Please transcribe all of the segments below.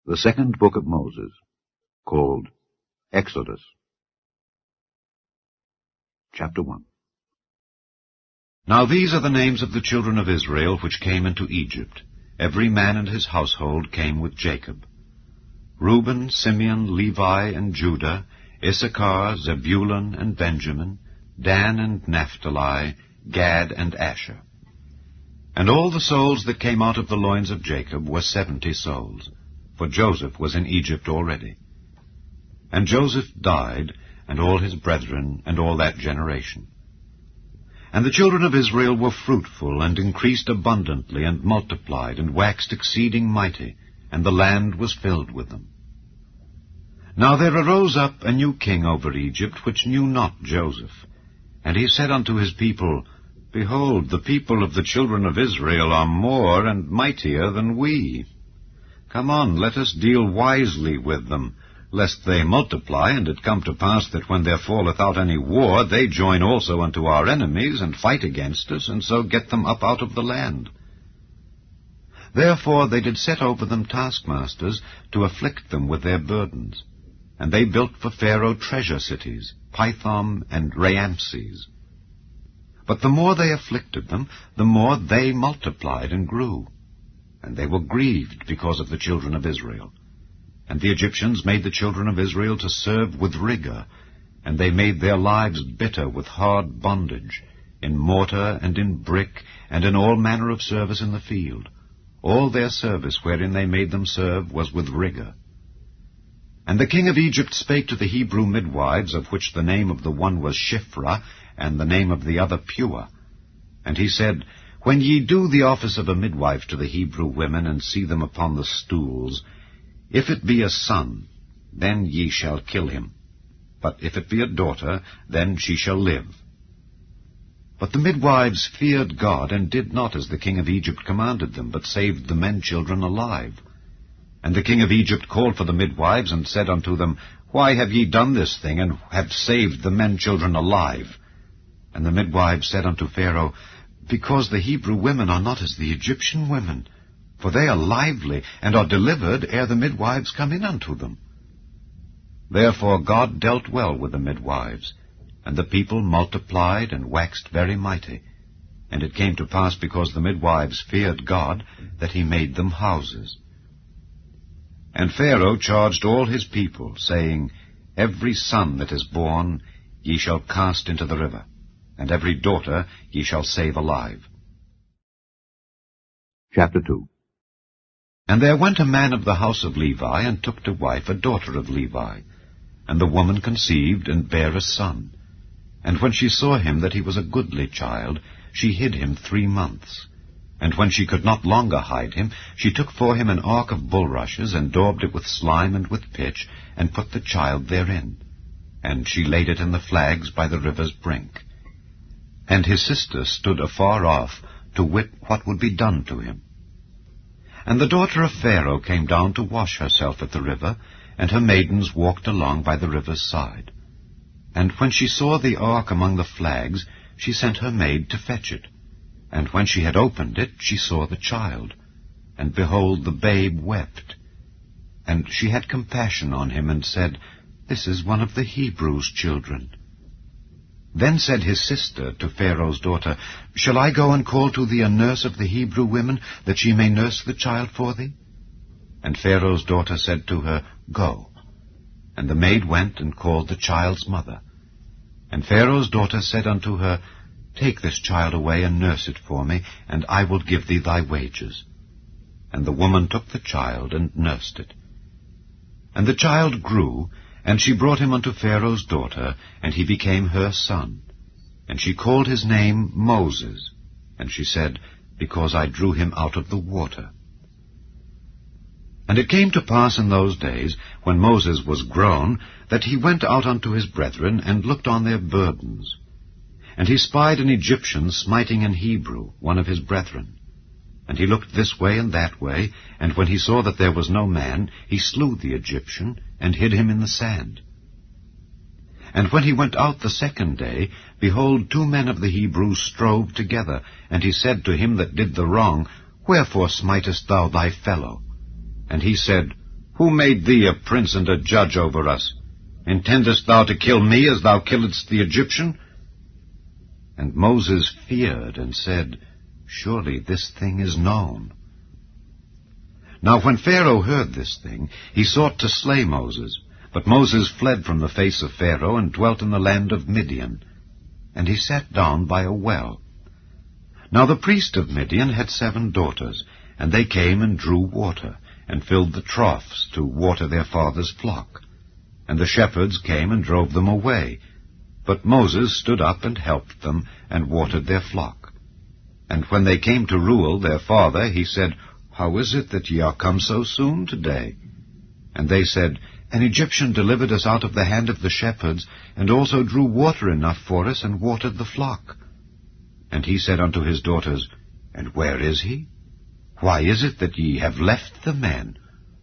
The second book of Moses, called Exodus. Chapter 1. Now these are the names of the children of Israel which came into Egypt. Every man and his household came with Jacob. Reuben, Simeon, Levi, and Judah, Issachar, Zebulun, and Benjamin, Dan and Naphtali, Gad and Asher. And all the souls that came out of the loins of Jacob were 70 souls, for Joseph was in Egypt already. And Joseph died, and all his brethren, and all that generation. And the children of Israel were fruitful, and increased abundantly, and multiplied, and waxed exceeding mighty, and the land was filled with them. Now there arose up a new king over Egypt, which knew not Joseph. And he said unto his people, Behold, the people of the children of Israel are more and mightier than we. Come on, let us deal wisely with them, lest they multiply, and it come to pass that when there falleth out any war, they join also unto our enemies, and fight against us, and so get them up out of the land. Therefore they did set over them taskmasters, to afflict them with their burdens. And they built for Pharaoh treasure cities, Pithom and Raamses. But the more they afflicted them, the more they multiplied and grew. And they were grieved because of the children of Israel. And the Egyptians made the children of Israel to serve with rigor, and they made their lives bitter with hard bondage, in mortar and in brick, and in all manner of service in the field. All their service wherein they made them serve was with rigor. And the king of Egypt spake to the Hebrew midwives, of which the name of the one was Shiphrah, and the name of the other Puah. And he said, When ye do the office of a midwife to the Hebrew women, and see them upon the stools, if it be a son, then ye shall kill him. But if it be a daughter, then she shall live. But the midwives feared God, and did not as the king of Egypt commanded them, but saved the men children alive. And the king of Egypt called for the midwives, and said unto them, Why have ye done this thing, and have saved the men children alive? And the midwives said unto Pharaoh, Because the Hebrew women are not as the Egyptian women, for they are lively, and are delivered ere the midwives come in unto them. Therefore God dealt well with the midwives, and the people multiplied and waxed very mighty. And it came to pass, because the midwives feared God, that he made them houses. And Pharaoh charged all his people, saying, Every son that is born ye shall cast into the river, and every daughter ye shall save alive. Chapter 2. And there went a man of the house of Levi, and took to wife a daughter of Levi. And the woman conceived, and bare a son. And when she saw him that he was a goodly child, she hid him 3 months. And when she could not longer hide him, she took for him an ark of bulrushes, and daubed it with slime and with pitch, and put the child therein. And she laid it in the flags by the river's brink. And his sister stood afar off, to wit what would be done to him. And the daughter of Pharaoh came down to wash herself at the river, and her maidens walked along by the river's side. And when she saw the ark among the flags, she sent her maid to fetch it. And when she had opened it, she saw the child. And behold, the babe wept. And she had compassion on him, and said, This is one of the Hebrews' children. Then said his sister to Pharaoh's daughter, Shall I go and call to thee a nurse of the Hebrew women, that she may nurse the child for thee? And Pharaoh's daughter said to her, Go. And the maid went and called the child's mother. And Pharaoh's daughter said unto her, Take this child away, and nurse it for me, and I will give thee thy wages. And the woman took the child, and nursed it. And the child grew, and she brought him unto Pharaoh's daughter, and he became her son. And she called his name Moses. And she said, Because I drew him out of the water. And it came to pass in those days, when Moses was grown, that he went out unto his brethren, and looked on their burdens. And he spied an Egyptian smiting an Hebrew, one of his brethren. And he looked this way and that way, and when he saw that there was no man, he slew the Egyptian, and hid him in the sand. And when he went out the second day, behold, 2 men of the Hebrews strove together. And he said to him that did the wrong, Wherefore smitest thou thy fellow? And he said, Who made thee a prince and a judge over us? Intendest thou to kill me as thou killedst the Egyptian? And Moses feared and said, Surely this thing is known. Now when Pharaoh heard this thing, he sought to slay Moses. But Moses fled from the face of Pharaoh and dwelt in the land of Midian. And he sat down by a well. Now the priest of Midian had 7 daughters, and they came and drew water, and filled the troughs to water their father's flock. And the shepherds came and drove them away. But Moses stood up and helped them, and watered their flock. And when they came to Reuel their father, he said, How is it that ye are come so soon today? And they said, An Egyptian delivered us out of the hand of the shepherds, and also drew water enough for us, and watered the flock. And he said unto his daughters, And where is he? Why is it that ye have left the man?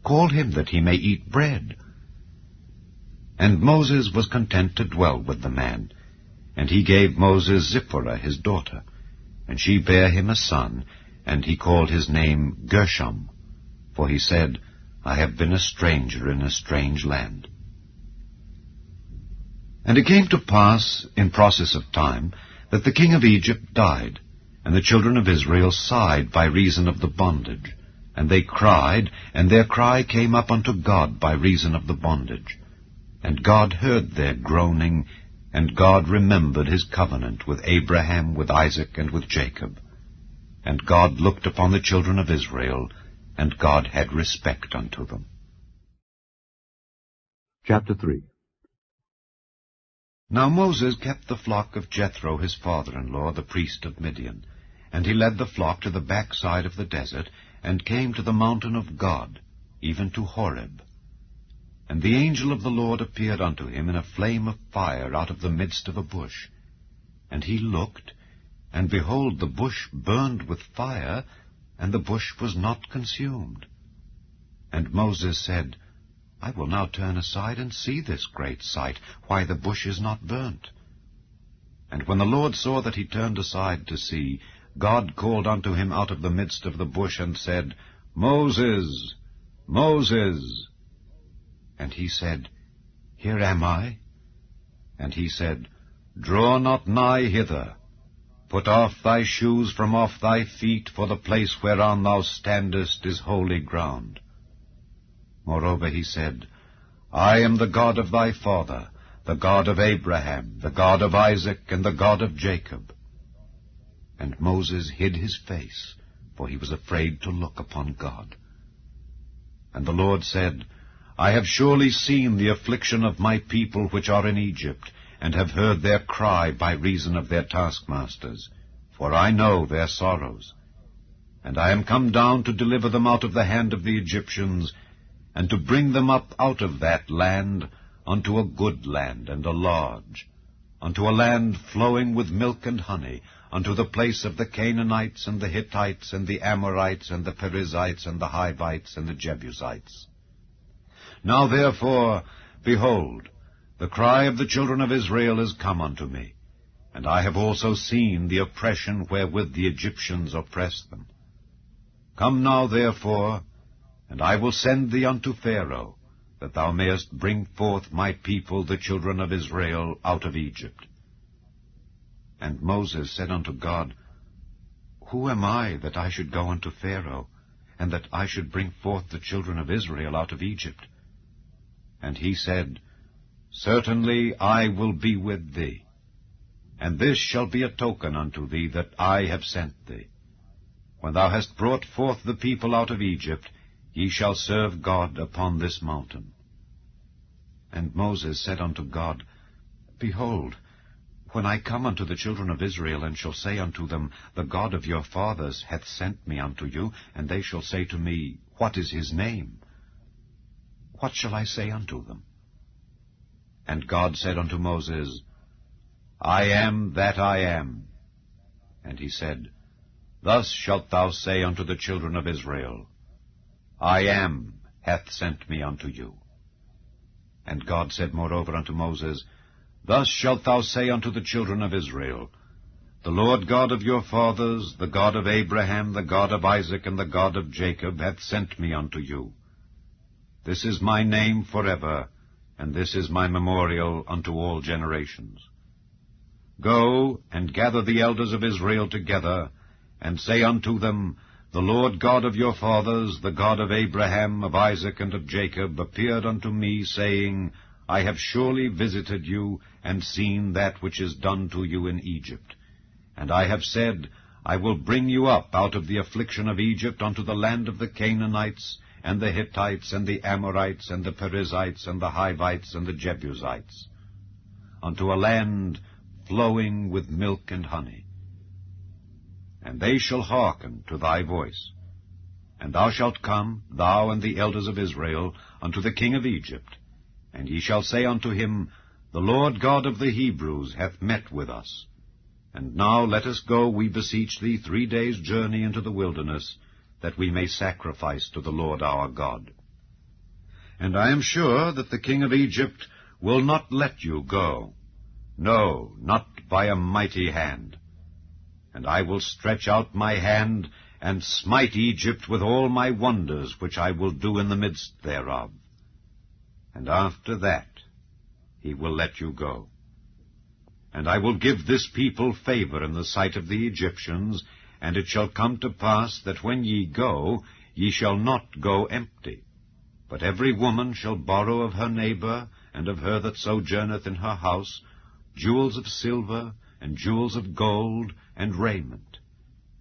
Call him that he may eat bread. And Moses was content to dwell with the man. And he gave Moses Zipporah his daughter. And she bare him a son, and he called his name Gershom. For he said, I have been a stranger in a strange land. And it came to pass, in process of time, that the king of Egypt died, and the children of Israel sighed by reason of the bondage. And they cried, and their cry came up unto God by reason of the bondage. And God heard their groaning, and God remembered his covenant with Abraham, with Isaac, and with Jacob. And God looked upon the children of Israel, and God had respect unto them. Chapter 3. Now Moses kept the flock of Jethro his father-in-law, the priest of Midian. And he led the flock to the backside of the desert, and came to the mountain of God, even to Horeb. And the angel of the Lord appeared unto him in a flame of fire out of the midst of a bush. And he looked, and behold, the bush burned with fire, and the bush was not consumed. And Moses said, I will now turn aside and see this great sight, why the bush is not burnt. And when the Lord saw that he turned aside to see, God called unto him out of the midst of the bush, and said, Moses, Moses. And he said, Here am I. And he said, Draw not nigh hither. Put off thy shoes from off thy feet, for the place whereon thou standest is holy ground. Moreover he said, I am the God of thy father, the God of Abraham, the God of Isaac, and the God of Jacob. And Moses hid his face, for he was afraid to look upon God. And the Lord said, I have surely seen the affliction of my people which are in Egypt, and have heard their cry by reason of their taskmasters, for I know their sorrows. And I am come down to deliver them out of the hand of the Egyptians, and to bring them up out of that land unto a good land and a large, unto a land flowing with milk and honey, unto the place of the Canaanites and the Hittites and the Amorites and the Perizzites and the Hivites and the Jebusites. Now therefore, behold, the cry of the children of Israel is come unto me, and I have also seen the oppression wherewith the Egyptians oppress them. Come now therefore, and I will send thee unto Pharaoh, that thou mayest bring forth my people the children of Israel out of Egypt. And Moses said unto God, Who am I that I should go unto Pharaoh, and that I should bring forth the children of Israel out of Egypt? And he said, Certainly I will be with thee, and this shall be a token unto thee that I have sent thee. When thou hast brought forth the people out of Egypt, ye shall serve God upon this mountain. And Moses said unto God, Behold, when I come unto the children of Israel, and shall say unto them, The God of your fathers hath sent me unto you, and they shall say to me, What is his name? What shall I say unto them? And God said unto Moses, I am that I am. And he said, Thus shalt thou say unto the children of Israel, I am hath sent me unto you. And God said moreover unto Moses, Thus shalt thou say unto the children of Israel, The Lord God of your fathers, the God of Abraham, the God of Isaac, and the God of Jacob, hath sent me unto you. This is my name forever, and this is my memorial unto all generations. Go and gather the elders of Israel together, and say unto them, The Lord God of your fathers, the God of Abraham, of Isaac, and of Jacob, appeared unto me, saying, I have surely visited you, and seen that which is done to you in Egypt. And I have said, I will bring you up out of the affliction of Egypt unto the land of the Canaanites, and the Hittites, and the Amorites, and the Perizzites, and the Hivites, and the Jebusites, unto a land flowing with milk and honey. And they shall hearken to thy voice. And thou shalt come, thou and the elders of Israel, unto the king of Egypt, and ye shall say unto him, The Lord God of the Hebrews hath met with us. And now let us go, we beseech thee, 3 days' journey into the wilderness, that we may sacrifice to the Lord our God. And I am sure that the king of Egypt will not let you go, no, not by a mighty hand. And I will stretch out my hand, and smite Egypt with all my wonders, which I will do in the midst thereof. And after that he will let you go. And I will give this people favor in the sight of the Egyptians, and it shall come to pass that when ye go, ye shall not go empty. But every woman shall borrow of her neighbor, and of her that sojourneth in her house, jewels of silver, and jewels of gold, and raiment.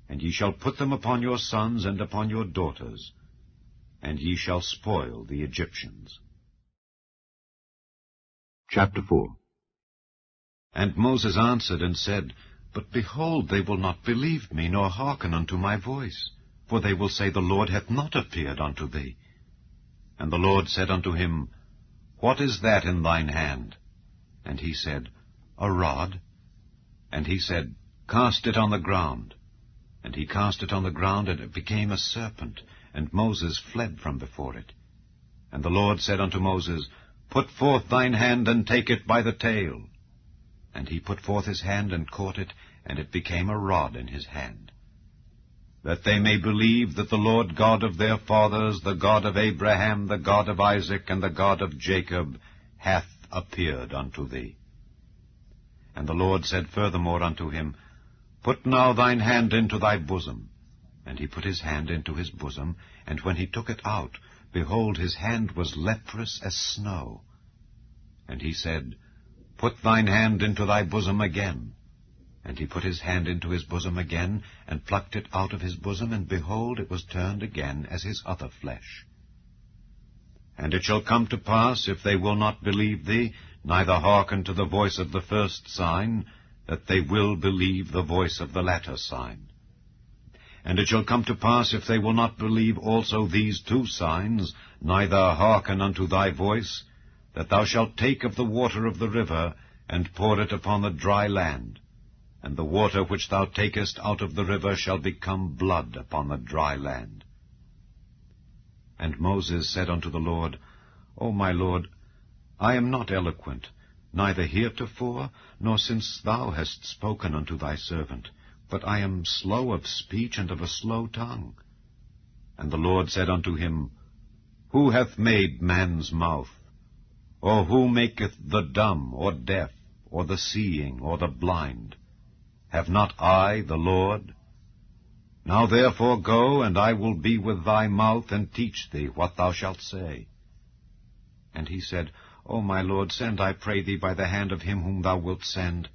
And ye shall put them upon your sons and upon your daughters, and ye shall spoil the Egyptians. Chapter 4. And Moses answered and said, But behold, they will not believe me, nor hearken unto my voice. For they will say, The Lord hath not appeared unto thee. And the Lord said unto him, What is that in thine hand? And he said, A rod. And he said, Cast it on the ground. And he cast it on the ground, and it became a serpent, and Moses fled from before it. And the Lord said unto Moses, Put forth thine hand, and take it by the tail. And he put forth his hand, and caught it, and it became a rod in his hand. That they may believe that the Lord God of their fathers, the God of Abraham, the God of Isaac, and the God of Jacob, hath appeared unto thee. And the Lord said furthermore unto him, Put now thine hand into thy bosom. And he put his hand into his bosom, and when he took it out, behold, his hand was leprous as snow. And he said, Put thine hand into thy bosom again. And he put his hand into his bosom again, and plucked it out of his bosom, and behold, it was turned again as his other flesh. And it shall come to pass, if they will not believe thee, neither hearken to the voice of the first sign, that they will believe the voice of the latter sign. And it shall come to pass, if they will not believe also these 2 signs, neither hearken unto thy voice, that thou shalt take of the water of the river, and pour it upon the dry land. And the water which thou takest out of the river shall become blood upon the dry land. And Moses said unto the Lord, O my Lord, I am not eloquent, neither heretofore, nor since thou hast spoken unto thy servant, but I am slow of speech and of a slow tongue. And the Lord said unto him, Who hath made man's mouth? Or who maketh the dumb, or deaf, or the seeing, or the blind? Have not I, the Lord? Now therefore go, and I will be with thy mouth, and teach thee what thou shalt say. And he said, O my Lord, send, I pray thee, by the hand of him whom thou wilt send.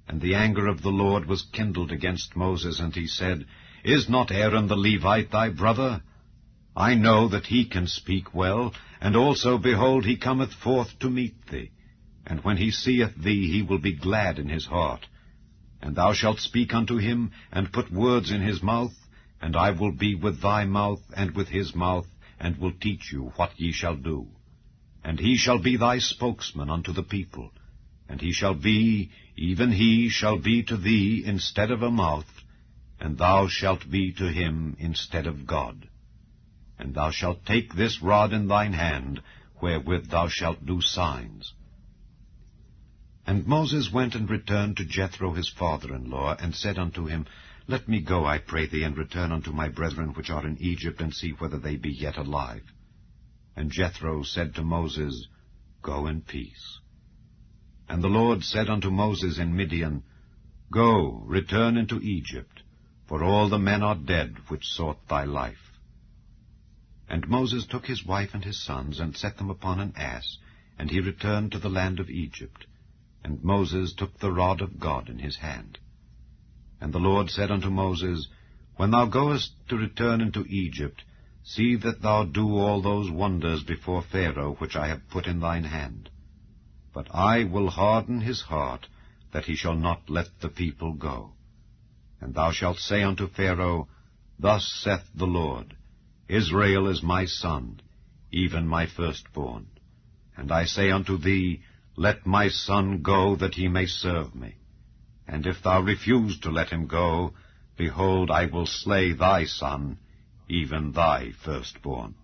And the anger of the Lord was kindled against Moses, and he said, Is not Aaron the Levite thy brother? I know that he can speak well, and also, behold, he cometh forth to meet thee. And when he seeth thee, he will be glad in his heart. And thou shalt speak unto him, and put words in his mouth, and I will be with thy mouth, and with his mouth, and will teach you what ye shall do. And he shall be thy spokesman unto the people. And he shall be, even he shall be to thee instead of a mouth, and thou shalt be to him instead of God. And thou shalt take this rod in thine hand, wherewith thou shalt do signs. And Moses went and returned to Jethro his father-in-law, and said unto him, Let me go, I pray thee, and return unto my brethren which are in Egypt, and see whether they be yet alive. And Jethro said to Moses, Go in peace. And the Lord said unto Moses in Midian, Go, return into Egypt, for all the men are dead which sought thy life. And Moses took his wife and his sons, and set them upon an ass, and he returned to the land of Egypt. And Moses took the rod of God in his hand. And the Lord said unto Moses, When thou goest to return into Egypt, see that thou do all those wonders before Pharaoh which I have put in thine hand. But I will harden his heart, that he shall not let the people go. And thou shalt say unto Pharaoh, Thus saith the Lord, Israel is my son, even my firstborn. And I say unto thee, Let my son go, that he may serve me. And if thou refuse to let him go, behold, I will slay thy son, even thy firstborn.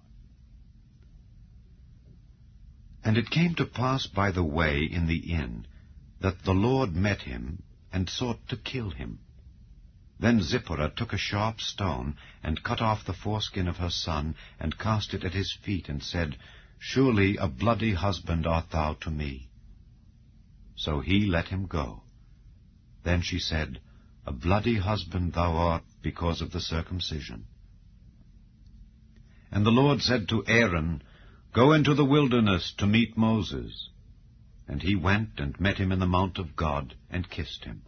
And it came to pass by the way in the inn, that the Lord met him, and sought to kill him. Then Zipporah took a sharp stone, and cut off the foreskin of her son, and cast it at his feet, and said, Surely a bloody husband art thou to me. So he let him go. Then she said, A bloody husband thou art because of the circumcision. And the Lord said to Aaron, Go into the wilderness to meet Moses. And he went and met him in the mount of God, and kissed him.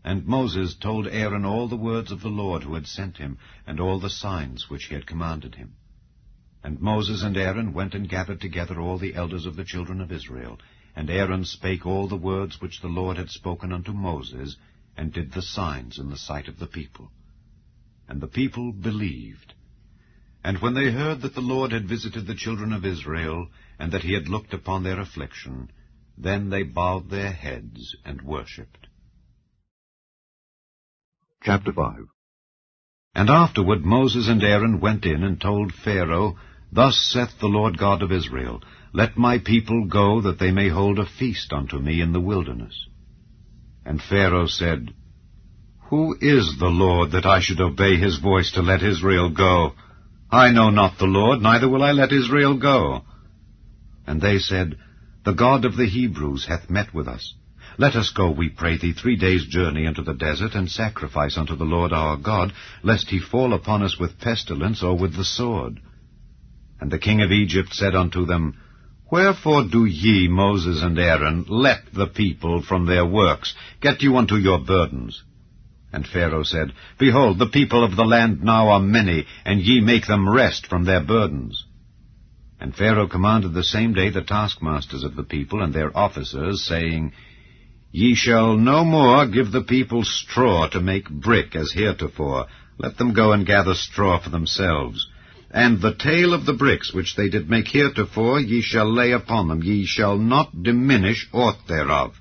And Moses told Aaron all the words of the Lord who had sent him, and all the signs which he had commanded him. And Moses and Aaron went and gathered together all the elders of the children of Israel. And Aaron spake all the words which the Lord had spoken unto Moses, and did the signs in the sight of the people. And the people believed. And when they heard that the Lord had visited the children of Israel, and that he had looked upon their affliction, then they bowed their heads and worshipped. Chapter 5. And afterward Moses and Aaron went in and told Pharaoh, Thus saith the Lord God of Israel, Let my people go, that they may hold a feast unto me in the wilderness. And Pharaoh said, Who is the Lord, that I should obey his voice to let Israel go? I know not the Lord, neither will I let Israel go. And they said, The God of the Hebrews hath met with us. Let us go, we pray thee, 3 days' journey into the desert, and sacrifice unto the Lord our God, lest he fall upon us with pestilence or with the sword. And the king of Egypt said unto them, Wherefore do ye, Moses and Aaron, let the people from their works? Get you unto your burdens. And Pharaoh said, Behold, the people of the land now are many, and ye make them rest from their burdens. And Pharaoh commanded the same day the taskmasters of the people and their officers, saying, Ye shall no more give the people straw to make brick as heretofore. Let them go and gather straw for themselves. And the tale of the bricks which they did make heretofore ye shall lay upon them. Ye shall not diminish aught thereof.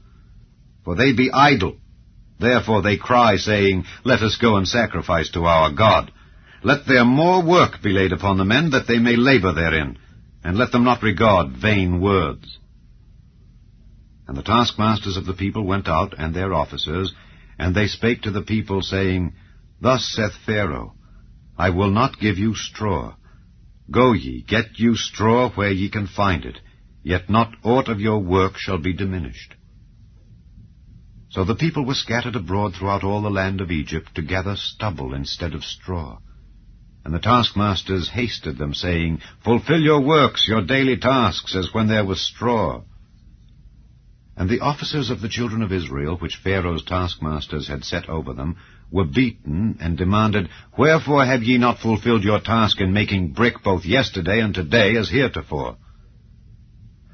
For they be idle. Therefore they cry, saying, Let us go and sacrifice to our God. Let their more work be laid upon the men, that they may labor therein, and let them not regard vain words. And the taskmasters of the people went out, and their officers, and they spake to the people, saying, Thus saith Pharaoh, I will not give you straw. Go ye, get you straw where ye can find it, yet not aught of your work shall be diminished. So the people were scattered abroad throughout all the land of Egypt to gather stubble instead of straw. And the taskmasters hasted them, saying, Fulfill your works, your daily tasks, as when there was straw. And the officers of the children of Israel, which Pharaoh's taskmasters had set over them, were beaten, and demanded, Wherefore have ye not fulfilled your task in making brick both yesterday and today as heretofore?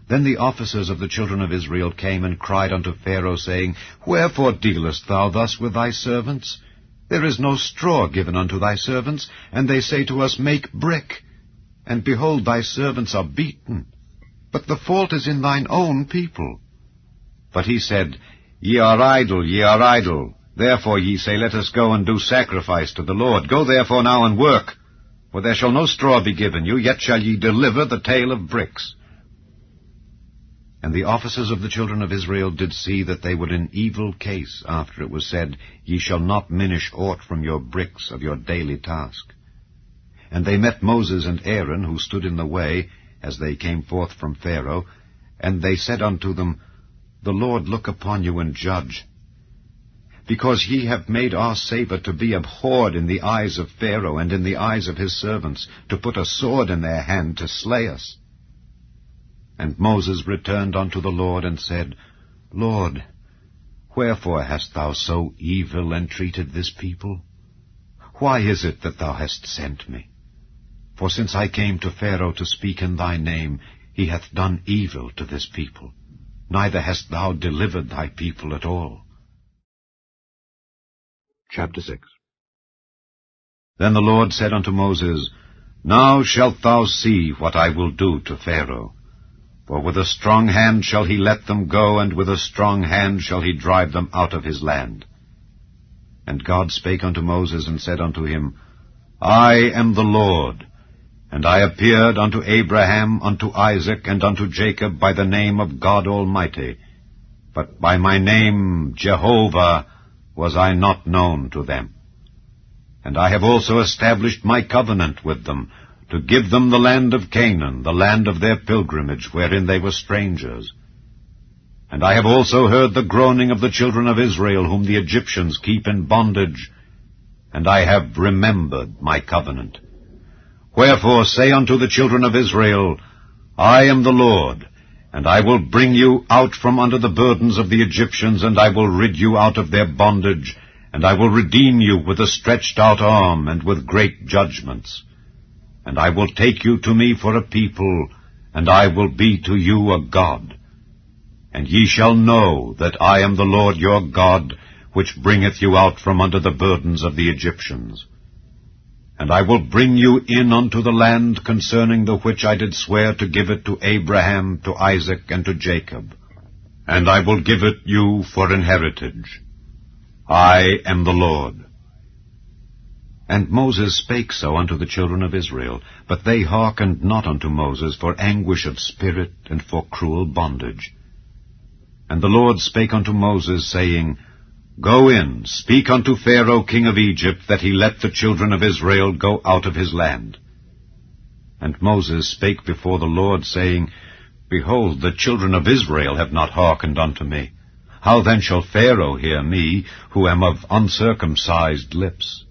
Then the officers of the children of Israel came and cried unto Pharaoh, saying, Wherefore dealest thou thus with thy servants? There is no straw given unto thy servants, and they say to us, Make brick. And behold, thy servants are beaten. But the fault is in thine own people. But he said, Ye are idle, ye are idle. Therefore ye say, Let us go and do sacrifice to the Lord. Go therefore now and work. For there shall no straw be given you, yet shall ye deliver the tale of bricks. And the officers of the children of Israel did see that they were in evil case, after it was said, Ye shall not minish aught from your bricks of your daily task. And they met Moses and Aaron, who stood in the way, as they came forth from Pharaoh, and they said unto them, The Lord look upon you and judge. Because ye have made our savour to be abhorred in the eyes of Pharaoh and in the eyes of his servants, to put a sword in their hand to slay us. And Moses returned unto the Lord and said, Lord, wherefore hast thou so evil entreated this people? Why is it that thou hast sent me? For since I came to Pharaoh to speak in thy name, he hath done evil to this people. Neither hast thou delivered thy people at all. Chapter 6. Then the Lord said unto Moses, Now shalt thou see what I will do to Pharaoh. For with a strong hand shall he let them go, and with a strong hand shall he drive them out of his land. And God spake unto Moses, and said unto him, I am the Lord, and I appeared unto Abraham, unto Isaac, and unto Jacob by the name of God Almighty, but by my name Jehovah was I not known to them. And I have also established my covenant with them, to give them the land of Canaan, the land of their pilgrimage, wherein they were strangers. And I have also heard the groaning of the children of Israel, whom the Egyptians keep in bondage, and I have remembered my covenant. Wherefore say unto the children of Israel, I am the Lord, and I will bring you out from under the burdens of the Egyptians, and I will rid you out of their bondage, and I will redeem you with a stretched out arm, and with great judgments. And I will take you to me for a people, and I will be to you a God. And ye shall know that I am the Lord your God, which bringeth you out from under the burdens of the Egyptians. And I will bring you in unto the land concerning the which I did swear to give it to Abraham, to Isaac, and to Jacob. And I will give it you for an heritage. I am the Lord. And Moses spake so unto the children of Israel, but they hearkened not unto Moses for anguish of spirit and for cruel bondage. And the Lord spake unto Moses, saying, Go in, speak unto Pharaoh king of Egypt, that he let the children of Israel go out of his land. And Moses spake before the Lord, saying, Behold, the children of Israel have not hearkened unto me. How then shall Pharaoh hear me, who am of uncircumcised lips?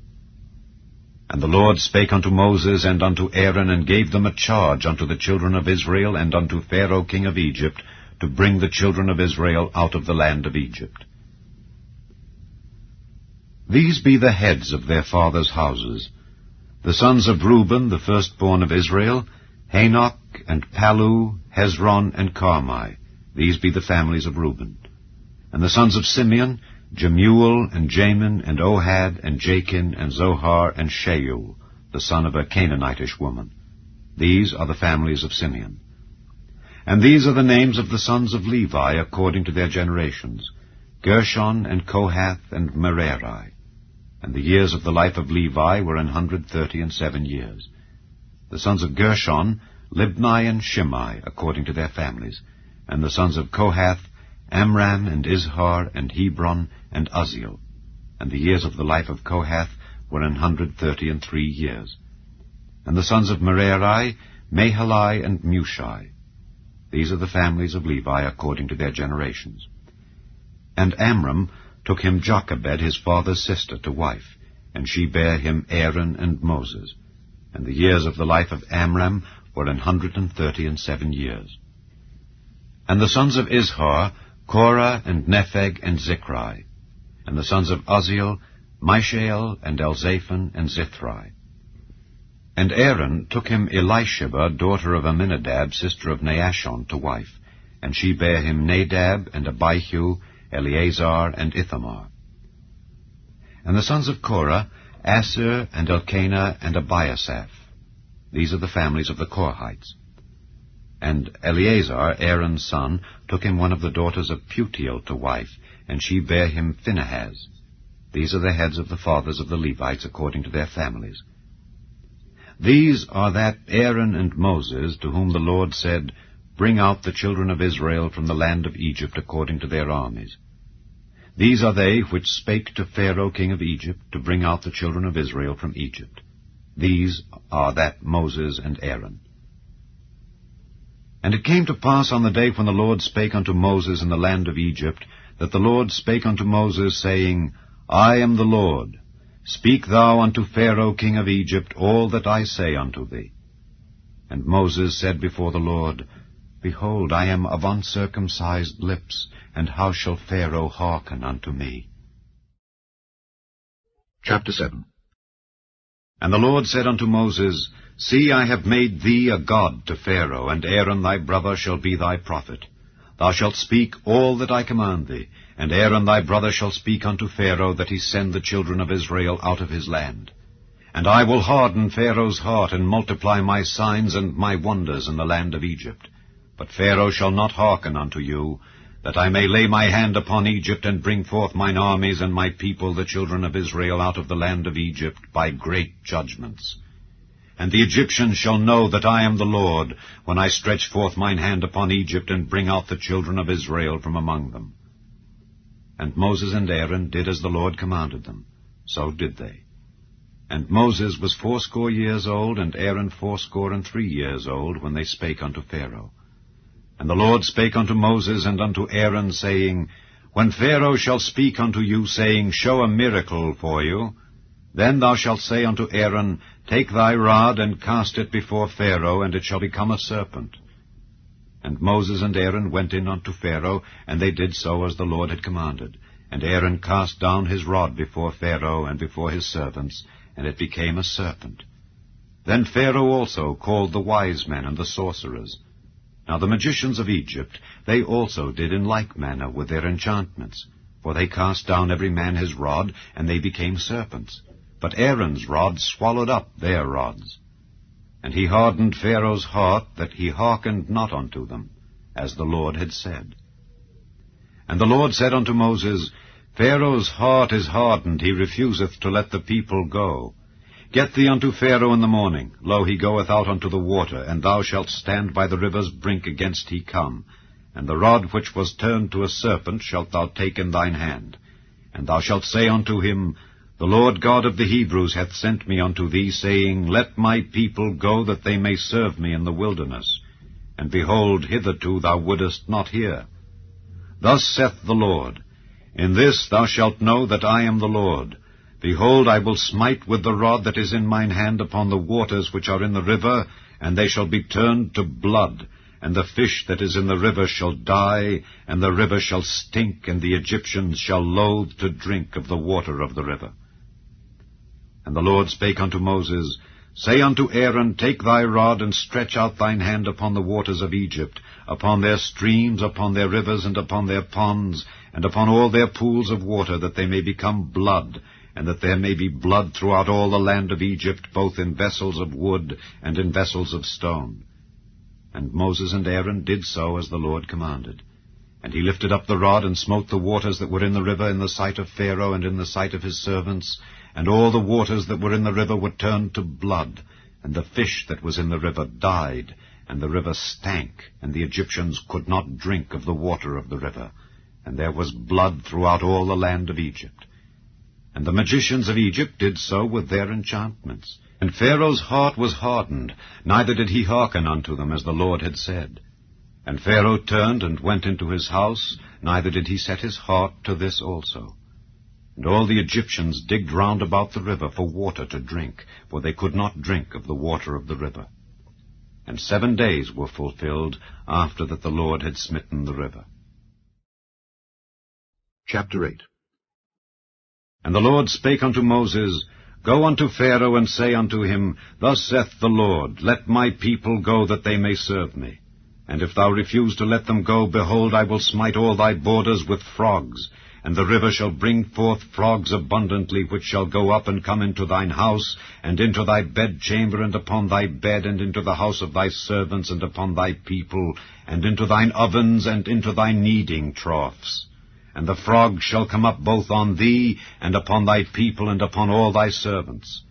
And the Lord spake unto Moses and unto Aaron, and gave them a charge unto the children of Israel and unto Pharaoh king of Egypt, to bring the children of Israel out of the land of Egypt. These be the heads of their fathers' houses. The sons of Reuben, the firstborn of Israel, Hanok, and Palu, Hezron, and Carmi. These be the families of Reuben. And the sons of Simeon, Jemuel, and Jamin, and Ohad, and Jachin, and Zohar, and Shaul, the son of a Canaanitish woman. These are the families of Simeon. And these are the names of the sons of Levi according to their generations, Gershon, and Kohath, and Merari. And the years of the life of Levi were 137 years. The sons of Gershon, Libni and Shimei, according to their families. And the sons of Kohath, Amram, and Izhar, and Hebron, and Uzziel. And the years of the life of Kohath were 133 years. And the sons of Merari, Mahali, and Mushi. These are the families of Levi according to their generations. And Amram took him Jochebed, his father's sister, to wife, and she bare him Aaron and Moses. And the years of the life of Amram were 137 years. And the sons of Izhar, Korah, and Nepheg, and Zichri. And the sons of Uzziel, Mishael, and Elzaphan, and Zithri. And Aaron took him Elisheba, daughter of Amminadab, sister of Naashon, to wife, and she bare him Nadab, and Abihu, Eleazar, and Ithamar. And the sons of Korah, Assir, and Elkanah, and Abiasaph. These are the families of the Korhites. And Eleazar, Aaron's son, took him one of the daughters of Putiel to wife, and she bare him Phinehas. These are the heads of the fathers of the Levites according to their families. These are that Aaron and Moses, to whom the Lord said, Bring out the children of Israel from the land of Egypt according to their armies. These are they which spake to Pharaoh king of Egypt, to bring out the children of Israel from Egypt. These are that Moses and Aaron. And it came to pass on the day when the Lord spake unto Moses in the land of Egypt, that the Lord spake unto Moses, saying, I am the Lord. Speak thou unto Pharaoh king of Egypt all that I say unto thee. And Moses said before the Lord, Behold, I am of uncircumcised lips, and how shall Pharaoh hearken unto me? Chapter 7. And the Lord said unto Moses, See, I have made thee a god to Pharaoh, and Aaron thy brother shall be thy prophet. Thou shalt speak all that I command thee, and Aaron thy brother shall speak unto Pharaoh, that he send the children of Israel out of his land. And I will harden Pharaoh's heart, and multiply my signs and my wonders in the land of Egypt. But Pharaoh shall not hearken unto you, that I may lay my hand upon Egypt, and bring forth mine armies and my people, the children of Israel, out of the land of Egypt, by great judgments. And the Egyptians shall know that I am the Lord, when I stretch forth mine hand upon Egypt, and bring out the children of Israel from among them. And Moses and Aaron did as the Lord commanded them. So did they. And Moses was 80 years old, and Aaron 83 years old, when they spake unto Pharaoh. And the Lord spake unto Moses and unto Aaron, saying, When Pharaoh shall speak unto you, saying, Show a miracle for you, then thou shalt say unto Aaron, Take thy rod, and cast it before Pharaoh, and it shall become a serpent. And Moses and Aaron went in unto Pharaoh, and they did so as the Lord had commanded. And Aaron cast down his rod before Pharaoh and before his servants, and it became a serpent. Then Pharaoh also called the wise men and the sorcerers. Now the magicians of Egypt, they also did in like manner with their enchantments. For they cast down every man his rod, and they became serpents. But Aaron's rod swallowed up their rods. And he hardened Pharaoh's heart, that he hearkened not unto them, as the Lord had said. And the Lord said unto Moses, Pharaoh's heart is hardened, he refuseth to let the people go. Get thee unto Pharaoh in the morning. Lo, he goeth out unto the water, and thou shalt stand by the river's brink against he come. And the rod which was turned to a serpent shalt thou take in thine hand. And thou shalt say unto him, The Lord God of the Hebrews hath sent me unto thee, saying, Let my people go, that they may serve me in the wilderness. And behold, hitherto thou wouldest not hear. Thus saith the Lord, In this thou shalt know that I am the Lord. Behold, I will smite with the rod that is in mine hand upon the waters which are in the river, and they shall be turned to blood, and the fish that is in the river shall die, and the river shall stink, and the Egyptians shall loathe to drink of the water of the river. And the Lord spake unto Moses, Say unto Aaron, Take thy rod, and stretch out thine hand upon the waters of Egypt, upon their streams, upon their rivers, and upon their ponds, and upon all their pools of water, that they may become blood, and that there may be blood throughout all the land of Egypt, both in vessels of wood and in vessels of stone. And Moses and Aaron did so as the Lord commanded. And he lifted up the rod, and smote the waters that were in the river in the sight of Pharaoh and in the sight of his servants, and all the waters that were in the river were turned to blood, and the fish that was in the river died, and the river stank, and the Egyptians could not drink of the water of the river, and there was blood throughout all the land of Egypt. And the magicians of Egypt did so with their enchantments. And Pharaoh's heart was hardened, neither did he hearken unto them, as the Lord had said. And Pharaoh turned and went into his house, neither did he set his heart to this also. And all the Egyptians digged round about the river for water to drink, for they could not drink of the water of the river. And 7 days were fulfilled after that the Lord had smitten the river. Chapter 8. And the Lord spake unto Moses, Go unto Pharaoh, and say unto him, Thus saith the Lord, Let my people go, that they may serve me. And if thou refuse to let them go, behold, I will smite all thy borders with frogs, and the river shall bring forth frogs abundantly, which shall go up and come into thine house, and into thy bedchamber, and upon thy bed, and into the house of thy servants, and upon thy people, and into thine ovens, and into thy kneading troughs. And the frogs shall come up both on thee, and upon thy people, and upon all thy servants.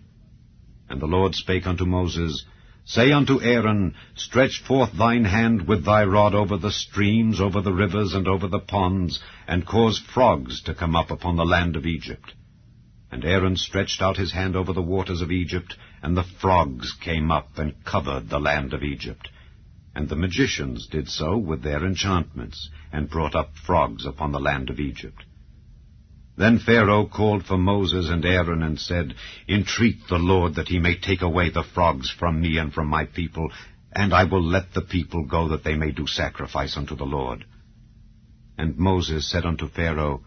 And the Lord spake unto Moses, Say unto Aaron, Stretch forth thine hand with thy rod over the streams, over the rivers, and over the ponds, and cause frogs to come up upon the land of Egypt. And Aaron stretched out his hand over the waters of Egypt, and the frogs came up and covered the land of Egypt. And the magicians did so with their enchantments, and brought up frogs upon the land of Egypt. Then Pharaoh called for Moses and Aaron, and said, Entreat the Lord that he may take away the frogs from me and from my people, and I will let the people go, that they may do sacrifice unto the Lord. And Moses said unto Pharaoh,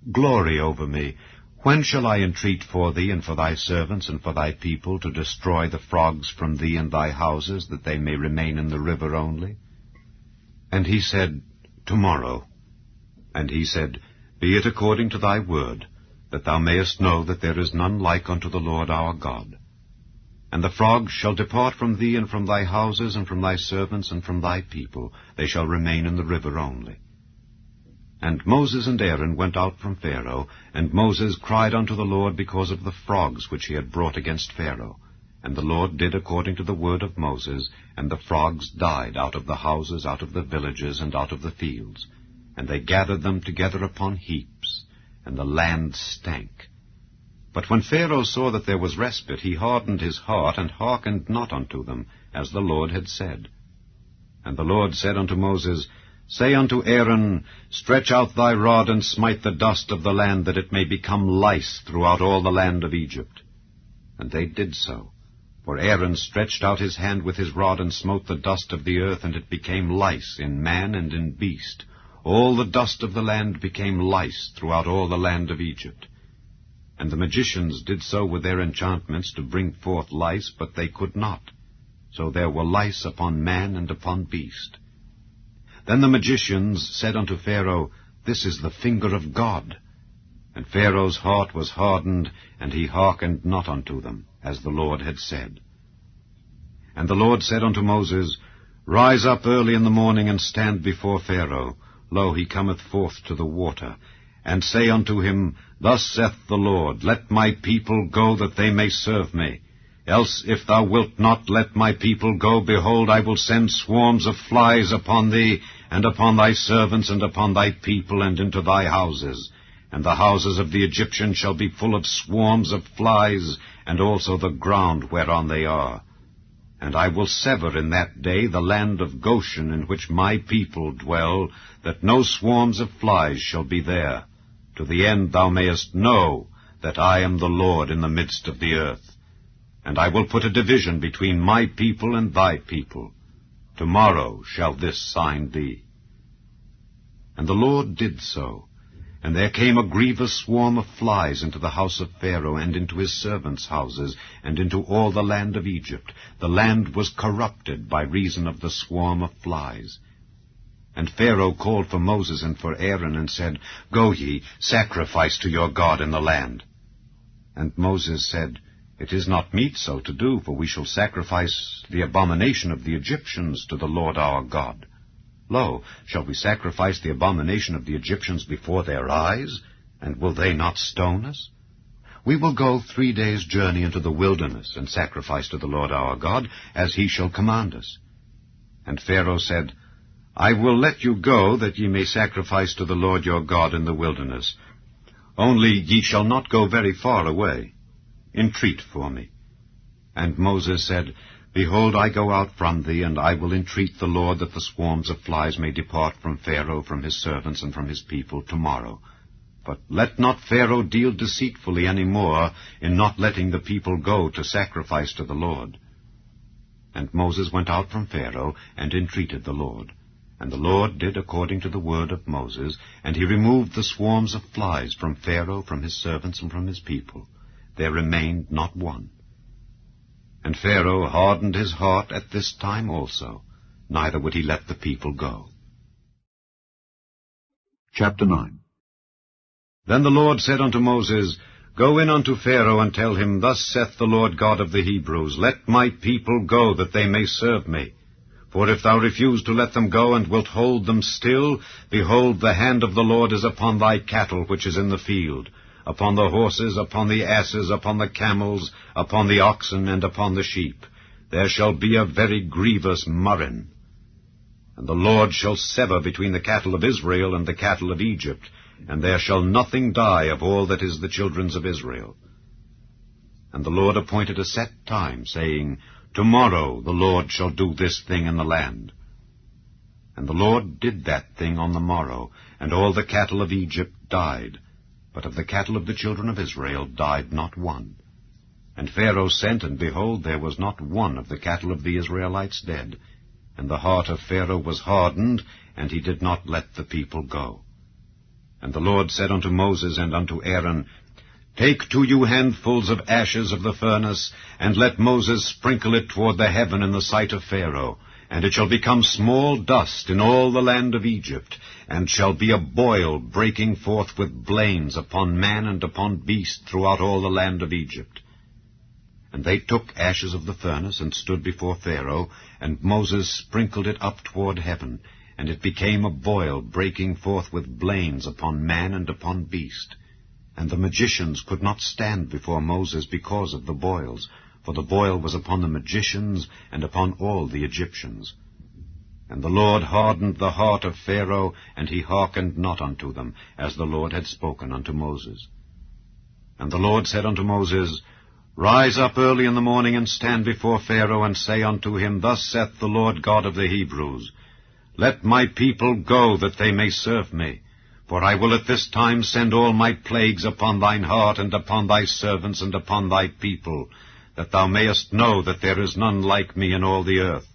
Glory over me. When shall I entreat for thee and for thy servants and for thy people, to destroy the frogs from thee and thy houses, that they may remain in the river only? And he said, Tomorrow. And he said, Be it according to thy word, that thou mayest know that there is none like unto the Lord our God. And the frogs shall depart from thee and from thy houses and from thy servants and from thy people. They shall remain in the river only. And Moses and Aaron went out from Pharaoh, and Moses cried unto the Lord because of the frogs which he had brought against Pharaoh. And the Lord did according to the word of Moses, and the frogs died out of the houses, out of the villages, and out of the fields. And they gathered them together upon heaps, and the land stank. But when Pharaoh saw that there was respite, he hardened his heart, and hearkened not unto them, as the Lord had said. And the Lord said unto Moses, Say unto Aaron, Stretch out thy rod, and smite the dust of the land, that it may become lice throughout all the land of Egypt. And they did so. For Aaron stretched out his hand with his rod, and smote the dust of the earth, and it became lice in man and in beast. All the dust of the land became lice throughout all the land of Egypt. And the magicians did so with their enchantments to bring forth lice, but they could not. So there were lice upon man and upon beast. Then the magicians said unto Pharaoh, This is the finger of God. And Pharaoh's heart was hardened, and he hearkened not unto them, as the Lord had said. And the Lord said unto Moses, Rise up early in the morning, and stand before Pharaoh. Lo, he cometh forth to the water. And say unto him, Thus saith the Lord, Let my people go, that they may serve me. Else, if thou wilt not let my people go, behold, I will send swarms of flies upon thee, and upon thy servants, and upon thy people, and into thy houses. And the houses of the Egyptians shall be full of swarms of flies, and also the ground whereon they are. And I will sever in that day the land of Goshen, in which my people dwell, that no swarms of flies shall be there, to the end thou mayest know that I am the Lord in the midst of the earth. And I will put a division between my people and thy people. Tomorrow shall this sign be. And the Lord did so. And there came a grievous swarm of flies into the house of Pharaoh, and into his servants' houses, and into all the land of Egypt. The land was corrupted by reason of the swarm of flies. And Pharaoh called for Moses and for Aaron, and said, Go ye, sacrifice to your God in the land. And Moses said, It is not meet so to do, for we shall sacrifice the abomination of the Egyptians to the Lord our God. Lo, shall we sacrifice the abomination of the Egyptians before their eyes? And will they not stone us? We will go 3 days' journey into the wilderness, and sacrifice to the Lord our God, as he shall command us. And Pharaoh said, I will let you go, that ye may sacrifice to the Lord your God in the wilderness. Only ye shall not go very far away. Entreat for me. And Moses said, Behold, I go out from thee, and I will entreat the Lord that the swarms of flies may depart from Pharaoh, from his servants, and from his people tomorrow. But let not Pharaoh deal deceitfully any more in not letting the people go to sacrifice to the Lord. And Moses went out from Pharaoh, and entreated the Lord. And the Lord did according to the word of Moses, and he removed the swarms of flies from Pharaoh, from his servants, and from his people. There remained not one. And Pharaoh hardened his heart at this time also, neither would he let the people go. Chapter 9. Then the Lord said unto Moses, Go in unto Pharaoh, and tell him, Thus saith the Lord God of the Hebrews, Let my people go, that they may serve me. For if thou refuse to let them go, and wilt hold them still, behold, the hand of the Lord is upon thy cattle which is in the field, upon the horses, upon the asses, upon the camels, upon the oxen, and upon the sheep. There shall be a very grievous murrain. And the Lord shall sever between the cattle of Israel and the cattle of Egypt, and there shall nothing die of all that is the children's of Israel. And the Lord appointed a set time, saying, Tomorrow the Lord shall do this thing in the land. And the Lord did that thing on the morrow, and all the cattle of Egypt died. But of the cattle of the children of Israel died not one. And Pharaoh sent, and behold, there was not one of the cattle of the Israelites dead. And the heart of Pharaoh was hardened, and he did not let the people go. And the Lord said unto Moses and unto Aaron, Take to you handfuls of ashes of the furnace, and let Moses sprinkle it toward the heaven in the sight of Pharaoh. And it shall become small dust in all the land of Egypt, and shall be a boil breaking forth with blains upon man and upon beast throughout all the land of Egypt. And they took ashes of the furnace, and stood before Pharaoh, and Moses sprinkled it up toward heaven, and it became a boil breaking forth with blains upon man and upon beast. And the magicians could not stand before Moses because of the boils, for the boil was upon the magicians and upon all the Egyptians. And the Lord hardened the heart of Pharaoh, and he hearkened not unto them, as the Lord had spoken unto Moses. And the Lord said unto Moses, Rise up early in the morning, and stand before Pharaoh, and say unto him, Thus saith the Lord God of the Hebrews, Let my people go, that they may serve me. For I will at this time send all my plagues upon thine heart, and upon thy servants, and upon thy people, that thou mayest know that there is none like me in all the earth.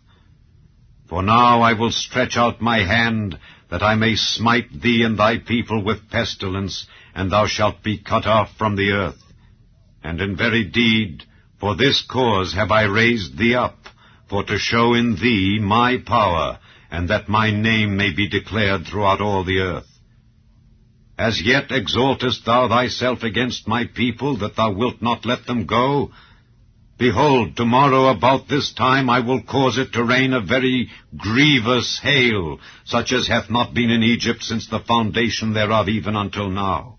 For now I will stretch out my hand, that I may smite thee and thy people with pestilence, and thou shalt be cut off from the earth. And in very deed, for this cause have I raised thee up, for to show in thee my power, and that my name may be declared throughout all the earth. As yet exaltest thou thyself against my people, that thou wilt not let them go? Behold, tomorrow about this time I will cause it to rain a very grievous hail, such as hath not been in Egypt since the foundation thereof even until now.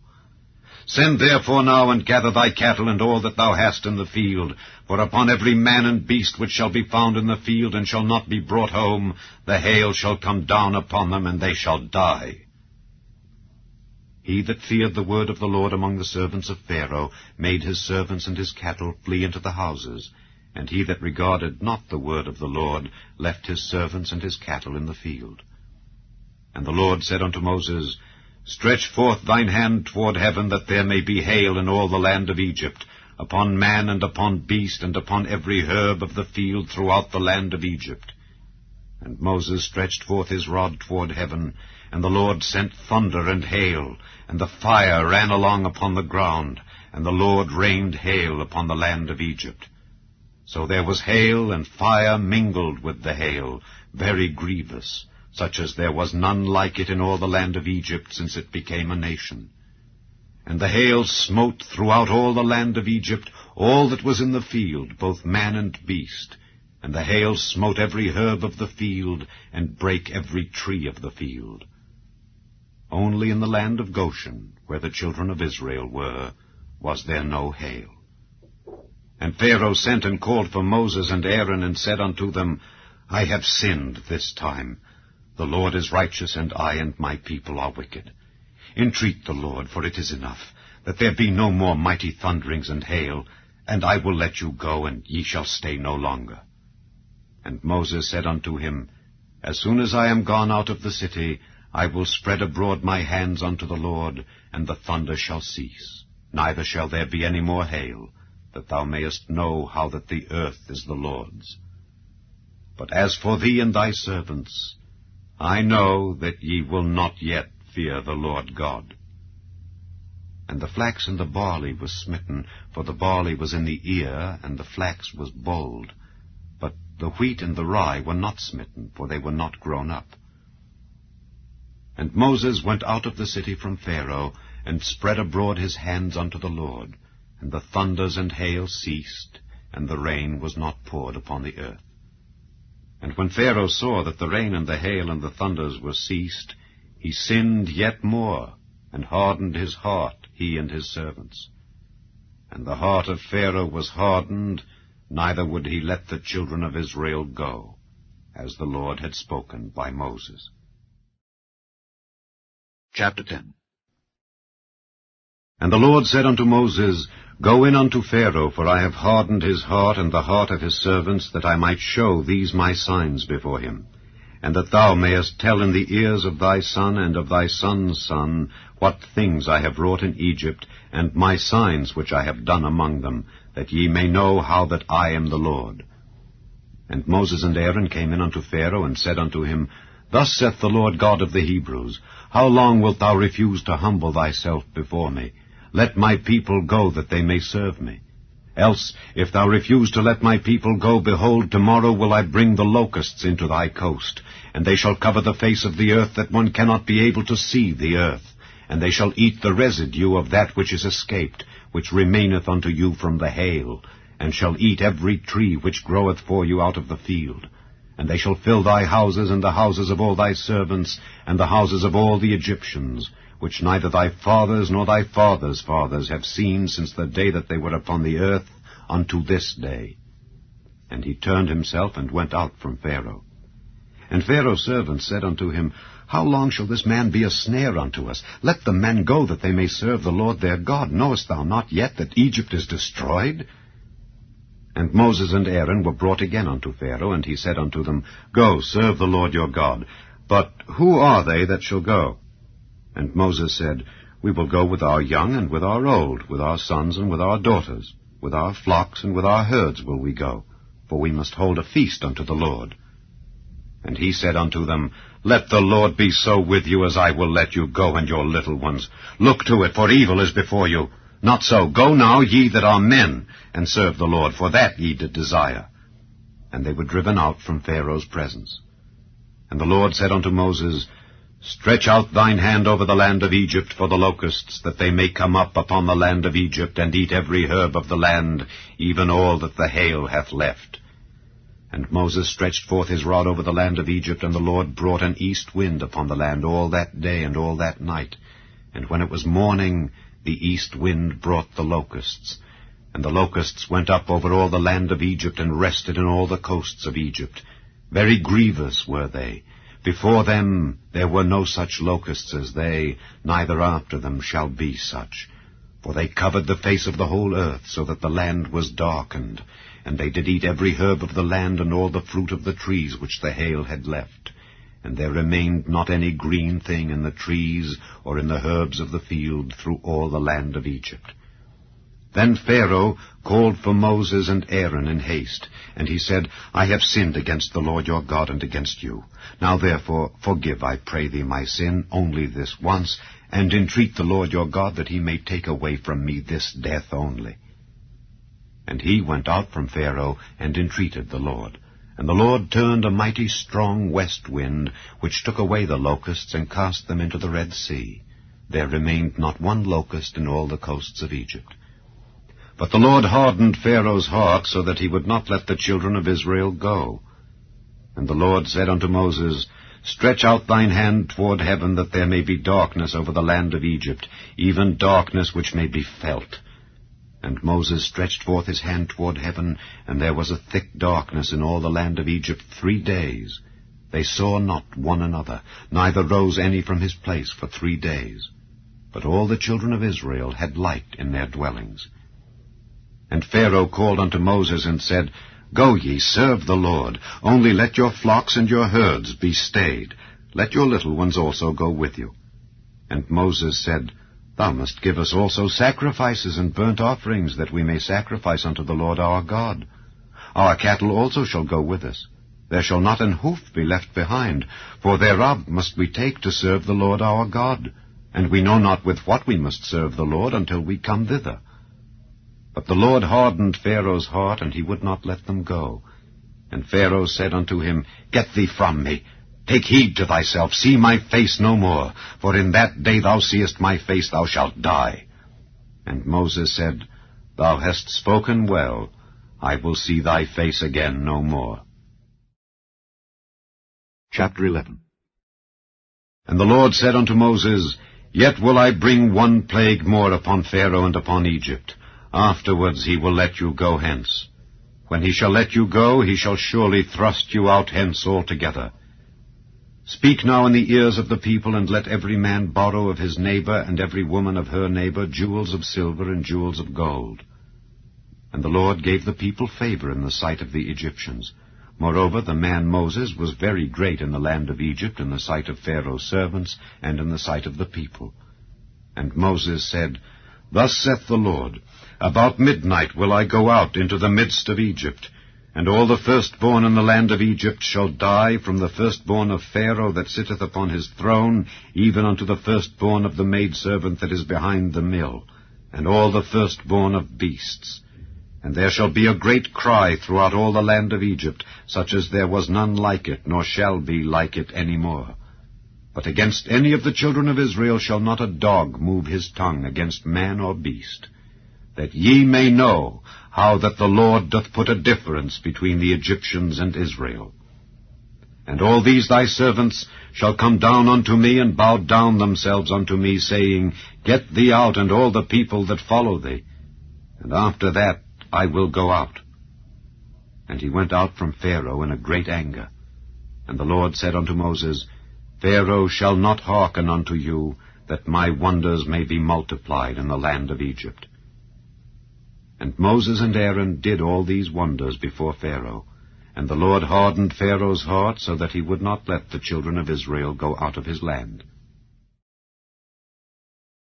Send therefore now, and gather thy cattle and all that thou hast in the field, for upon every man and beast which shall be found in the field and shall not be brought home, the hail shall come down upon them, and they shall die. He that feared the word of the Lord among the servants of Pharaoh made his servants and his cattle flee into the houses, and he that regarded not the word of the Lord left his servants and his cattle in the field. And the Lord said unto Moses, Stretch forth thine hand toward heaven, that there may be hail in all the land of Egypt, upon man and upon beast, and upon every herb of the field throughout the land of Egypt. And Moses stretched forth his rod toward heaven, and the Lord sent thunder and hail, and the fire ran along upon the ground, and the Lord rained hail upon the land of Egypt. So there was hail and fire mingled with the hail, very grievous, such as there was none like it in all the land of Egypt since it became a nation. And the hail smote throughout all the land of Egypt all that was in the field, both man and beast. And the hail smote every herb of the field, and brake every tree of the field. Only in the land of Goshen, where the children of Israel were, was there no hail. And Pharaoh sent and called for Moses and Aaron, and said unto them, I have sinned this time. The Lord is righteous, and I and my people are wicked. Entreat the Lord, for it is enough, that there be no more mighty thunderings and hail, and I will let you go, and ye shall stay no longer. And Moses said unto him, As soon as I am gone out of the city, I will spread abroad my hands unto the Lord, and the thunder shall cease, neither shall there be any more hail, that thou mayest know how that the earth is the Lord's. But as for thee and thy servants, I know that ye will not yet fear the Lord God. And the flax and the barley was smitten, for the barley was in the ear, and the flax was bold. But the wheat and the rye were not smitten, for they were not grown up. And Moses went out of the city from Pharaoh, and spread abroad his hands unto the Lord. And the thunders and hail ceased, and the rain was not poured upon the earth. And when Pharaoh saw that the rain and the hail and the thunders were ceased, he sinned yet more, and hardened his heart, he and his servants. And the heart of Pharaoh was hardened, neither would he let the children of Israel go, as the Lord had spoken by Moses. Chapter 10. And the Lord said unto Moses, Go in unto Pharaoh, for I have hardened his heart and the heart of his servants, that I might show these my signs before him. and that thou mayest tell in the ears of thy son and of thy son's son what things I have wrought in Egypt, and my signs which I have done among them, that ye may know how that I am the Lord. And Moses and Aaron came in unto Pharaoh, and said unto him, Thus saith the Lord God of the Hebrews, How long wilt thou refuse to humble thyself before me? Let my people go, that they may serve me. Else, if thou refuse to let my people go, behold, tomorrow will I bring the locusts into thy coast, and they shall cover the face of the earth, that one cannot be able to see the earth. And they shall eat the residue of that which is escaped, which remaineth unto you from the hail, and shall eat every tree which groweth for you out of the field. And they shall fill thy houses, and the houses of all thy servants, and the houses of all the Egyptians, which neither thy fathers nor thy fathers' fathers have seen since the day that they were upon the earth unto this day. And he turned himself and went out from Pharaoh. And Pharaoh's servants said unto him, How long shall this man be a snare unto us? Let the men go, that they may serve the Lord their God. Knowest thou not yet that Egypt is destroyed? And Moses and Aaron were brought again unto Pharaoh, and he said unto them, Go, serve the Lord your God. But who are they that shall go? And Moses said, We will go with our young and with our old, with our sons and with our daughters, with our flocks and with our herds will we go, for we must hold a feast unto the Lord. And he said unto them, Let the Lord be so with you as I will let you go and your little ones. Look to it, for evil is before you. Not so. Go now, ye that are men, and serve the Lord, for that ye did desire. And they were driven out from Pharaoh's presence. And the Lord said unto Moses, Stretch out thine hand over the land of Egypt for the locusts, that they may come up upon the land of Egypt, and eat every herb of the land, even all that the hail hath left. And Moses stretched forth his rod over the land of Egypt, and the Lord brought an east wind upon the land all that day and all that night. And when it was morning, the east wind brought the locusts. And the locusts went up over all the land of Egypt, and rested in all the coasts of Egypt. Very grievous were they. Before them there were no such locusts as they, neither after them shall be such. For they covered the face of the whole earth, so that the land was darkened. And they did eat every herb of the land, and all the fruit of the trees which the hail had left. And there remained not any green thing in the trees, or in the herbs of the field, through all the land of Egypt. Then Pharaoh called for Moses and Aaron in haste, and he said, I have sinned against the Lord your God and against you. Now therefore forgive, I pray thee, my sin, only this once, and entreat the Lord your God that he may take away from me this death only. And he went out from Pharaoh and entreated the Lord. And the Lord turned a mighty strong west wind, which took away the locusts and cast them into the Red Sea. There remained not one locust in all the coasts of Egypt. But the Lord hardened Pharaoh's heart, so that he would not let the children of Israel go. And the Lord said unto Moses, Stretch out thine hand toward heaven, that there may be darkness over the land of Egypt, even darkness which may be felt. And Moses stretched forth his hand toward heaven, and there was a thick darkness in all the land of Egypt 3 days. They saw not one another, neither rose any from his place for 3 days. But all the children of Israel had light in their dwellings. And Pharaoh called unto Moses and said, Go ye, serve the Lord. Only let your flocks and your herds be stayed. Let your little ones also go with you. And Moses said, Thou must give us also sacrifices and burnt offerings, that we may sacrifice unto the Lord our God. Our cattle also shall go with us. There shall not an hoof be left behind, for thereof must we take to serve the Lord our God. And we know not with what we must serve the Lord until we come thither. But the Lord hardened Pharaoh's heart, and he would not let them go. And Pharaoh said unto him, Get thee from me. Take heed to thyself, see my face no more, for in that day thou seest my face thou shalt die. And Moses said, Thou hast spoken well. I will see thy face again no more. Chapter 11. And the Lord said unto Moses, Yet will I bring one plague more upon Pharaoh and upon Egypt. Afterwards he will let you go hence. When he shall let you go, he shall surely thrust you out hence altogether. Speak now in the ears of the people, and let every man borrow of his neighbor, and every woman of her neighbor, jewels of silver and jewels of gold. And the Lord gave the people favor in the sight of the Egyptians. Moreover, the man Moses was very great in the land of Egypt, in the sight of Pharaoh's servants, and in the sight of the people. And Moses said, Thus saith the Lord, About midnight will I go out into the midst of Egypt, and all the firstborn in the land of Egypt shall die, from the firstborn of Pharaoh that sitteth upon his throne, even unto the firstborn of the maidservant that is behind the mill, and all the firstborn of beasts. And there shall be a great cry throughout all the land of Egypt, such as there was none like it, nor shall be like it any more. But against any of the children of Israel shall not a dog move his tongue against man or beast, that ye may know how that the Lord doth put a difference between the Egyptians and Israel. And all these thy servants shall come down unto me, and bow down themselves unto me, saying, Get thee out, and all the people that follow thee. And after that I will go out. And he went out from Pharaoh in a great anger. And the Lord said unto Moses, Pharaoh shall not hearken unto you, that my wonders may be multiplied in the land of Egypt. And Moses and Aaron did all these wonders before Pharaoh. And the Lord hardened Pharaoh's heart, so that he would not let the children of Israel go out of his land.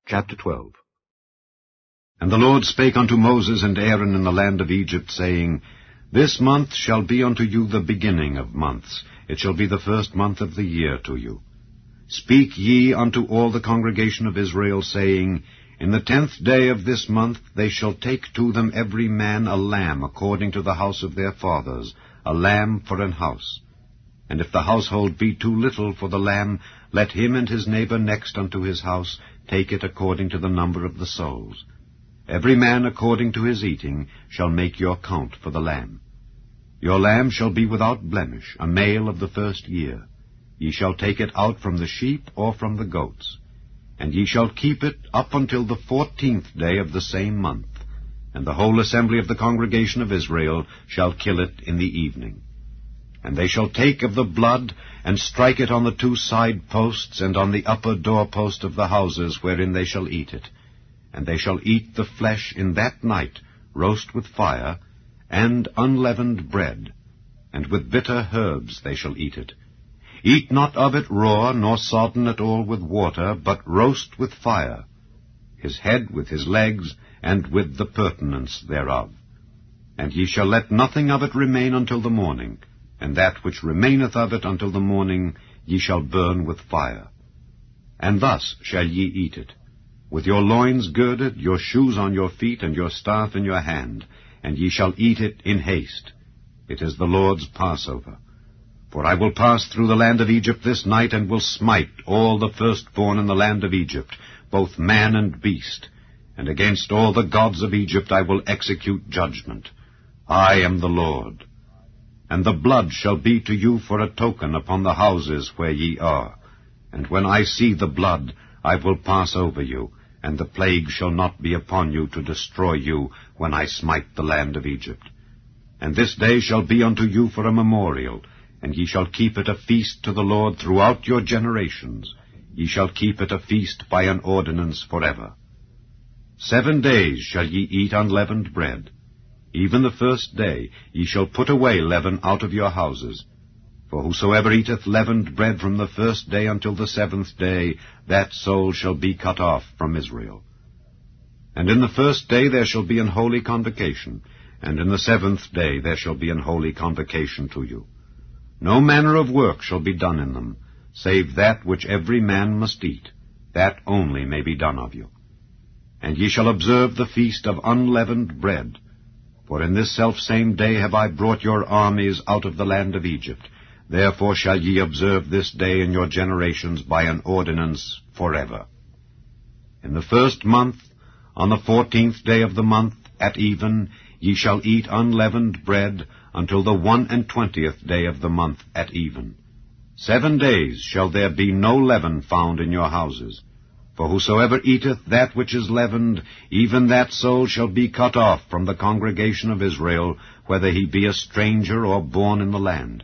Chapter 12. And the Lord spake unto Moses and Aaron in the land of Egypt, saying, This month shall be unto you the beginning of months. It shall be the first month of the year to you. Speak ye unto all the congregation of Israel, saying, In the 10th day of this month they shall take to them every man a lamb according to the house of their fathers, a lamb for an house. And if the household be too little for the lamb, let him and his neighbor next unto his house take it according to the number of the souls. Every man according to his eating shall make your count for the lamb. Your lamb shall be without blemish, a male of the first year. Ye shall take it out from the sheep or from the goats. And ye shall keep it up until the 14th day of the same month. And the whole assembly of the congregation of Israel shall kill it in the evening. And they shall take of the blood, and strike it on the 2 side posts, and on the upper doorpost of the houses wherein they shall eat it. And they shall eat the flesh in that night, roast with fire, and unleavened bread, and with bitter herbs they shall eat it. Eat not of it raw, nor sodden at all with water, but roast with fire, his head with his legs, and with the purtenance thereof. And ye shall let nothing of it remain until the morning, and that which remaineth of it until the morning ye shall burn with fire. And thus shall ye eat it, with your loins girded, your shoes on your feet, and your staff in your hand, and ye shall eat it in haste. It is the Lord's Passover. For I will pass through the land of Egypt this night, and will smite all the firstborn in the land of Egypt, both man and beast. And against all the gods of Egypt I will execute judgment. I am the Lord. And the blood shall be to you for a token upon the houses where ye are. And when I see the blood, I will pass over you, and the plague shall not be upon you to destroy you when I smite the land of Egypt. And this day shall be unto you for a memorial, and ye shall keep it a feast to the Lord throughout your generations. Ye shall keep it a feast by an ordinance forever. 7 days shall ye eat unleavened bread. Even the first day ye shall put away leaven out of your houses. For whosoever eateth leavened bread from the first day until the 7th day, that soul shall be cut off from Israel. And in the first day there shall be an holy convocation, and in the 7th day there shall be an holy convocation to you. No manner of work shall be done in them, save that which every man must eat. That only may be done of you. And ye shall observe the feast of unleavened bread. For in this selfsame day have I brought your armies out of the land of Egypt. Therefore shall ye observe this day in your generations by an ordinance forever. In the 1st month, on the 14th day of the month, at even, ye shall eat unleavened bread until the 21st day of the month at even. 7 days shall there be no leaven found in your houses. For whosoever eateth that which is leavened, even that soul shall be cut off from the congregation of Israel, whether he be a stranger or born in the land.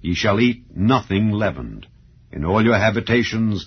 Ye shall eat nothing leavened. In all your habitations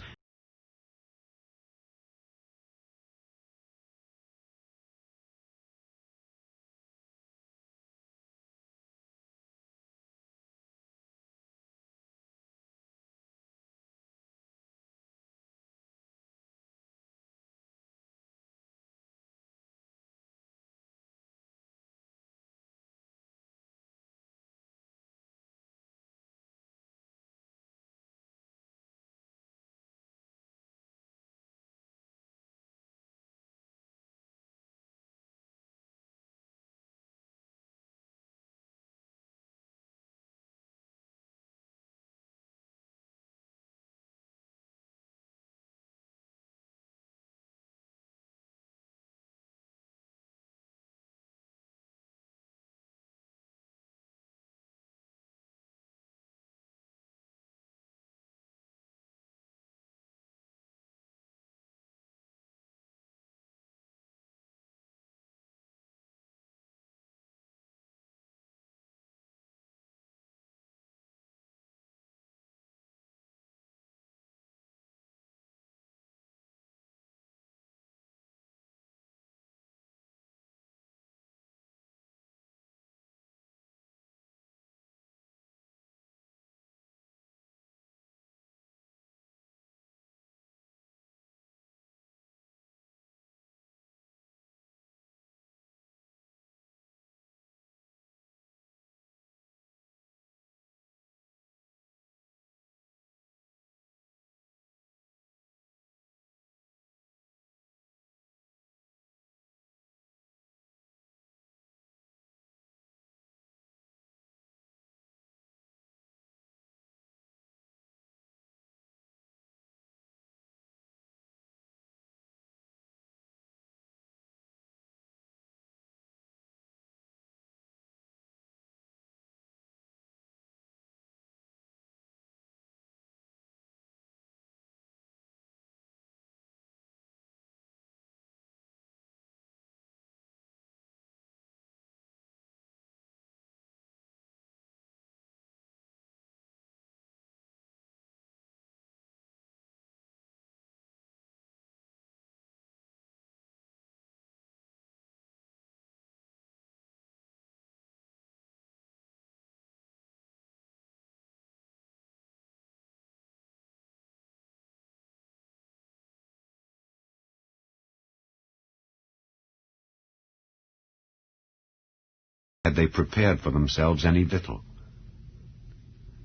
they prepared for themselves any victual.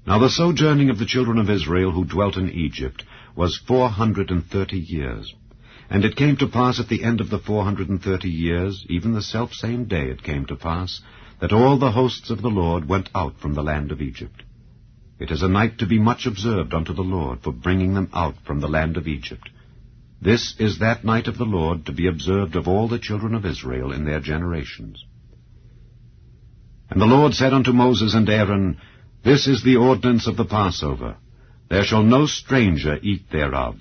Now the sojourning of the children of Israel who dwelt in Egypt was 430 years. And it came to pass at the end of the 430 years, even the selfsame day it came to pass, that all the hosts of the Lord went out from the land of Egypt. It is a night to be much observed unto the Lord for bringing them out from the land of Egypt. This is that night of the Lord to be observed of all the children of Israel in their generations. And the Lord said unto Moses and Aaron, This is the ordinance of the Passover. There shall no stranger eat thereof.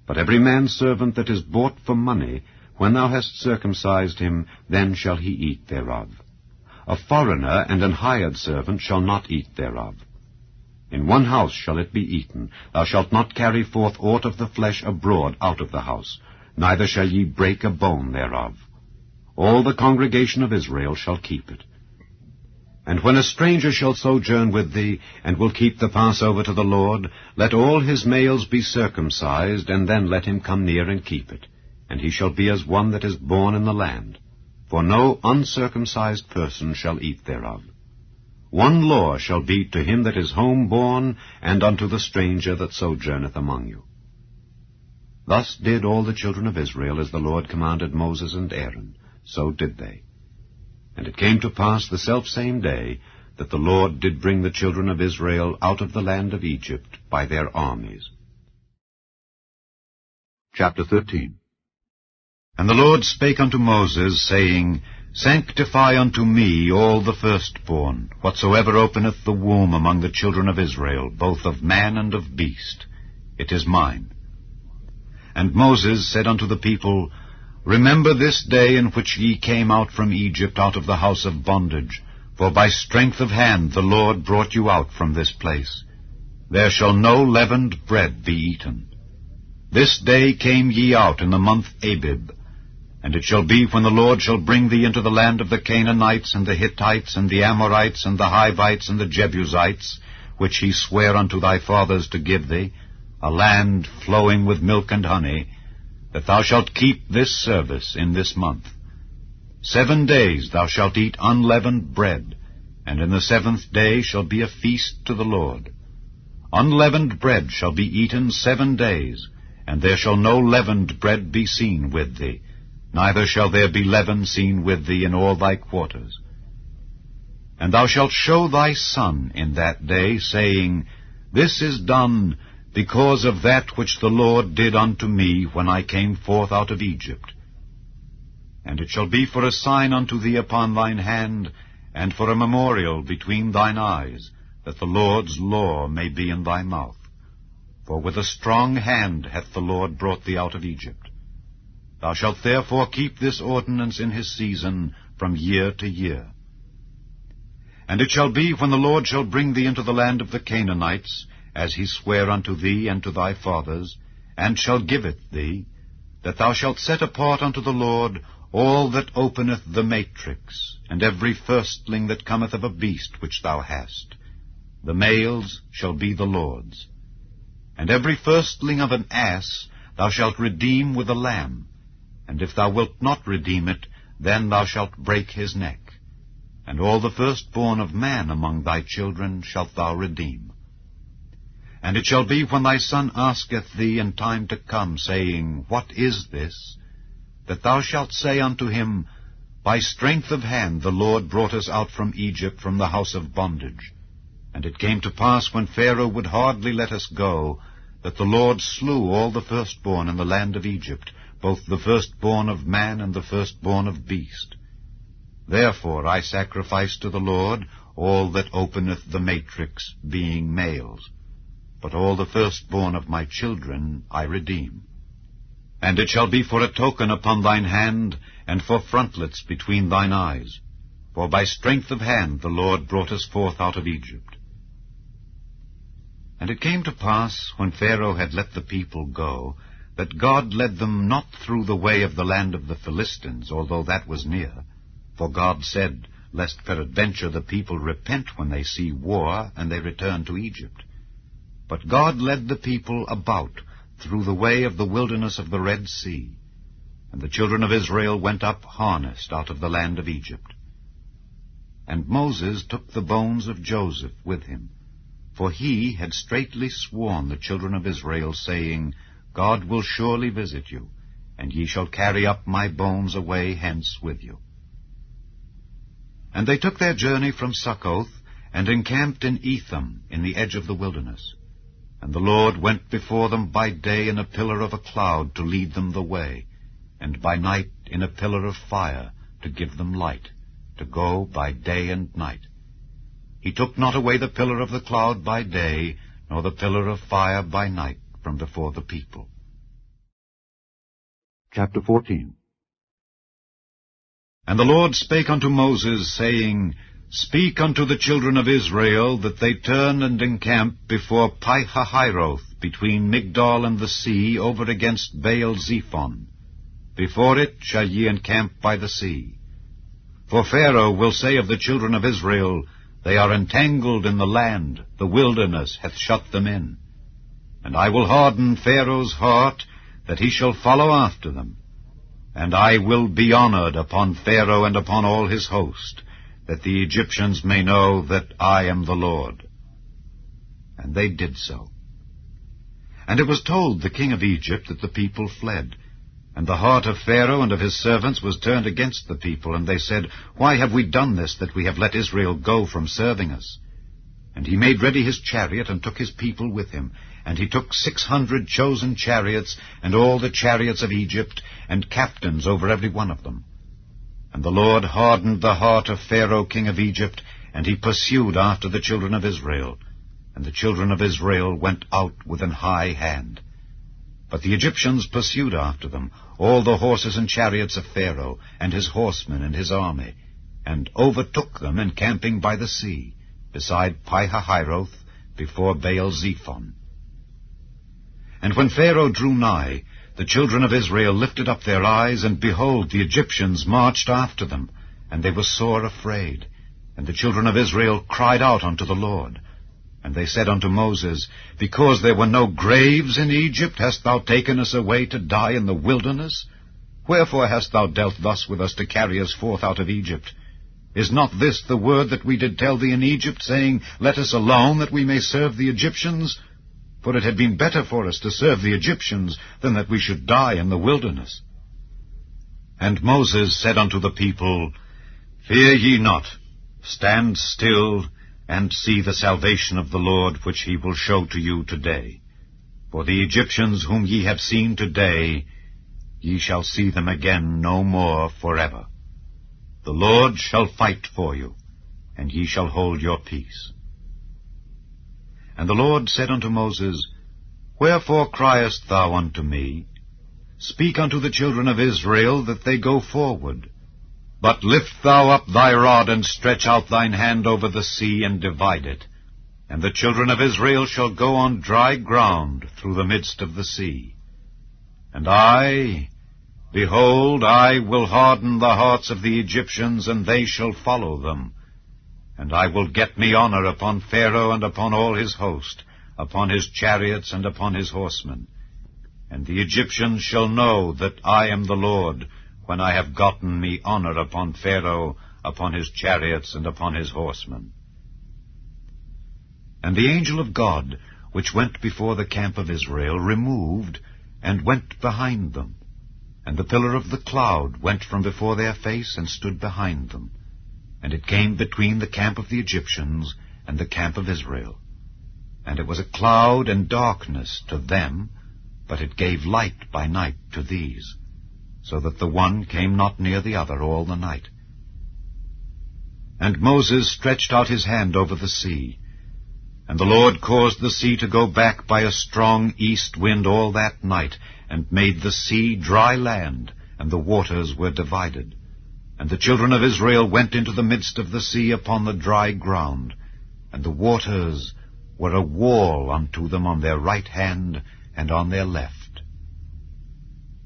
But every man's servant that is bought for money, when thou hast circumcised him, then shall he eat thereof. A foreigner and an hired servant shall not eat thereof. In one house shall it be eaten. Thou shalt not carry forth aught of the flesh abroad out of the house, neither shall ye break a bone thereof. All the congregation of Israel shall keep it. And when a stranger shall sojourn with thee, and will keep the Passover to the Lord, let all his males be circumcised, and then let him come near and keep it. And he shall be as one that is born in the land. For no uncircumcised person shall eat thereof. One law shall be to him that is home-born, and unto the stranger that sojourneth among you. Thus did all the children of Israel, as the Lord commanded Moses and Aaron. So did they. And it came to pass the selfsame day that the Lord did bring the children of Israel out of the land of Egypt by their armies. Chapter 13. And the Lord spake unto Moses, saying, Sanctify unto me all the firstborn, whatsoever openeth the womb among the children of Israel, both of man and of beast. It is mine. And Moses said unto the people, Remember this day in which ye came out from Egypt out of the house of bondage, for by strength of hand the Lord brought you out from this place. There shall no leavened bread be eaten. This day came ye out in the month Abib. And it shall be when the Lord shall bring thee into the land of the Canaanites, and the Hittites, and the Amorites, and the Hivites, and the Jebusites, which he sware unto thy fathers to give thee, a land flowing with milk and honey, that thou shalt keep this service in this month. 7 days thou shalt eat unleavened bread, and in the 7th day shall be a feast to the Lord. Unleavened bread shall be eaten 7 days, and there shall no leavened bread be seen with thee, neither shall there be leaven seen with thee in all thy quarters. And thou shalt show thy son in that day, saying, This is done because of that which the Lord did unto me when I came forth out of Egypt. And it shall be for a sign unto thee upon thine hand, and for a memorial between thine eyes, that the Lord's law may be in thy mouth. For with a strong hand hath the Lord brought thee out of Egypt. Thou shalt therefore keep this ordinance in his season from year to year. And it shall be, when the Lord shall bring thee into the land of the Canaanites, as he sware unto thee and to thy fathers, and shall give it thee, that thou shalt set apart unto the Lord all that openeth the matrix, and every firstling that cometh of a beast which thou hast. The males shall be the Lord's. And every firstling of an ass thou shalt redeem with a lamb, and if thou wilt not redeem it, then thou shalt break his neck. And all the firstborn of man among thy children shalt thou redeem. And it shall be, when thy son asketh thee in time to come, saying, What is this? That thou shalt say unto him, By strength of hand the Lord brought us out from Egypt, from the house of bondage. And it came to pass, when Pharaoh would hardly let us go, that the Lord slew all the firstborn in the land of Egypt, both the firstborn of man and the firstborn of beast. Therefore I sacrifice to the Lord all that openeth the matrix, being males. But all the firstborn of my children I redeem. And it shall be for a token upon thine hand, and for frontlets between thine eyes. For by strength of hand the Lord brought us forth out of Egypt. And it came to pass, when Pharaoh had let the people go, that God led them not through the way of the land of the Philistines, although that was near. For God said, Lest peradventure the people repent when they see war, and they return to Egypt. But God led the people about through the way of the wilderness of the Red Sea, and the children of Israel went up harnessed out of the land of Egypt. And Moses took the bones of Joseph with him, for he had straitly sworn the children of Israel, saying, God will surely visit you, and ye shall carry up my bones away hence with you. And they took their journey from Succoth, and encamped in Etham, in the edge of the wilderness. And the Lord went before them by day in a pillar of a cloud to lead them the way, and by night in a pillar of fire to give them light, to go by day and night. He took not away the pillar of the cloud by day, nor the pillar of fire by night from before the people. Chapter 14. And the Lord spake unto Moses, saying, Speak unto the children of Israel, that they turn and encamp before Pi-hahiroth, between Migdol and the sea, over against Baal-zephon. Before it shall ye encamp by the sea. For Pharaoh will say of the children of Israel, They are entangled in the land, the wilderness hath shut them in. And I will harden Pharaoh's heart, that he shall follow after them. And I will be honored upon Pharaoh and upon all his host, that the Egyptians may know that I am the Lord. And they did so. And it was told the king of Egypt that the people fled. And the heart of Pharaoh and of his servants was turned against the people, and they said, Why have we done this, that we have let Israel go from serving us? And he made ready his chariot, and took his people with him. And he took 600 chosen chariots, and all the chariots of Egypt, and captains over every one of them. And the Lord hardened the heart of Pharaoh king of Egypt, and he pursued after the children of Israel. And the children of Israel went out with an high hand. But the Egyptians pursued after them, all the horses and chariots of Pharaoh, and his horsemen and his army, and overtook them encamping by the sea, beside Pi-hahiroth, before Baal-zephon. And when Pharaoh drew nigh, the children of Israel lifted up their eyes, and behold, the Egyptians marched after them, and they were sore afraid. And the children of Israel cried out unto the Lord. And they said unto Moses, Because there were no graves in Egypt, hast thou taken us away to die in the wilderness? Wherefore hast thou dealt thus with us to carry us forth out of Egypt? Is not this the word that we did tell thee in Egypt, saying, Let us alone, that we may serve the Egyptians? For it had been better for us to serve the Egyptians than that we should die in the wilderness. And Moses said unto the people, Fear ye not, stand still, and see the salvation of the Lord, which he will show to you today. For the Egyptians whom ye have seen today, ye shall see them again no more forever. The Lord shall fight for you, and ye shall hold your peace. And the Lord said unto Moses, Wherefore criest thou unto me? Speak unto the children of Israel that they go forward. But lift thou up thy rod, and stretch out thine hand over the sea, and divide it. And the children of Israel shall go on dry ground through the midst of the sea. And I, behold, I will harden the hearts of the Egyptians, and they shall follow them. And I will get me honor upon Pharaoh and upon all his host, upon his chariots and upon his horsemen. And the Egyptians shall know that I am the Lord, when I have gotten me honor upon Pharaoh, upon his chariots, and upon his horsemen. And the angel of God, which went before the camp of Israel, removed, and went behind them. And the pillar of the cloud went from before their face, and stood behind them. And it came between the camp of the Egyptians and the camp of Israel. And it was a cloud and darkness to them, but it gave light by night to these, so that the one came not near the other all the night. And Moses stretched out his hand over the sea, and the Lord caused the sea to go back by a strong east wind all that night, and made the sea dry land, and the waters were divided. And the children of Israel went into the midst of the sea upon the dry ground, and the waters were a wall unto them on their right hand and on their left.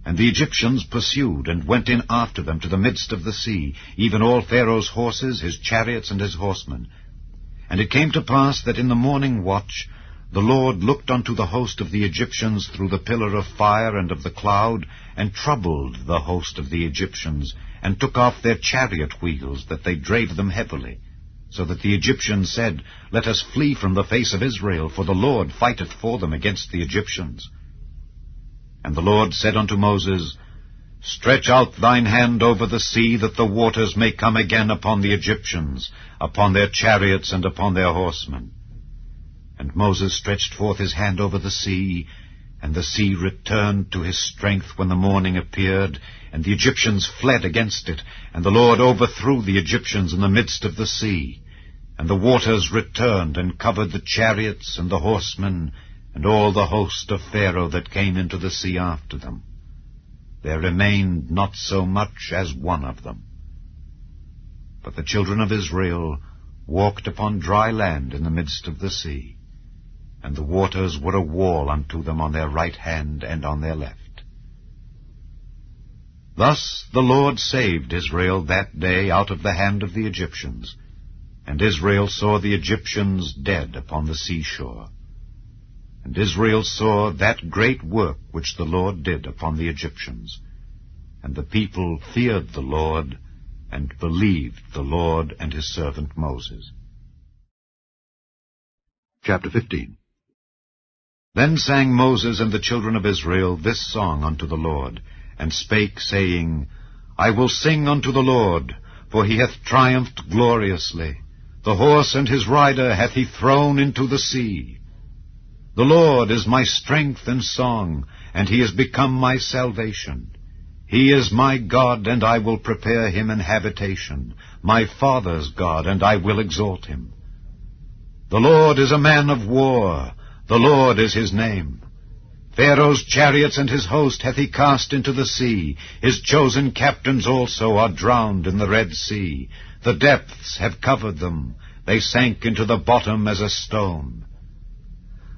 And the Egyptians pursued, and went in after them to the midst of the sea, even all Pharaoh's horses, his chariots, and his horsemen. And it came to pass that in the morning watch the Lord looked unto the host of the Egyptians through the pillar of fire and of the cloud, and troubled the host of the Egyptians, and took off their chariot wheels, that they drave them heavily. so that the Egyptians said, Let us flee from the face of Israel, for the Lord fighteth for them against the Egyptians. And the Lord said unto Moses, Stretch out thine hand over the sea, that the waters may come again upon the Egyptians, upon their chariots and upon their horsemen. And Moses stretched forth his hand over the sea, and the sea returned to his strength when the morning appeared, and the Egyptians fled against it, and the Lord overthrew the Egyptians in the midst of the sea. And the waters returned and covered the chariots and the horsemen, and all the host of Pharaoh that came into the sea after them. There remained not so much as one of them. But the children of Israel walked upon dry land in the midst of the sea, and the waters were a wall unto them on their right hand and on their left. Thus the Lord saved Israel that day out of the hand of the Egyptians, and Israel saw the Egyptians dead upon the seashore. And Israel saw that great work which the Lord did upon the Egyptians. And the people feared the Lord, and believed the Lord and his servant Moses. Chapter 15. Then sang Moses and the children of Israel this song unto the Lord, and spake, saying, I will sing unto the Lord, for he hath triumphed gloriously. The horse and his rider hath he thrown into the sea. The Lord is my strength and song, and he is become my salvation. He is my God, and I will prepare him an habitation, my father's God, and I will exalt him. The Lord is a man of war, the Lord is his name. Pharaoh's chariots and his host hath he cast into the sea. His chosen captains also are drowned in the Red Sea. The depths have covered them. They sank into the bottom as a stone.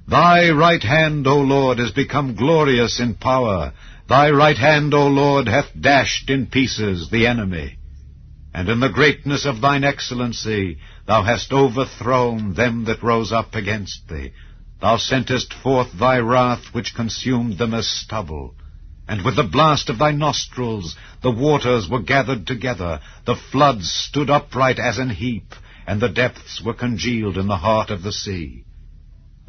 Thy right hand, O Lord, is become glorious in power. Thy right hand, O Lord, hath dashed in pieces the enemy. And in the greatness of thine excellency thou hast overthrown them that rose up against thee. Thou sentest forth thy wrath, which consumed them as stubble. And with the blast of thy nostrils the waters were gathered together, the floods stood upright as an heap, and the depths were congealed in the heart of the sea.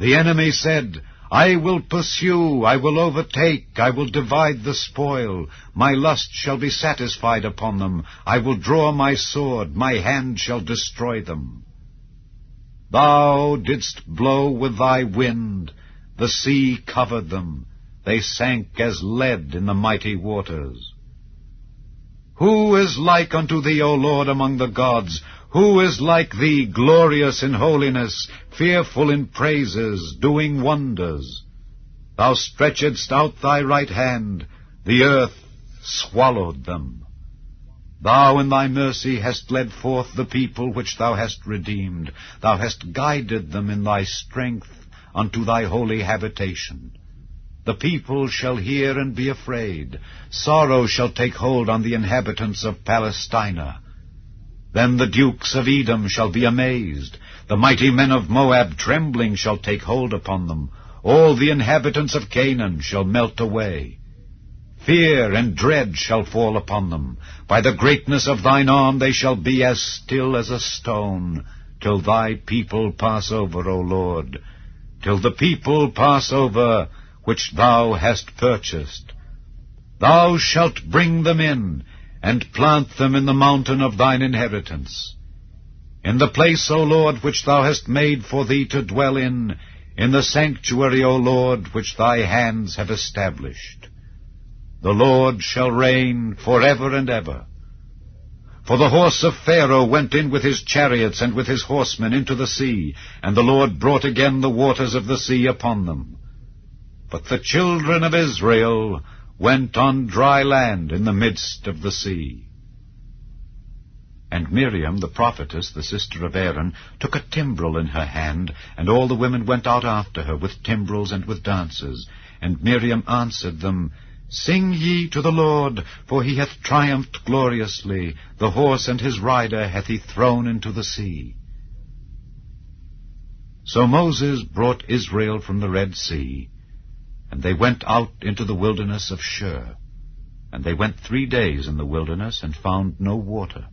The enemy said, I will pursue, I will overtake, I will divide the spoil. My lust shall be satisfied upon them. I will draw my sword, my hand shall destroy them. Thou didst blow with thy wind, the sea covered them. They sank as lead in the mighty waters. Who is like unto thee, O Lord, among the gods? Who is like thee, glorious in holiness, fearful in praises, doing wonders? Thou stretchedst out thy right hand, the earth swallowed them. Thou in thy mercy hast led forth the people which thou hast redeemed. Thou hast guided them in thy strength unto thy holy habitation. The people shall hear and be afraid. Sorrow shall take hold on the inhabitants of Palestina. Then the dukes of Edom shall be amazed. The mighty men of Moab trembling shall take hold upon them. All the inhabitants of Canaan shall melt away. Fear and dread shall fall upon them. By the greatness of thine arm they shall be as still as a stone, till thy people pass over, O Lord, till the people pass over which thou hast purchased. Thou shalt bring them in, and plant them in the mountain of thine inheritance. In the place, O Lord, which thou hast made for thee to dwell in the sanctuary, O Lord, which thy hands have established. The Lord shall reign forever and ever. For the horse of Pharaoh went in with his chariots and with his horsemen into the sea, and the Lord brought again the waters of the sea upon them. But the children of Israel went on dry land in the midst of the sea. And Miriam, the prophetess, the sister of Aaron, took a timbrel in her hand, and all the women went out after her with timbrels and with dances. And Miriam answered them, Sing ye to the Lord, for he hath triumphed gloriously. The horse and his rider hath he thrown into the sea. So Moses brought Israel from the Red Sea, and they went out into the wilderness of Shur. And they went 3 days in the wilderness, and found no water.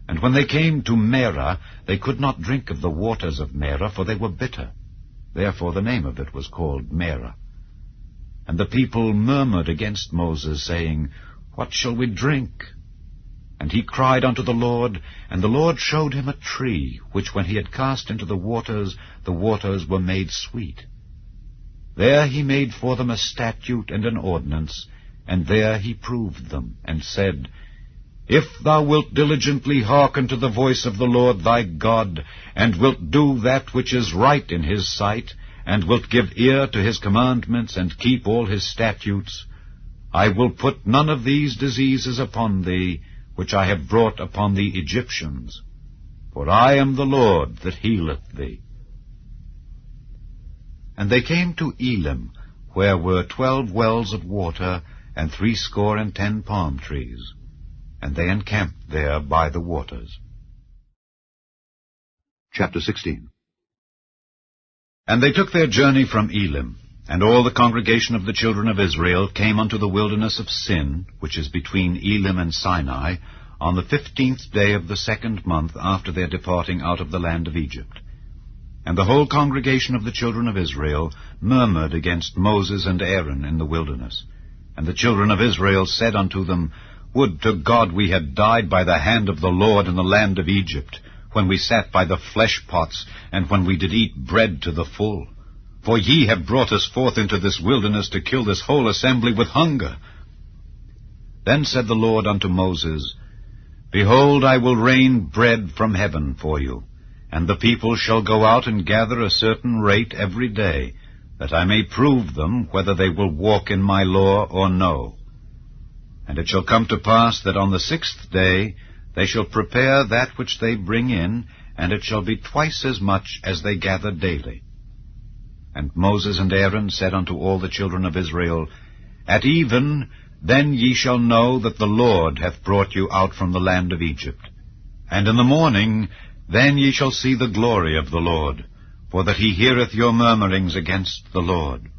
And when they came to Marah, they could not drink of the waters of Marah, for they were bitter. Therefore the name of it was called Marah. And the people murmured against Moses, saying, What shall we drink? And he cried unto the Lord, and the Lord showed him a tree, which when he had cast into the waters were made sweet. There he made for them a statute and an ordinance, and there he proved them, and said, If thou wilt diligently hearken to the voice of the Lord thy God, and wilt do that which is right in his sight, and wilt give ear to his commandments, and keep all his statutes, I will put none of these diseases upon thee, which I have brought upon the Egyptians. For I am the Lord that healeth thee. And they came to Elim, where were 12 wells of water, and 70 palm trees. And they encamped there by the waters. Chapter 16. And they took their journey from Elim, and all the congregation of the children of Israel came unto the wilderness of Sin, which is between Elim and Sinai, on the 15th day of the 2nd month after their departing out of the land of Egypt. And the whole congregation of the children of Israel murmured against Moses and Aaron in the wilderness. And the children of Israel said unto them, Would to God we had died by the hand of the Lord in the land of Egypt, when we sat by the flesh pots, and when we did eat bread to the full. For ye have brought us forth into this wilderness to kill this whole assembly with hunger. Then said the Lord unto Moses, Behold, I will rain bread from heaven for you, and the people shall go out and gather a certain rate every day, that I may prove them whether they will walk in my law or no. And it shall come to pass that on the 6th day they shall prepare that which they bring in, and it shall be twice as much as they gather daily. And Moses and Aaron said unto all the children of Israel, At even then ye shall know that the Lord hath brought you out from the land of Egypt. And in the morning then ye shall see the glory of the Lord, for that he heareth your murmurings against the Lord.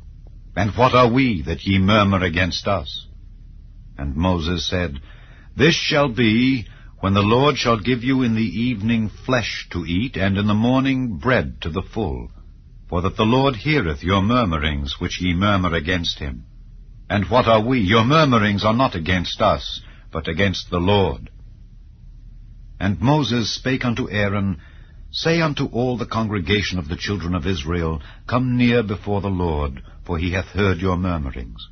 And what are we that ye murmur against us? And Moses said, This shall be, when the Lord shall give you in the evening flesh to eat, and in the morning bread to the full, for that the Lord heareth your murmurings which ye murmur against him. And what are we? Your murmurings are not against us, but against the Lord. And Moses spake unto Aaron, Say unto all the congregation of the children of Israel, Come near before the Lord, for he hath heard your murmurings.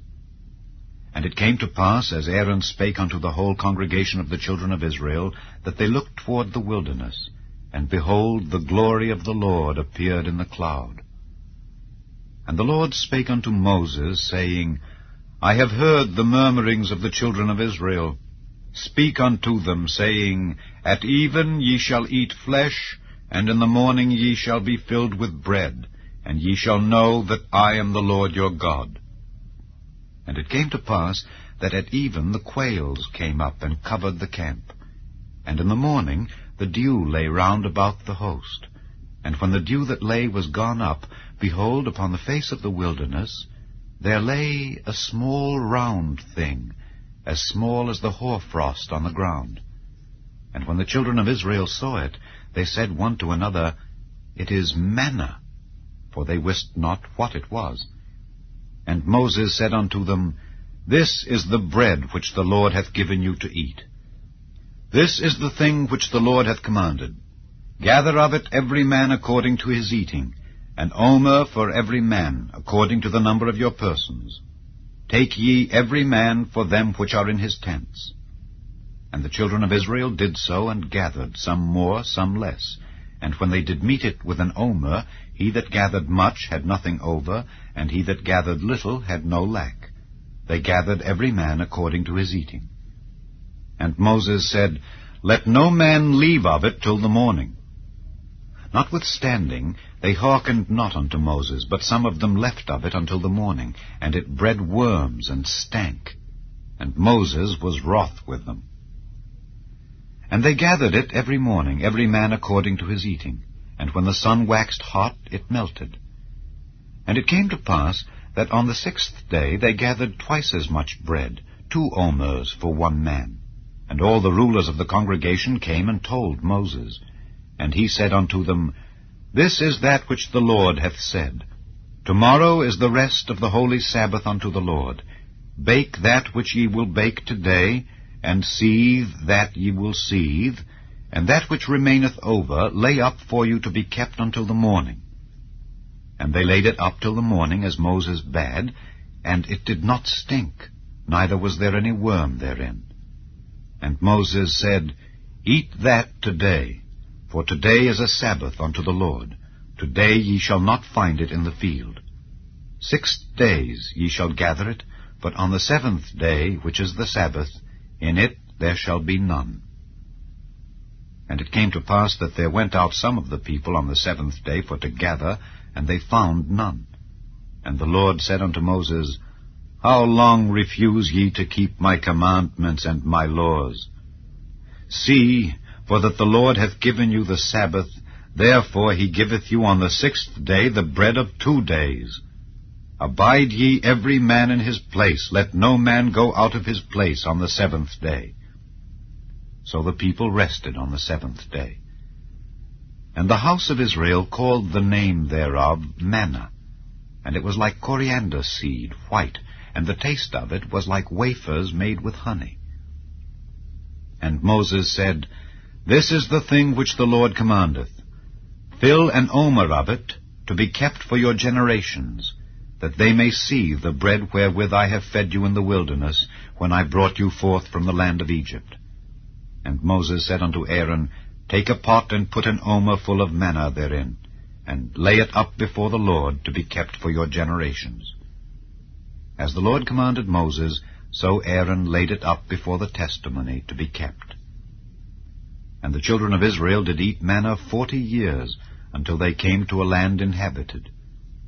And it came to pass, as Aaron spake unto the whole congregation of the children of Israel, that they looked toward the wilderness, and behold, the glory of the Lord appeared in the cloud. And the Lord spake unto Moses, saying, I have heard the murmurings of the children of Israel. Speak unto them, saying, At even ye shall eat flesh, and in the morning ye shall be filled with bread, and ye shall know that I am the Lord your God. And it came to pass that at even the quails came up and covered the camp. And in the morning the dew lay round about the host. And when the dew that lay was gone up, behold, upon the face of the wilderness there lay a small round thing, as small as the hoarfrost on the ground. And when the children of Israel saw it, they said one to another, It is manna, for they wist not what it was. And Moses said unto them, This is the bread which the Lord hath given you to eat. This is the thing which the Lord hath commanded. Gather of it every man according to his eating, an omer for every man, according to the number of your persons. Take ye every man for them which are in his tents. And the children of Israel did so, and gathered, some more, some less. And when they did meet it with an omer, he that gathered much had nothing over, and he that gathered little had no lack. They gathered every man according to his eating. And Moses said, Let no man leave of it till the morning. Notwithstanding, they hearkened not unto Moses, but some of them left of it until the morning, and it bred worms and stank. And Moses was wroth with them. And they gathered it every morning, every man according to his eating. And when the sun waxed hot, it melted. And it came to pass that on the 6th day they gathered twice as much bread, 2 omers for one man. And all the rulers of the congregation came and told Moses. And he said unto them, This is that which the Lord hath said. Tomorrow is the rest of the holy Sabbath unto the Lord. Bake that which ye will bake today, and seethe that ye will seethe, and that which remaineth over lay up for you to be kept until the morning. And they laid it up till the morning, as Moses bade, and it did not stink, neither was there any worm therein. And Moses said, Eat that today, for today is a Sabbath unto the Lord. Today ye shall not find it in the field. 6 days ye shall gather it, but on the 7th day, which is the Sabbath, in it there shall be none. And it came to pass that there went out some of the people on the 7th day for to gather, and they found none. And the Lord said unto Moses, How long refuse ye to keep my commandments and my laws? See, for that the Lord hath given you the Sabbath, therefore he giveth you on the 6th day the bread of 2 days. Abide ye every man in his place, let no man go out of his place on the 7th day. So the people rested on the 7th day. And the house of Israel called the name thereof manna, and it was like coriander seed, white, and the taste of it was like wafers made with honey. And Moses said, This is the thing which the Lord commandeth. Fill an omer of it, to be kept for your generations, that they may see the bread wherewith I have fed you in the wilderness, when I brought you forth from the land of Egypt. And Moses said unto Aaron, Take a pot, and put an omer full of manna therein, and lay it up before the Lord, to be kept for your generations. As the Lord commanded Moses, so Aaron laid it up before the testimony, to be kept. And the children of Israel did eat manna 40 years, until they came to a land inhabited.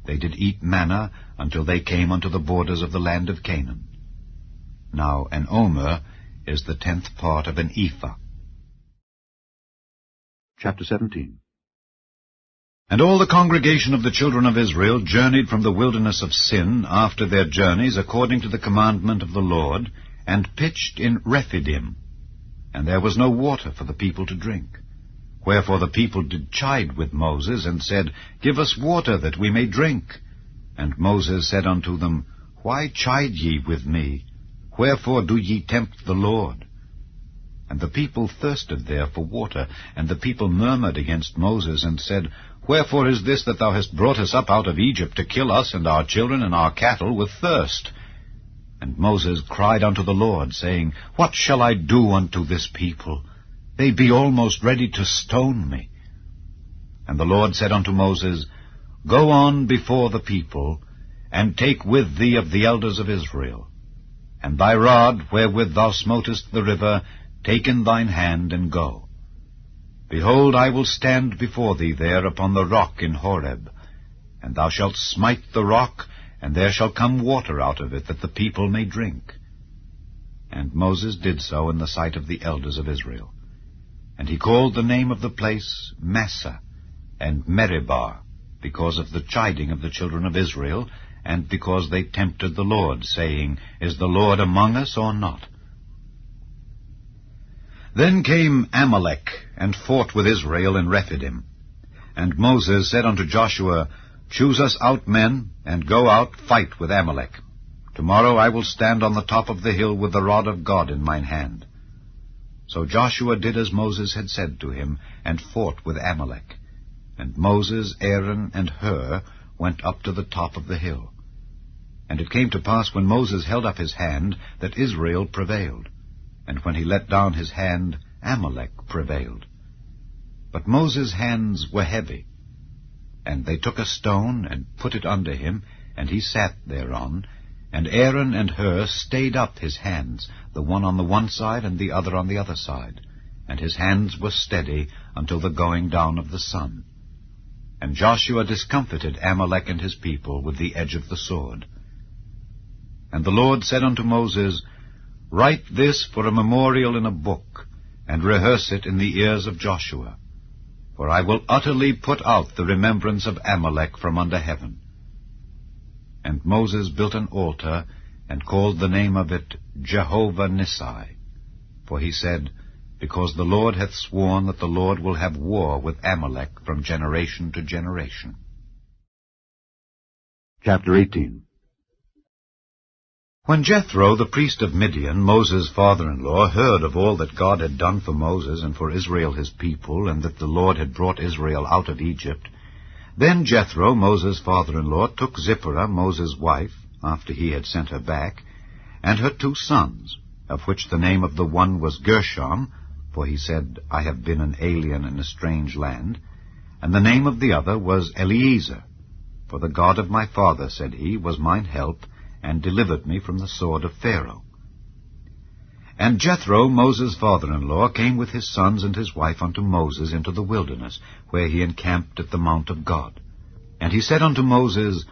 They did eat manna until they came unto the borders of the land of Canaan. Now an omer is the 10th part of an ephah. Chapter 17. And all the congregation of the children of Israel journeyed from the wilderness of Sin after their journeys according to the commandment of the Lord, and pitched in Rephidim. And there was no water for the people to drink. Wherefore the people did chide with Moses, and said, Give us water, that we may drink. And Moses said unto them, Why chide ye with me? Wherefore do ye tempt the Lord? And the people thirsted there for water, and the people murmured against Moses, and said, Wherefore is this that thou hast brought us up out of Egypt, to kill us and our children and our cattle with thirst? And Moses cried unto the Lord, saying, What shall I do unto this people? They be almost ready to stone me. And the Lord said unto Moses, Go on before the people, and take with thee of the elders of Israel. And thy rod, wherewith thou smotest the river, take in thine hand, and go. Behold, I will stand before thee there upon the rock in Horeb. And thou shalt smite the rock, and there shall come water out of it, that the people may drink. And Moses did so in the sight of the elders of Israel. And he called the name of the place Massah, and Meribah, because of the chiding of the children of Israel, and because they tempted the Lord, saying, Is the Lord among us or not? Then came Amalek, and fought with Israel in Rephidim. And Moses said unto Joshua, Choose us out men, and go out, fight with Amalek. Tomorrow I will stand on the top of the hill with the rod of God in mine hand. So Joshua did as Moses had said to him, and fought with Amalek. And Moses, Aaron, and Hur went up to the top of the hill. And it came to pass, when Moses held up his hand, that Israel prevailed. And when he let down his hand, Amalek prevailed. But Moses' hands were heavy. And they took a stone, and put it under him, and he sat thereon. And Aaron and Hur stayed up his hands, the one on the one side and the other on the other side. And his hands were steady until the going down of the sun. And Joshua discomfited Amalek and his people with the edge of the sword. And the Lord said unto Moses, Write this for a memorial in a book, and rehearse it in the ears of Joshua. For I will utterly put out the remembrance of Amalek from under heaven. And Moses built an altar, and called the name of it Jehovah Nissi. For he said, Because the Lord hath sworn that the Lord will have war with Amalek from generation to generation. Chapter 18. When Jethro, the priest of Midian, Moses' father-in-law, heard of all that God had done for Moses and for Israel his people, and that the Lord had brought Israel out of Egypt, then Jethro, Moses' father-in-law, took Zipporah, Moses' wife, after he had sent her back, and her 2 sons, of which the name of the one was Gershom, for he said, I have been an alien in a strange land, and the name of the other was Eliezer, for the God of my father, said he, was mine help, and delivered me from the sword of Pharaoh. And Jethro, Moses' father-in-law, came with his sons and his wife unto Moses into the wilderness, where he encamped at the mount of God. And he said unto Moses,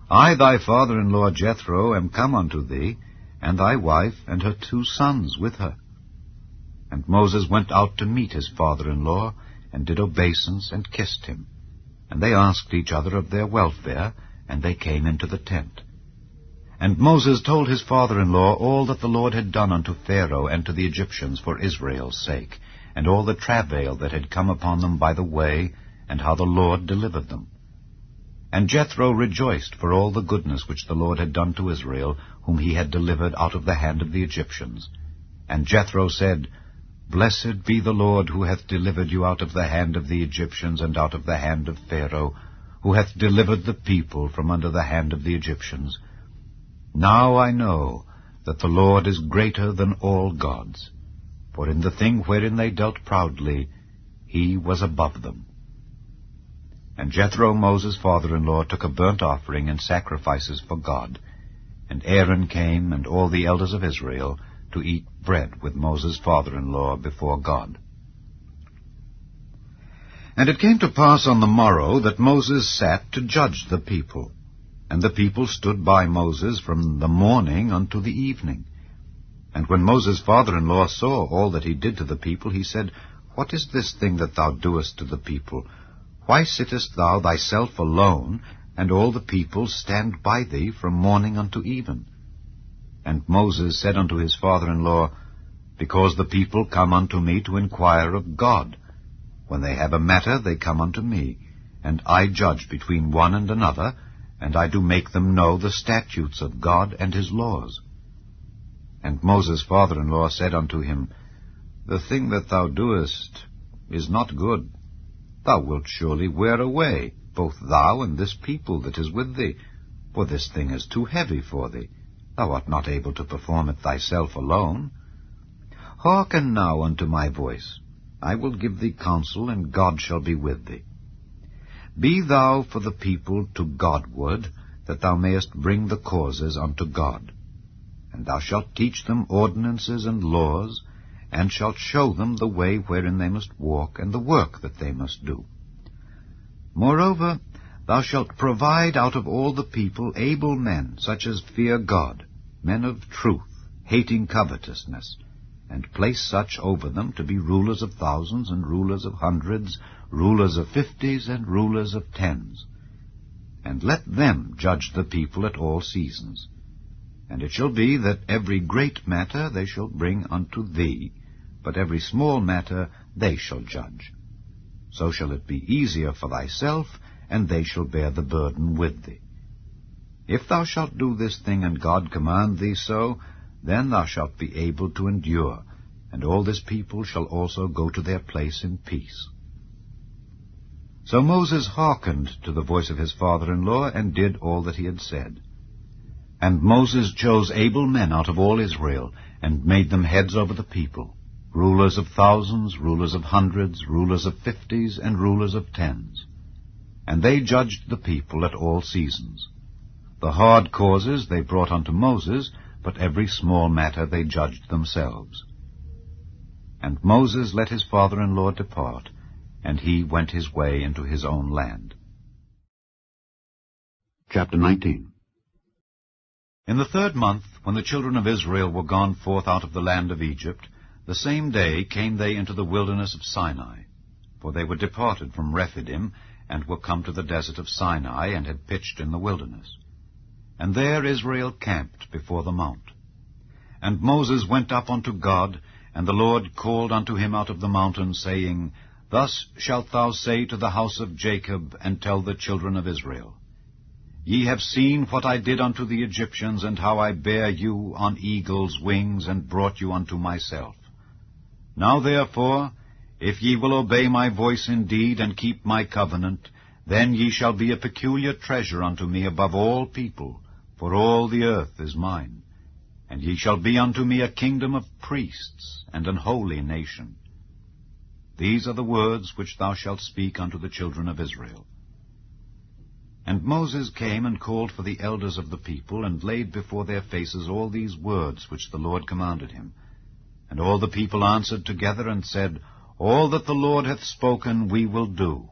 I, thy father-in-law Jethro, am come unto thee, and thy wife and her 2 sons with her. And Moses went out to meet his father-in-law, and did obeisance, and kissed him. And they asked each other of their welfare, and they came into the tent. And Moses told his father-in-law all that the Lord had done unto Pharaoh and to the Egyptians for Israel's sake, and all the travail that had come upon them by the way, and how the Lord delivered them. And Jethro rejoiced for all the goodness which the Lord had done to Israel, whom he had delivered out of the hand of the Egyptians. And Jethro said, Blessed be the Lord, who hath delivered you out of the hand of the Egyptians and out of the hand of Pharaoh, who hath delivered the people from under the hand of the Egyptians. Now I know that the Lord is greater than all gods, for in the thing wherein they dealt proudly, he was above them. And Jethro, Moses' father-in-law, took a burnt offering and sacrifices for God. And Aaron came, and all the elders of Israel, to eat bread with Moses' father-in-law before God. And it came to pass on the morrow that Moses sat to judge the people. And the people stood by Moses from the morning unto the evening. And when Moses' father-in-law saw all that he did to the people, he said, What is this thing that thou doest to the people? Why sittest thou thyself alone, and all the people stand by thee from morning unto even? And Moses said unto his father-in-law, Because the people come unto me to inquire of God. When they have a matter, they come unto me, and I judge between one and another, and I do make them know the statutes of God and his laws. And Moses' father-in-law said unto him, The thing that thou doest is not good. Thou wilt surely wear away, both thou and this people that is with thee, for this thing is too heavy for thee. Thou art not able to perform it thyself alone. Hearken now unto my voice. I will give thee counsel, and God shall be with thee. Be thou for the people to Godward, that thou mayest bring the causes unto God. And thou shalt teach them ordinances and laws, and shalt show them the way wherein they must walk, and the work that they must do. Moreover, thou shalt provide out of all the people able men, such as fear God, men of truth, hating covetousness, and place such over them to be rulers of thousands, and rulers of hundreds, rulers of 50s, and rulers of 10s. And let them judge the people at all seasons. And it shall be that every great matter they shall bring unto thee, but every small matter they shall judge. So shall it be easier for thyself, and they shall bear the burden with thee. If thou shalt do this thing, and God command thee so, then thou shalt be able to endure, and all this people shall also go to their place in peace. So Moses hearkened to the voice of his father-in-law, and did all that he had said. And Moses chose able men out of all Israel, and made them heads over the people, rulers of thousands, rulers of hundreds, rulers of 50s, and rulers of 10s. And they judged the people at all seasons. The hard causes they brought unto Moses, but every small matter they judged themselves. And Moses let his father-in-law depart, and he went his way into his own land. Chapter 19. In the 3rd month, when the children of Israel were gone forth out of the land of Egypt, the same day came they into the wilderness of Sinai. For they were departed from Rephidim, and were come to the desert of Sinai, and had pitched in the wilderness. And there Israel camped before the mount. And Moses went up unto God, And the Lord called unto him out of the mountain, saying, Thus shalt thou say to the house of Jacob, and tell the children of Israel, Ye have seen what I did unto the Egyptians, and how I bare you on eagle's wings, and brought you unto myself. Now therefore, if ye will obey my voice indeed, and keep my covenant, then ye shall be a peculiar treasure unto me above all people, for all the earth is mine. And ye shall be unto me a kingdom of priests, and an holy nation. These are the words which thou shalt speak unto the children of Israel. And Moses came and called for the elders of the people, and laid before their faces all these words which the Lord commanded him. And all the people answered together, and said, All that the Lord hath spoken we will do.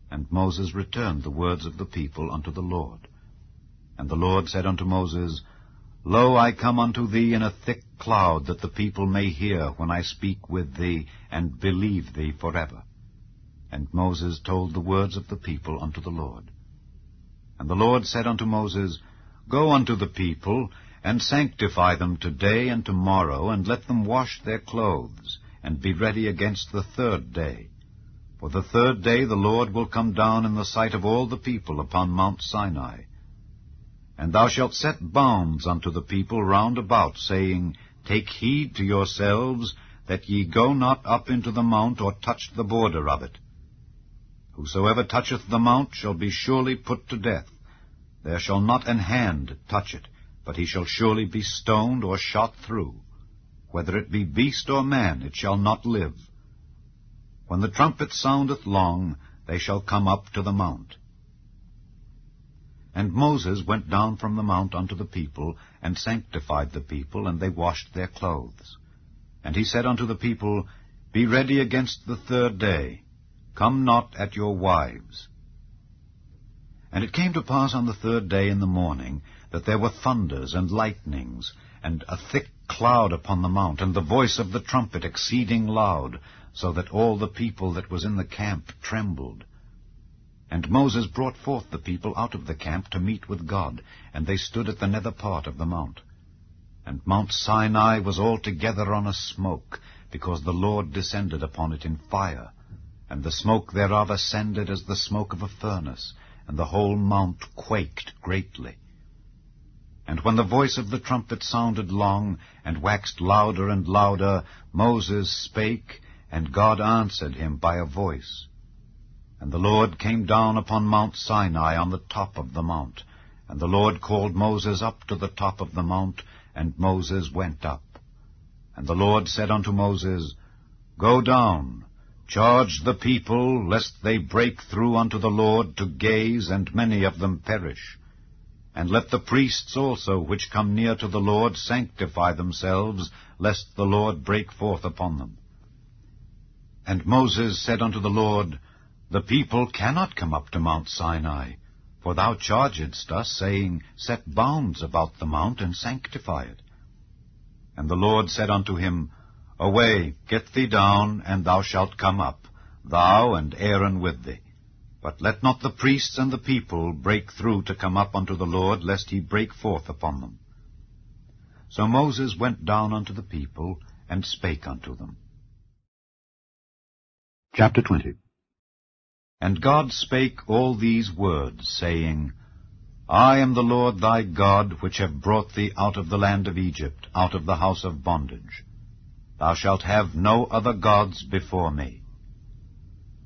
And Moses returned the words of the people unto the Lord. And the Lord said unto Moses, Lo, I come unto thee in a thick cloud, that the people may hear when I speak with thee, and believe thee forever. And Moses told the words of the people unto the Lord. And the Lord said unto Moses, Go unto the people, and sanctify them today and tomorrow, and let them wash their clothes, and be ready against the 3rd day. For the 3rd day the Lord will come down in the sight of all the people upon Mount Sinai. And thou shalt set bounds unto the people round about, saying, Take heed to yourselves, that ye go not up into the mount, or touch the border of it. Whosoever toucheth the mount shall be surely put to death. There shall not an hand touch it, but he shall surely be stoned or shot through. Whether it be beast or man, it shall not live. When the trumpet soundeth long, they shall come up to the mount. And Moses went down from the mount unto the people, and sanctified the people, and they washed their clothes. And he said unto the people, Be ready against the 3rd day. Come not at your wives. And it came to pass on the 3rd day in the morning, that there were thunders and lightnings, and a thick cloud upon the mount, and the voice of the trumpet exceeding loud, so that all the people that was in the camp trembled. And Moses brought forth the people out of the camp to meet with God, and they stood at the nether part of the mount. And Mount Sinai was altogether on a smoke, because the Lord descended upon it in fire, and the smoke thereof ascended as the smoke of a furnace, and the whole mount quaked greatly. And when the voice of the trumpet sounded long, and waxed louder and louder, Moses spake, and God answered him by a voice. And the Lord came down upon Mount Sinai on the top of the mount. And the Lord called Moses up to the top of the mount, and Moses went up. And the Lord said unto Moses, Go down, charge the people, lest they break through unto the Lord to gaze, and many of them perish. And let the priests also which come near to the Lord sanctify themselves, lest the Lord break forth upon them. And Moses said unto the Lord, The people cannot come up to Mount Sinai, for thou chargedst us, saying, Set bounds about the mount, and sanctify it. And the Lord said unto him, Away, get thee down, and thou shalt come up, thou and Aaron with thee. But let not the priests and the people break through to come up unto the Lord, lest he break forth upon them. So Moses went down unto the people, and spake unto them. Chapter 20. And God spake all these words, saying, I am the Lord thy God, which have brought thee out of the land of Egypt, out of the house of bondage. Thou shalt have no other gods before me.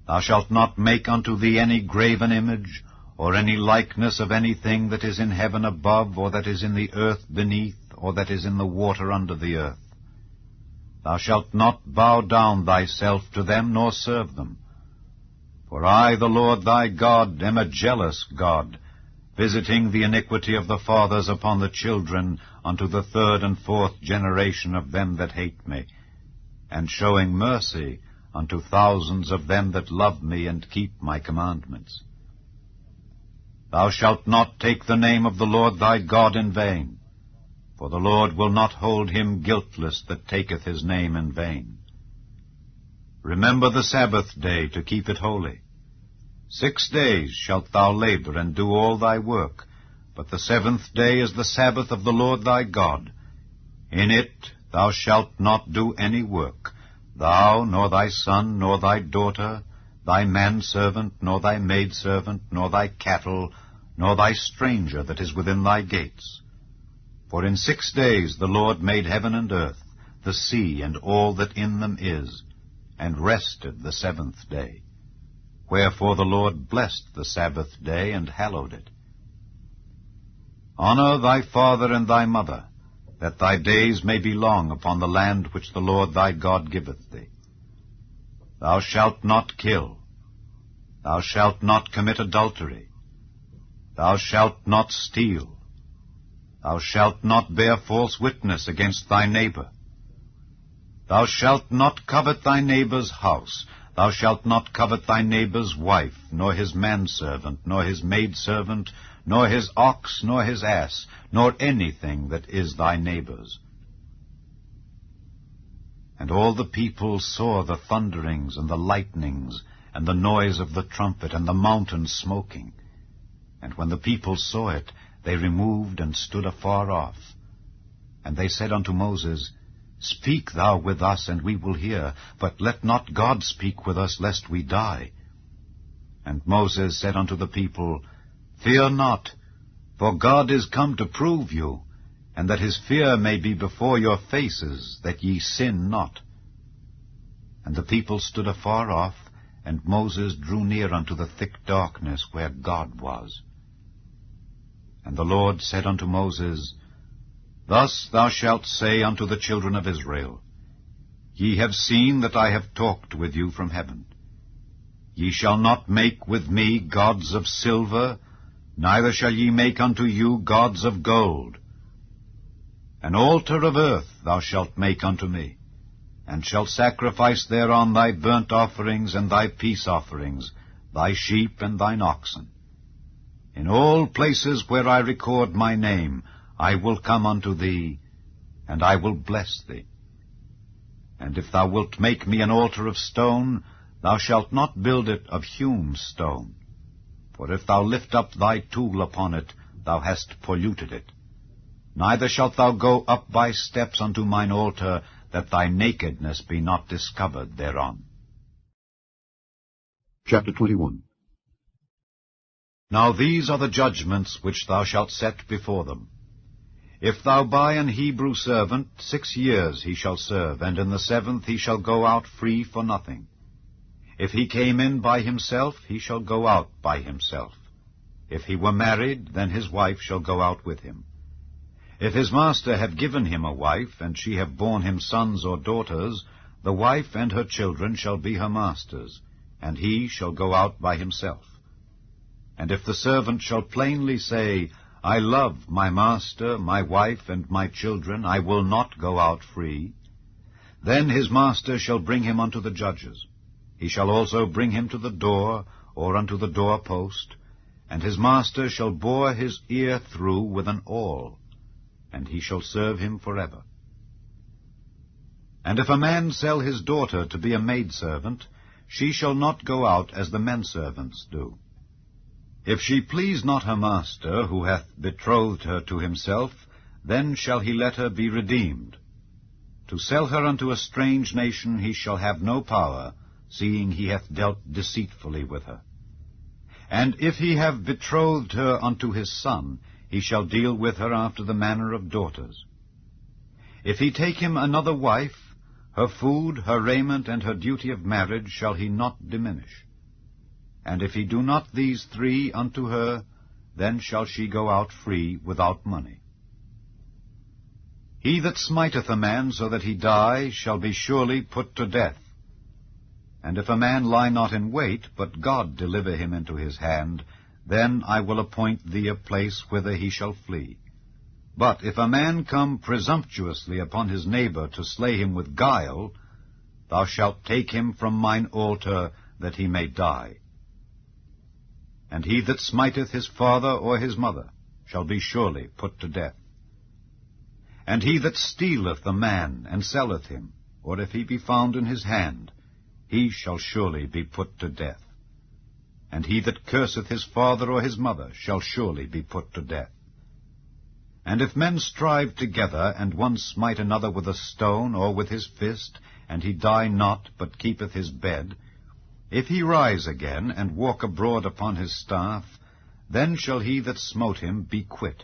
Thou shalt not make unto thee any graven image, or any likeness of anything that is in heaven above, or that is in the earth beneath, or that is in the water under the earth. Thou shalt not bow down thyself to them, nor serve them. For I, the Lord thy God, am a jealous God, visiting the iniquity of the fathers upon the children, unto the 3rd and 4th generation of them that hate me, and showing mercy unto thousands of them that love me and keep my commandments. Thou shalt not take the name of the Lord thy God in vain, for the Lord will not hold him guiltless that taketh his name in vain. Remember the Sabbath day to keep it holy. 6 days shalt thou labor and do all thy work, but the 7th day is the Sabbath of the Lord thy God. In it Thou shalt not do any work, thou, nor thy son, nor thy daughter, thy manservant, nor thy maidservant, nor thy cattle, nor thy stranger that is within thy gates. For in 6 days the Lord made heaven and earth, the sea, and all that in them is, and rested the 7th day. Wherefore the Lord blessed the Sabbath day, and hallowed it. Honor thy father and thy mother, that thy days may be long upon the land which the Lord thy God giveth thee. Thou shalt not kill. Thou shalt not commit adultery. Thou shalt not steal. Thou shalt not bear false witness against thy neighbor. Thou shalt not covet thy neighbor's house. Thou shalt not covet thy neighbor's wife, nor his manservant, nor his maidservant, nor his ox, nor his ass, nor anything that is thy neighbor's. And all the people saw the thunderings and the lightnings, and the noise of the trumpet, and the mountain smoking. And when the people saw it, they removed and stood afar off. And they said unto Moses, Speak thou with us, and we will hear, but let not God speak with us, lest we die. And Moses said unto the people, Fear not, for God is come to prove you, and that his fear may be before your faces, that ye sin not. And the people stood afar off, and Moses drew near unto the thick darkness where God was. And the Lord said unto Moses, Thus thou shalt say unto the children of Israel, Ye have seen that I have talked with you from heaven. Ye shall not make with me gods of silver, neither shall ye make unto you gods of gold. An altar of earth thou shalt make unto me, and shalt sacrifice thereon thy burnt offerings and thy peace offerings, thy sheep and thine oxen. In all places where I record my name, I will come unto thee, and I will bless thee. And if thou wilt make me an altar of stone, thou shalt not build it of hewn stone. For if thou lift up thy tool upon it, thou hast polluted it. Neither shalt thou go up by steps unto mine altar, that thy nakedness be not discovered thereon. Chapter 21. Now these are the judgments which thou shalt set before them. If thou buy an Hebrew servant, 6 years he shall serve, and in the 7th he shall go out free for nothing. If he came in by himself, he shall go out by himself. If he were married, then his wife shall go out with him. If his master have given him a wife, and she have borne him sons or daughters, the wife and her children shall be her master's, and he shall go out by himself. And if the servant shall plainly say, I love my master, my wife, and my children, I will not go out free, then his master shall bring him unto the judges. He shall also bring him to the door, or unto the doorpost, and his master shall bore his ear through with an awl, and he shall serve him forever. And if a man sell his daughter to be a maidservant, she shall not go out as the menservants do. If she please not her master, who hath betrothed her to himself, then shall he let her be redeemed. To sell her unto a strange nation he shall have no power, seeing he hath dealt deceitfully with her. And if he have betrothed her unto his son, he shall deal with her after the manner of daughters. If he take him another wife, her food, her raiment, and her duty of marriage shall he not diminish. And if he do not these 3 unto her, then shall she go out free without money. He that smiteth a man so that he die shall be surely put to death. And if a man lie not in wait, but God deliver him into his hand, then I will appoint thee a place whither he shall flee. But if a man come presumptuously upon his neighbor to slay him with guile, thou shalt take him from mine altar, that he may die. And he that smiteth his father or his mother shall be surely put to death. And he that stealeth a man and selleth him, or if he be found in his hand, he shall surely be put to death. And he that curseth his father or his mother shall surely be put to death. And if men strive together, and one smite another with a stone, or with his fist, and he die not, but keepeth his bed, if he rise again, and walk abroad upon his staff, then shall he that smote him be quit.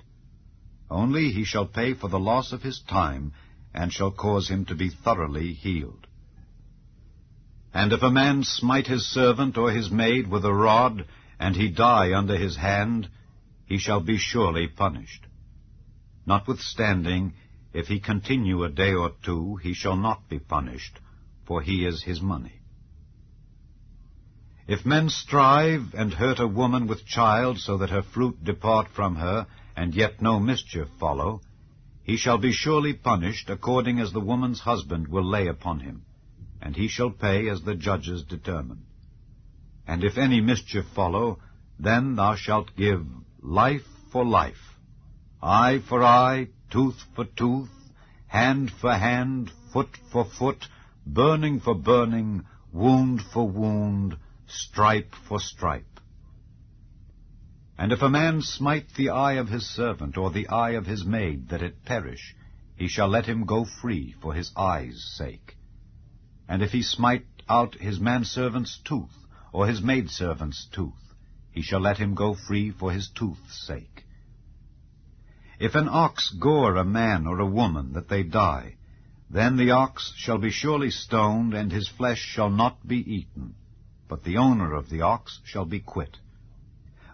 Only he shall pay for the loss of his time, and shall cause him to be thoroughly healed. And if a man smite his servant or his maid with a rod, and he die under his hand, he shall be surely punished. Notwithstanding, if he continue a day or two, he shall not be punished, for he is his money. If men strive and hurt a woman with child, so that her fruit depart from her, and yet no mischief follow, he shall be surely punished according as the woman's husband will lay upon him, and he shall pay as the judges determine. And if any mischief follow, then thou shalt give life for life, eye for eye, tooth for tooth, hand for hand, foot for foot, burning for burning, wound for wound, stripe for stripe. And if a man smite the eye of his servant, or the eye of his maid, that it perish, he shall let him go free for his eye's sake. And if he smite out his manservant's tooth, or his maidservant's tooth, he shall let him go free for his tooth's sake. If an ox gore a man or a woman, that they die, then the ox shall be surely stoned, and his flesh shall not be eaten, but the owner of the ox shall be quit.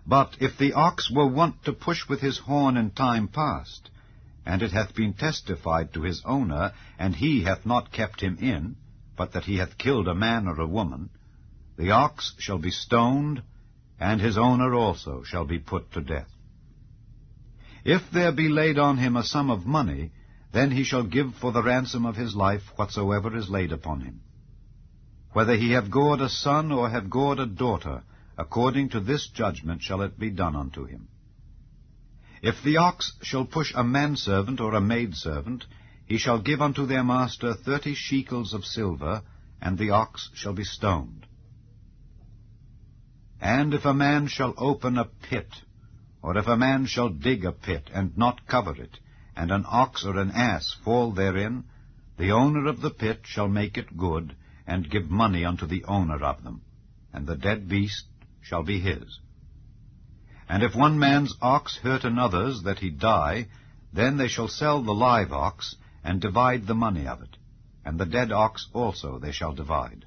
But if the ox were wont to push with his horn in time past, and it hath been testified to his owner, and he hath not kept him in, but that he hath killed a man or a woman, the ox shall be stoned, and his owner also shall be put to death. If there be laid on him a sum of money, then he shall give for the ransom of his life whatsoever is laid upon him. Whether he have gored a son or have gored a daughter, according to this judgment shall it be done unto him. If the ox shall push a manservant or a maidservant, he shall give unto their master 30 shekels of silver, and the ox shall be stoned. And if a man shall open a pit, or if a man shall dig a pit, and not cover it, and an ox or an ass fall therein, the owner of the pit shall make it good, and give money unto the owner of them, and the dead beast shall be his. And if one man's ox hurt another's, that he die, then they shall sell the live ox, and divide the money of it, and the dead ox also they shall divide.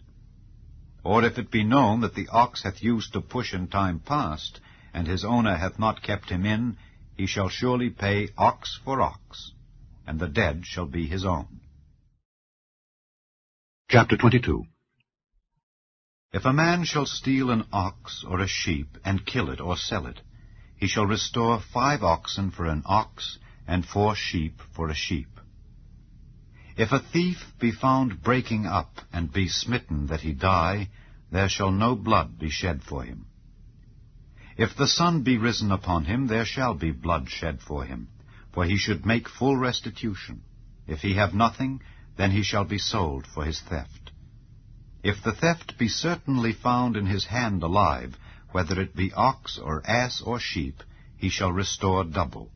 Or if it be known that the ox hath used to push in time past, and his owner hath not kept him in, he shall surely pay ox for ox, and the dead shall be his own. Chapter 22. If a man shall steal an ox or a sheep, and kill it or sell it, he shall restore 5 oxen for an ox, and 4 sheep for a sheep. If a thief be found breaking up, and be smitten that he die, there shall no blood be shed for him. If the sun be risen upon him, there shall be blood shed for him, for he should make full restitution. If he have nothing, then he shall be sold for his theft. If the theft be certainly found in his hand alive, whether it be ox or ass or sheep, he shall restore double.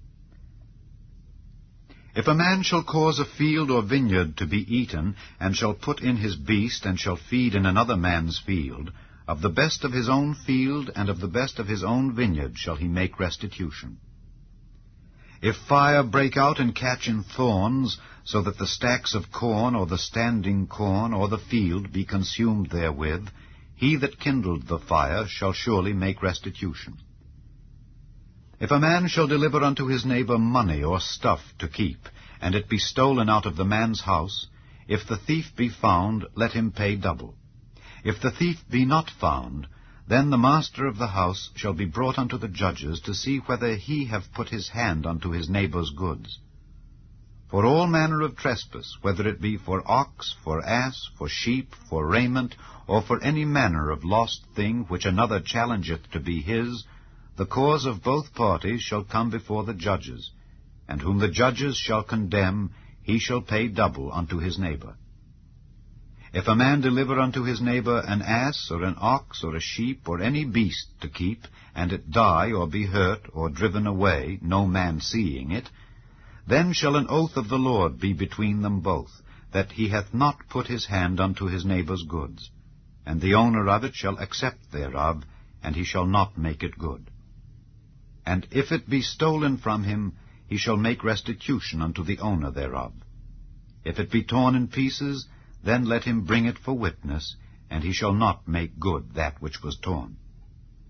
If a man shall cause a field or vineyard to be eaten, and shall put in his beast, and shall feed in another man's field, of the best of his own field and of the best of his own vineyard shall he make restitution. If fire break out and catch in thorns, so that the stacks of corn or the standing corn or the field be consumed therewith, he that kindled the fire shall surely make restitution. If a man shall deliver unto his neighbor money or stuff to keep, and it be stolen out of the man's house, if the thief be found, let him pay double. If the thief be not found, then the master of the house shall be brought unto the judges to see whether he have put his hand unto his neighbor's goods. For all manner of trespass, whether it be for ox, for ass, for sheep, for raiment, or for any manner of lost thing which another challengeth to be his, the cause of both parties shall come before the judges, and whom the judges shall condemn, he shall pay double unto his neighbor. If a man deliver unto his neighbor an ass, or an ox, or a sheep, or any beast to keep, and it die, or be hurt, or driven away, no man seeing it, Then shall an oath of the Lord be between them both, that he hath not put his hand unto his neighbour's goods. And the owner of it shall accept thereof, and he shall not make it good. And if it be stolen from him, he shall make restitution unto the owner thereof. If it be torn in pieces, then let him bring it for witness, and he shall not make good that which was torn.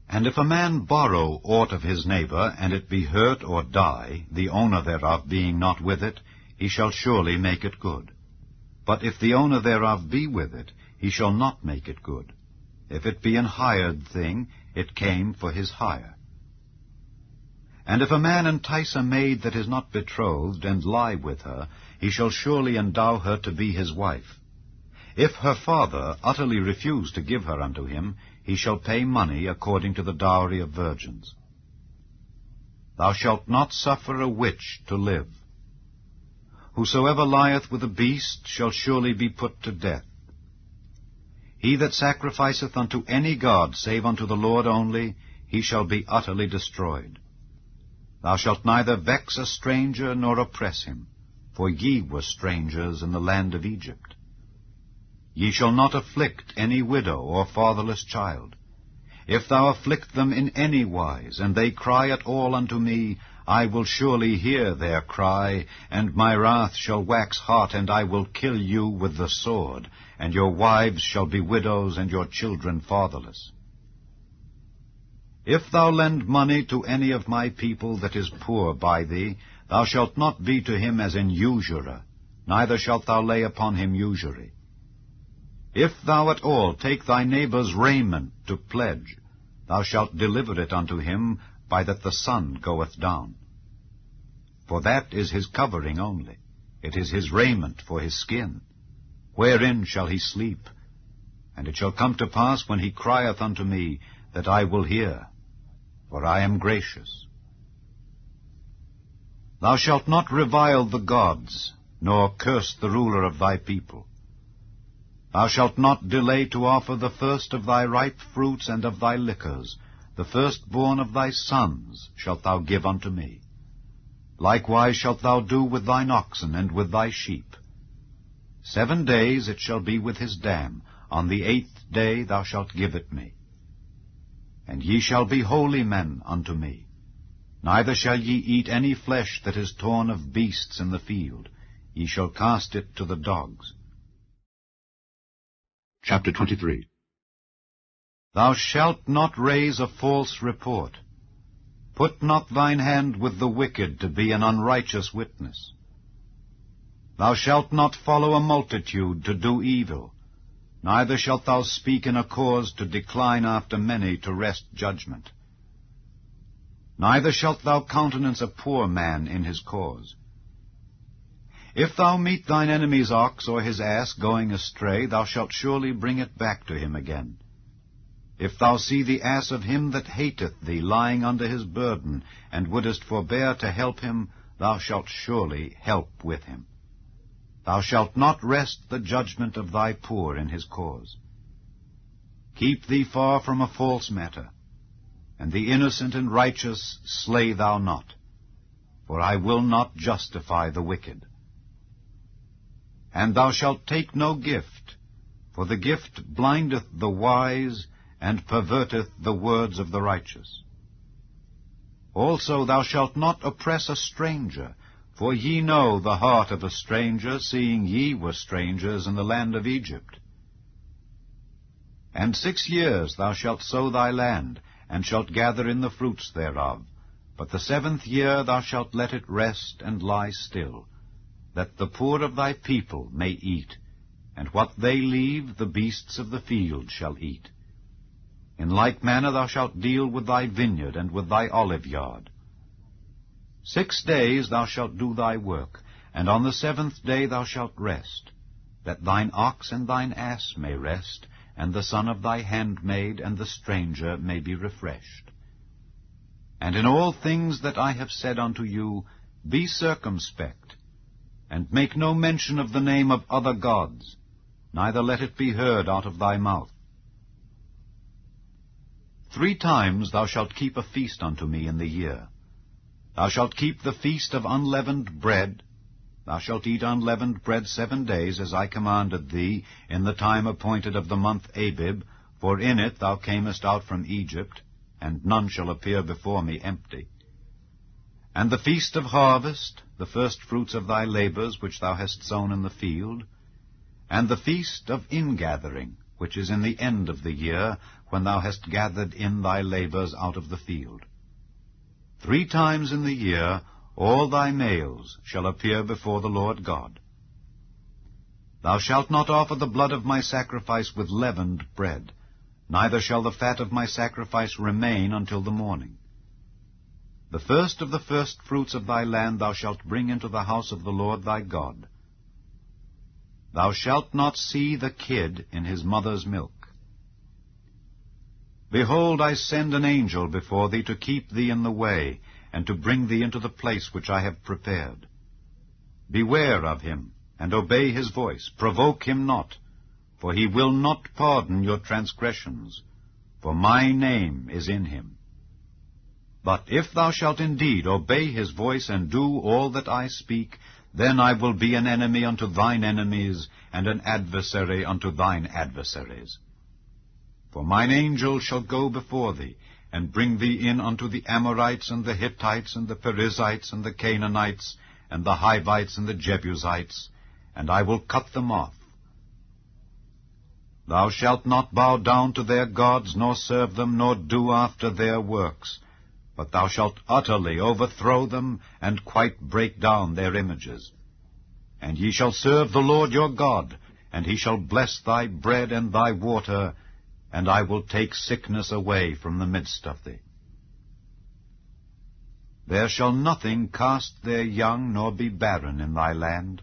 And if a man borrow aught of his neighbour, and it be hurt or die, the owner thereof being not with it, he shall surely make it good. But if the owner thereof be with it, he shall not make it good. If it be an hired thing, it came for his hire. And if a man entice a maid that is not betrothed, and lie with her, he shall surely endow her to be his wife. If her father utterly refuse to give her unto him, he shall pay money according to the dowry of virgins. Thou shalt not suffer a witch to live. Whosoever lieth with a beast shall surely be put to death. He that sacrificeth unto any god save unto the Lord only, he shall be utterly destroyed. Thou shalt neither vex a stranger nor oppress him, for ye were strangers in the land of Egypt. Ye shall not afflict any widow or fatherless child. If thou afflict them in any wise, and they cry at all unto me, I will surely hear their cry, and my wrath shall wax hot, and I will kill you with the sword, and your wives shall be widows, and your children fatherless. If thou lend money to any of my people that is poor by thee, thou shalt not be to him as an usurer, neither shalt thou lay upon him usury. If thou at all take thy neighbour's raiment to pledge, thou shalt deliver it unto him by that the sun goeth down. For that is his covering only, it is his raiment for his skin. Wherein shall he sleep? And it shall come to pass when he crieth unto me, that I will hear, for I am gracious. Thou shalt not revile the gods, nor curse the ruler of thy people. Thou shalt not delay to offer the first of thy ripe fruits and of thy liquors, the firstborn of thy sons shalt thou give unto me. Likewise shalt thou do with thine oxen and with thy sheep. 7 days it shall be with his dam, on the 8th day thou shalt give it me. And ye shall be holy men unto me. Neither shall ye eat any flesh that is torn of beasts in the field. Ye shall cast it to the dogs. Chapter 23. Thou shalt not raise a false report. Put not thine hand with the wicked to be an unrighteous witness. Thou shalt not follow a multitude to do evil, neither shalt thou speak in a cause to decline after many to wrest judgment. Neither shalt thou countenance a poor man in his cause. If thou meet thine enemy's ox or his ass going astray, thou shalt surely bring it back to him again. If thou see the ass of him that hateth thee lying under his burden, and wouldest forbear to help him, thou shalt surely help with him. Thou shalt not wrest the judgment of thy poor in his cause. Keep thee far from a false matter, and the innocent and righteous slay thou not, for I will not justify the wicked. And thou shalt take no gift, for the gift blindeth the wise, and perverteth the words of the righteous. Also thou shalt not oppress a stranger, for ye know the heart of a stranger, seeing ye were strangers in the land of Egypt. And 6 years thou shalt sow thy land, and shalt gather in the fruits thereof. But the 7th year thou shalt let it rest and lie still, that the poor of thy people may eat, and what they leave the beasts of the field shall eat. In like manner thou shalt deal with thy vineyard and with thy olive yard. 6 days thou shalt do thy work, and on the 7th day thou shalt rest, that thine ox and thine ass may rest, and the son of thy handmaid and the stranger may be refreshed. And in all things that I have said unto you, be circumspect, and make no mention of the name of other gods, neither let it be heard out of thy mouth. 3 times thou shalt keep a feast unto me in the year. Thou shalt keep the feast of unleavened bread. Thou shalt eat unleavened bread 7 days, as I commanded thee, in the time appointed of the month Abib, for in it thou camest out from Egypt, and none shall appear before me empty. And the feast of harvest, the first fruits of thy labors which thou hast sown in the field, and the feast of ingathering, which is in the end of the year, when thou hast gathered in thy labors out of the field. 3 times in the year all thy males shall appear before the Lord God. Thou shalt not offer the blood of my sacrifice with leavened bread, neither shall the fat of my sacrifice remain until the morning. The first of the firstfruits of thy land thou shalt bring into the house of the Lord thy God. Thou shalt not see the kid in his mother's milk. Behold, I send an angel before thee to keep thee in the way, and to bring thee into the place which I have prepared. Beware of him, and obey his voice. Provoke him not, for he will not pardon your transgressions, for my name is in him. But if thou shalt indeed obey his voice, and do all that I speak, then I will be an enemy unto thine enemies, and an adversary unto thine adversaries. For mine angel shall go before thee, and bring thee in unto the Amorites, and the Hittites, and the Perizzites, and the Canaanites, and the Hivites, and the Jebusites, and I will cut them off. Thou shalt not bow down to their gods, nor serve them, nor do after their works, but thou shalt utterly overthrow them, and quite break down their images. And ye shall serve the Lord your God, and he shall bless thy bread and thy water, and I will take sickness away from the midst of thee. There shall nothing cast their young, nor be barren in thy land.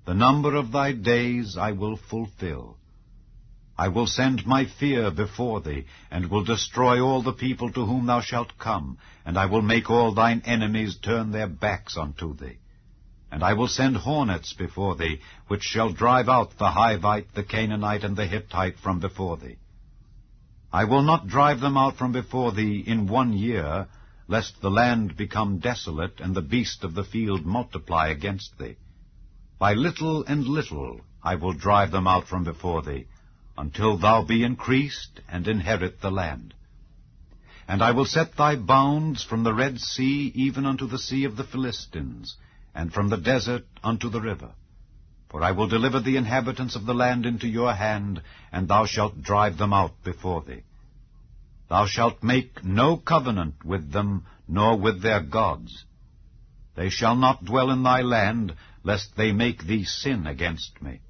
The number of thy days I will fulfill. I will send my fear before thee, and will destroy all the people to whom thou shalt come, and I will make all thine enemies turn their backs unto thee. And I will send hornets before thee, which shall drive out the Hivite, the Canaanite, and the Hittite from before thee. I will not drive them out from before thee in 1 year, lest the land become desolate, and the beast of the field multiply against thee. By little and little I will drive them out from before thee, until thou be increased, and inherit the land. And I will set thy bounds from the Red Sea even unto the sea of the Philistines, and from the desert unto the river. For I will deliver the inhabitants of the land into your hand, and thou shalt drive them out before thee. Thou shalt make no covenant with them, nor with their gods. They shall not dwell in thy land, lest they make thee sin against me.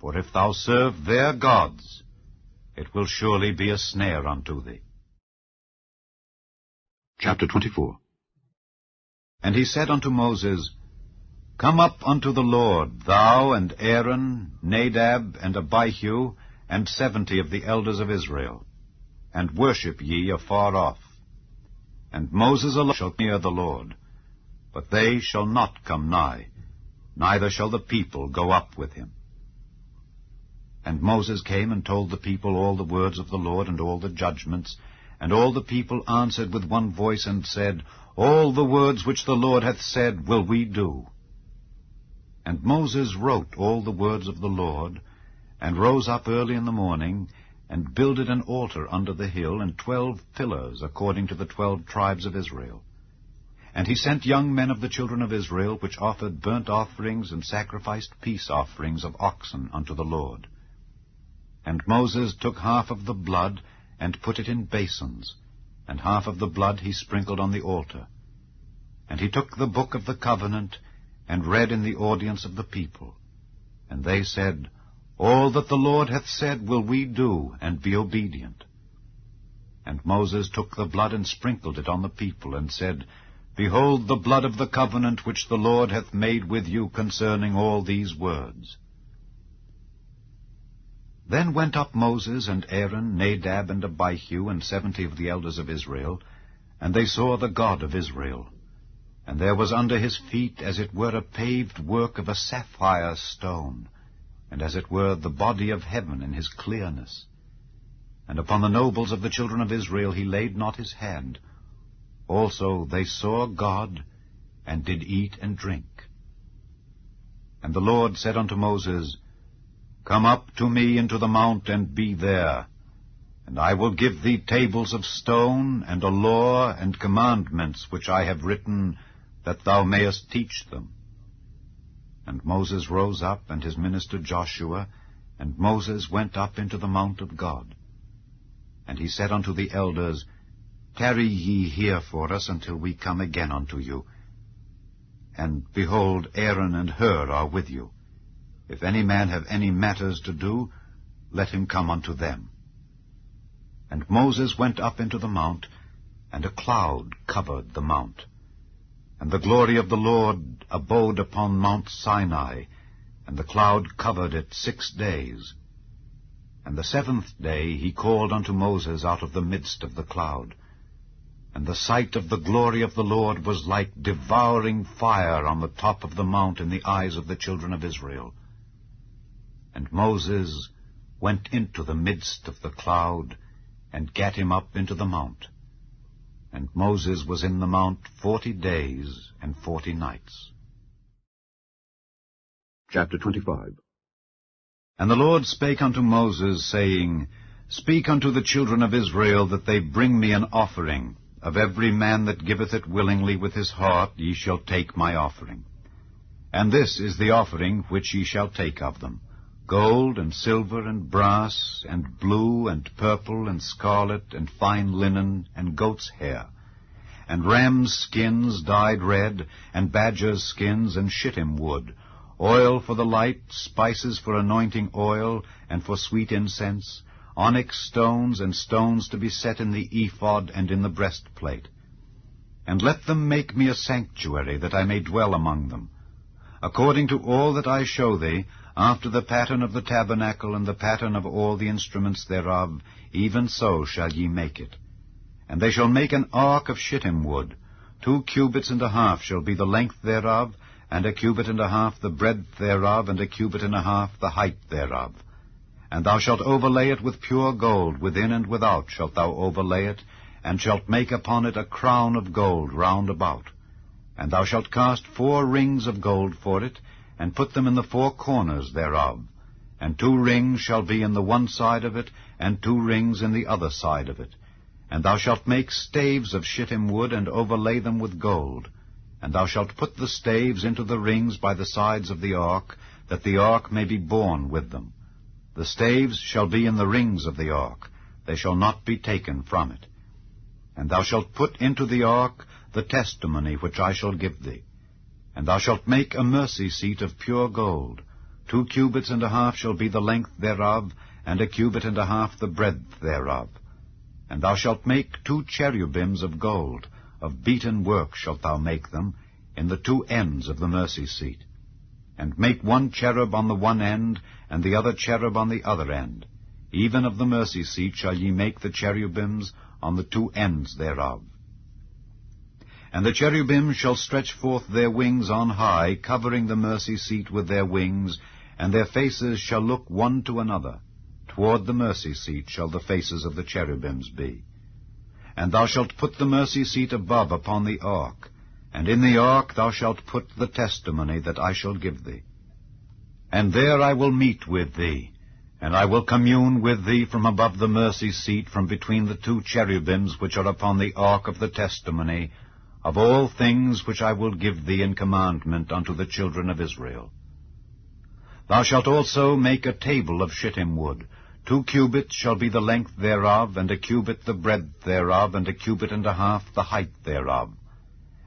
For if thou serve their gods, it will surely be a snare unto thee. Chapter 24. And he said unto Moses, Come up unto the Lord, thou and Aaron, Nadab and Abihu, and 70 of the elders of Israel, and worship ye afar off. And Moses alone shall near the Lord, but they shall not come nigh, neither shall the people go up with him. And Moses came and told the people all the words of the Lord, and all the judgments. And all the people answered with one voice, and said, All the words which the Lord hath said will we do. And Moses wrote all the words of the Lord, and rose up early in the morning, and builded an altar under the hill, and 12 pillars, according to the 12 tribes of Israel. And he sent young men of the children of Israel, which offered burnt offerings and sacrificed peace offerings of oxen unto the Lord. And Moses took half of the blood, and put it in basins, and half of the blood he sprinkled on the altar. And he took the book of the covenant, and read in the audience of the people. And they said, All that the Lord hath said will we do, and be obedient. And Moses took the blood, and sprinkled it on the people, and said, Behold the blood of the covenant which the Lord hath made with you concerning all these words. Then went up Moses and Aaron, Nadab and Abihu, and 70 of the elders of Israel, and they saw the God of Israel. And there was under his feet as it were a paved work of a sapphire stone, and as it were the body of heaven in his clearness. And upon the nobles of the children of Israel he laid not his hand. also they saw God, and did eat and drink. And the Lord said unto Moses, Come up to me into the mount, and be there. And I will give thee tables of stone, and a law and commandments which I have written, that thou mayest teach them. And Moses rose up, and his minister Joshua, and Moses went up into the mount of God. And he said unto the elders, Tarry ye here for us until we come again unto you. And behold, Aaron and Hur are with you. If any man have any matters to do, let him come unto them. And Moses went up into the mount, and a cloud covered the mount. And the glory of the Lord abode upon Mount Sinai, and the cloud covered it 6 days. And the 7th day he called unto Moses out of the midst of the cloud. And the sight of the glory of the Lord was like devouring fire on the top of the mount in the eyes of the children of Israel. And Moses went into the midst of the cloud, and gat him up into the mount. And Moses was in the mount 40 days and 40 nights. Chapter 25. And the Lord spake unto Moses, saying, Speak unto the children of Israel, that they bring me an offering. Of every man that giveth it willingly with his heart, ye shall take my offering. And this is the offering which ye shall take of them: gold, and silver, and brass, and blue, and purple, and scarlet, and fine linen, and goat's hair, and rams' skins dyed red, and badgers' skins, and shittim wood, oil for the light, spices for anointing oil, and for sweet incense, onyx stones, and stones to be set in the ephod and in the breastplate. And let them make me a sanctuary, that I may dwell among them. According to all that I show thee, after the pattern of the tabernacle and the pattern of all the instruments thereof, even so shall ye make it. And they shall make an ark of shittim wood. 2 cubits and a half shall be the length thereof, and 1 cubit and a half the breadth thereof, and 1 cubit and a half the height thereof. And thou shalt overlay it with pure gold, within and without shalt thou overlay it, and shalt make upon it a crown of gold round about. And thou shalt cast 4 rings of gold for it, and put them in the 4 corners thereof. And 2 rings shall be in the one side of it, and 2 rings in the other side of it. And thou shalt make staves of shittim wood, and overlay them with gold. And thou shalt put the staves into the rings by the sides of the ark, that the ark may be borne with them. The staves shall be in the rings of the ark, they shall not be taken from it. And thou shalt put into the ark the testimony which I shall give thee. And thou shalt make a mercy seat of pure gold. 2 cubits and a half shall be the length thereof, and 1 cubit and a half the breadth thereof. And thou shalt make 2 cherubims of gold, of beaten work shalt thou make them, in the 2 ends of the mercy seat. And make 1 cherub on the one end, and the other cherub on the other end. Even of the mercy seat shall ye make the cherubims on the 2 ends thereof. And the cherubim shall stretch forth their wings on high, covering the mercy seat with their wings, and their faces shall look one to another. Toward the mercy seat shall the faces of the cherubims be. And thou shalt put the mercy seat above upon the ark, and in the ark thou shalt put the testimony that I shall give thee. And there I will meet with thee, and I will commune with thee from above the mercy seat, from between the 2 cherubims which are upon the ark of the testimony, of all things which I will give thee in commandment unto the children of Israel. Thou shalt also make a table of shittim wood. 2 cubits shall be the length thereof, and 1 cubit the breadth thereof, and 1 cubit and a half the height thereof.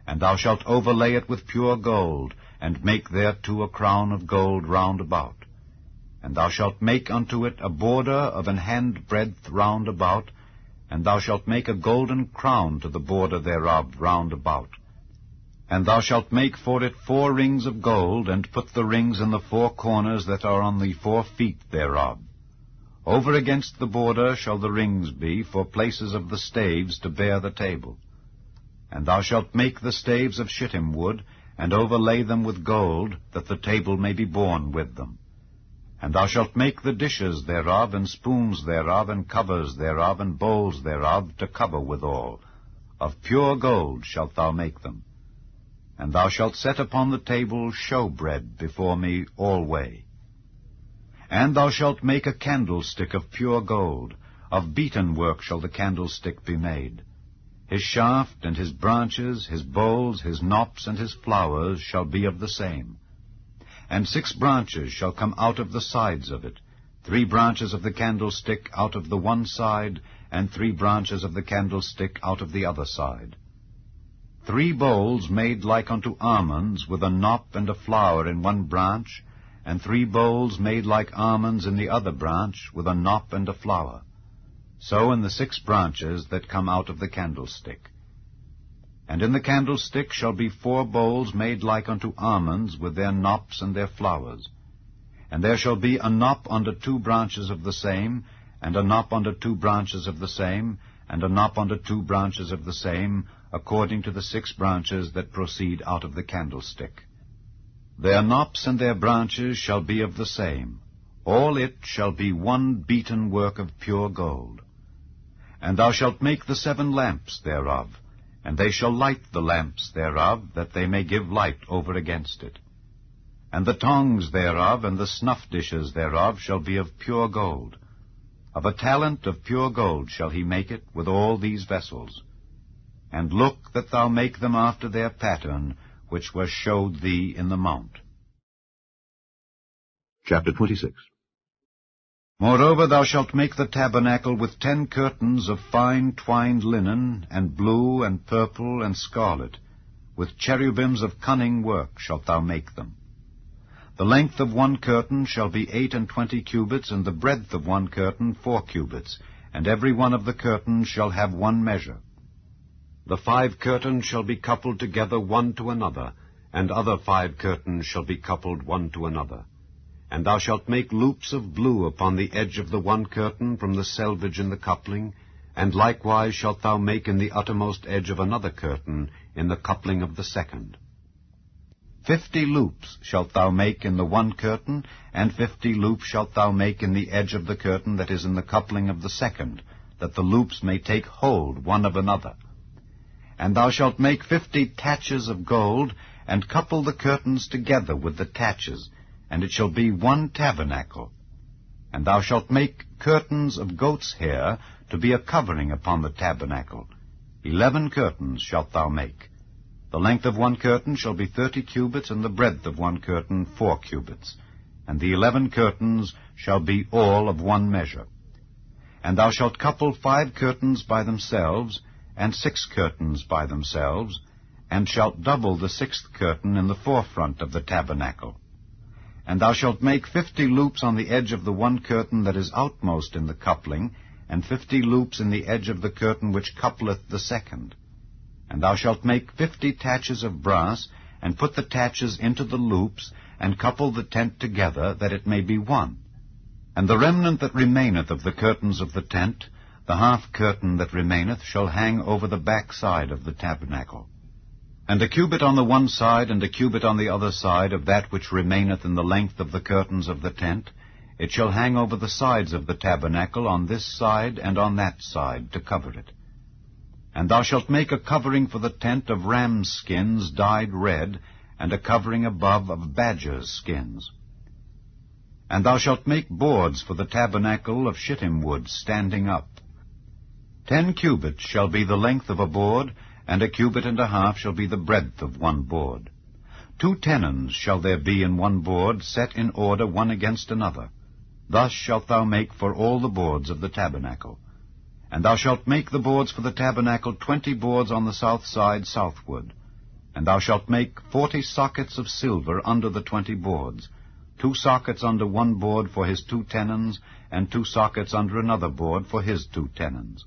And thou shalt overlay it with pure gold, and make thereto a crown of gold round about. And thou shalt make unto it a border of an hand breadth round about, and thou shalt make a golden crown to the border thereof round about. And thou shalt make for it 4 rings of gold, and put the rings in the 4 corners that are on the 4 feet thereof. Over against the border shall the rings be, for places of the staves to bear the table. And thou shalt make the staves of shittim wood, and overlay them with gold, that the table may be borne with them. And thou shalt make the dishes thereof, and spoons thereof, and covers thereof, and bowls thereof, to cover withal, of pure gold shalt thou make them. And thou shalt set upon the table showbread before me alway. And thou shalt make a candlestick of pure gold, of beaten work shall the candlestick be made. His shaft and his branches, his bowls, his knops, and his flowers shall be of the same. And 6 branches shall come out of the sides of it, 3 branches of the candlestick out of the one side, and 3 branches of the candlestick out of the other side. 3 bowls made like unto almonds, with a knop and a flower in one branch, and 3 bowls made like almonds in the other branch, with a knop and a flower. So in the 6 branches that come out of the candlestick. And in the candlestick shall be 4 bowls made like unto almonds, with their knops and their flowers. And there shall be a knop under 2 branches of the same, and a knop under 2 branches of the same, and a knop under 2 branches of the same, according to the 6 branches that proceed out of the candlestick. Their knops and their branches shall be of the same. All it shall be one beaten work of pure gold. And thou shalt make the 7 lamps thereof, and they shall light the lamps thereof, that they may give light over against it. And the tongs thereof and the snuff dishes thereof shall be of pure gold. Of a talent of pure gold shall he make it with all these vessels. And look that thou make them after their pattern, which was showed thee in the mount. Chapter 26. Moreover, thou shalt make the tabernacle with 10 curtains of fine twined linen, and blue, and purple, and scarlet. With cherubims of cunning work shalt thou make them. The length of one curtain shall be 28 cubits, and the breadth of one curtain 4 cubits, and every one of the curtains shall have one measure. The 5 curtains shall be coupled together one to another, and other 5 curtains shall be coupled one to another. And thou shalt make loops of blue upon the edge of the one curtain from the selvage in the coupling, and likewise shalt thou make in the uttermost edge of another curtain in the coupling of the second. 50 loops shalt thou make in the one curtain, and 50 loops shalt thou make in the edge of the curtain that is in the coupling of the second, that the loops may take hold one of another. And thou shalt make 50 taches of gold, and couple the curtains together with the taches, and it shall be one tabernacle. And thou shalt make curtains of goat's hair to be a covering upon the tabernacle. 11 curtains shalt thou make. The length of one curtain shall be 30 cubits, and the breadth of one curtain 4 cubits. And the 11 curtains shall be all of one measure. And thou shalt couple 5 curtains by themselves, and 6 curtains by themselves, and shalt double the 6th curtain in the forefront of the tabernacle. And thou shalt make 50 loops on the edge of the one curtain that is outmost in the coupling, and 50 loops in the edge of the curtain which coupleth the second. And thou shalt make 50 taches of brass, and put the taches into the loops, and couple the tent together, that it may be one. And the remnant that remaineth of the curtains of the tent, the half curtain that remaineth, shall hang over the back side of the tabernacle. And a cubit on the one side, and a cubit on the other side of that which remaineth in the length of the curtains of the tent, it shall hang over the sides of the tabernacle on this side and on that side, to cover it. And thou shalt make a covering for the tent of rams' skins dyed red, and a covering above of badgers' skins. And thou shalt make boards for the tabernacle of shittim wood standing up. 10 cubits shall be the length of a board, and a cubit and a half shall be the breadth of one board. 2 tenons shall there be in one board, set in order one against another. Thus shalt thou make for all the boards of the tabernacle. And thou shalt make the boards for the tabernacle 20 boards on the south side southward. And thou shalt make 40 sockets of silver under the 20 boards, 2 sockets under one board for his 2 tenons, and 2 sockets under another board for his 2 tenons.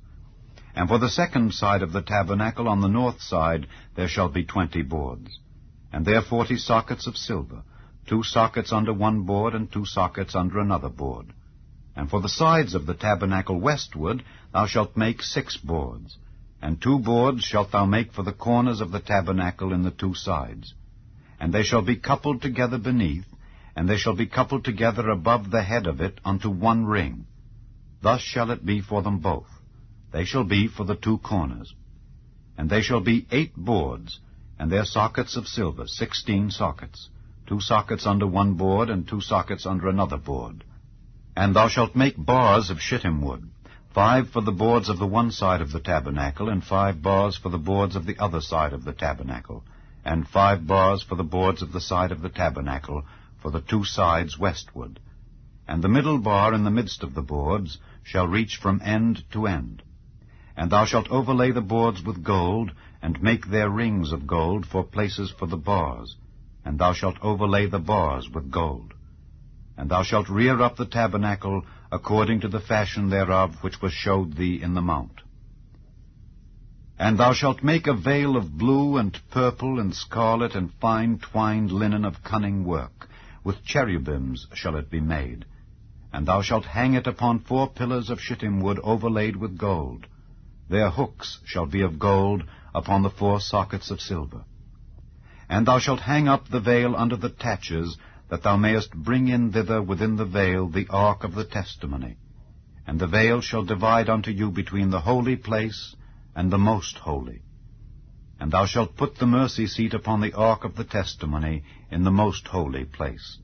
And for the second side of the tabernacle on the north side there shall be 20 boards. And there 40 sockets of silver, 2 sockets under one board, and 2 sockets under another board. And for the sides of the tabernacle westward thou shalt make 6 boards. And 2 boards shalt thou make for the corners of the tabernacle in the 2 sides. And they shall be coupled together beneath, and they shall be coupled together above the head of it unto one ring. Thus shall it be for them both. They shall be for the 2 corners. And they shall be 8 boards, and their sockets of silver, 16 sockets, 2 sockets under one board, and 2 sockets under another board. And thou shalt make bars of shittim wood, 5 for the boards of the one side of the tabernacle, and 5 bars for the boards of the other side of the tabernacle, and 5 bars for the boards of the side of the tabernacle, for the 2 sides westward. And the middle bar in the midst of the boards shall reach from end to end. And thou shalt overlay the boards with gold, and make their rings of gold for places for the bars, and thou shalt overlay the bars with gold. And thou shalt rear up the tabernacle according to the fashion thereof which was showed thee in the mount. And thou shalt make a veil of blue and purple and scarlet and fine twined linen of cunning work. With cherubims shall it be made. And thou shalt hang it upon 4 pillars of shittim wood overlaid with gold. Their hooks shall be of gold upon the 4 sockets of silver. And thou shalt hang up the veil under the taches, that thou mayest bring in thither within the veil the ark of the testimony. And the veil shall divide unto you between the holy place and the most holy. And thou shalt put the mercy seat upon the ark of the testimony in the most holy place.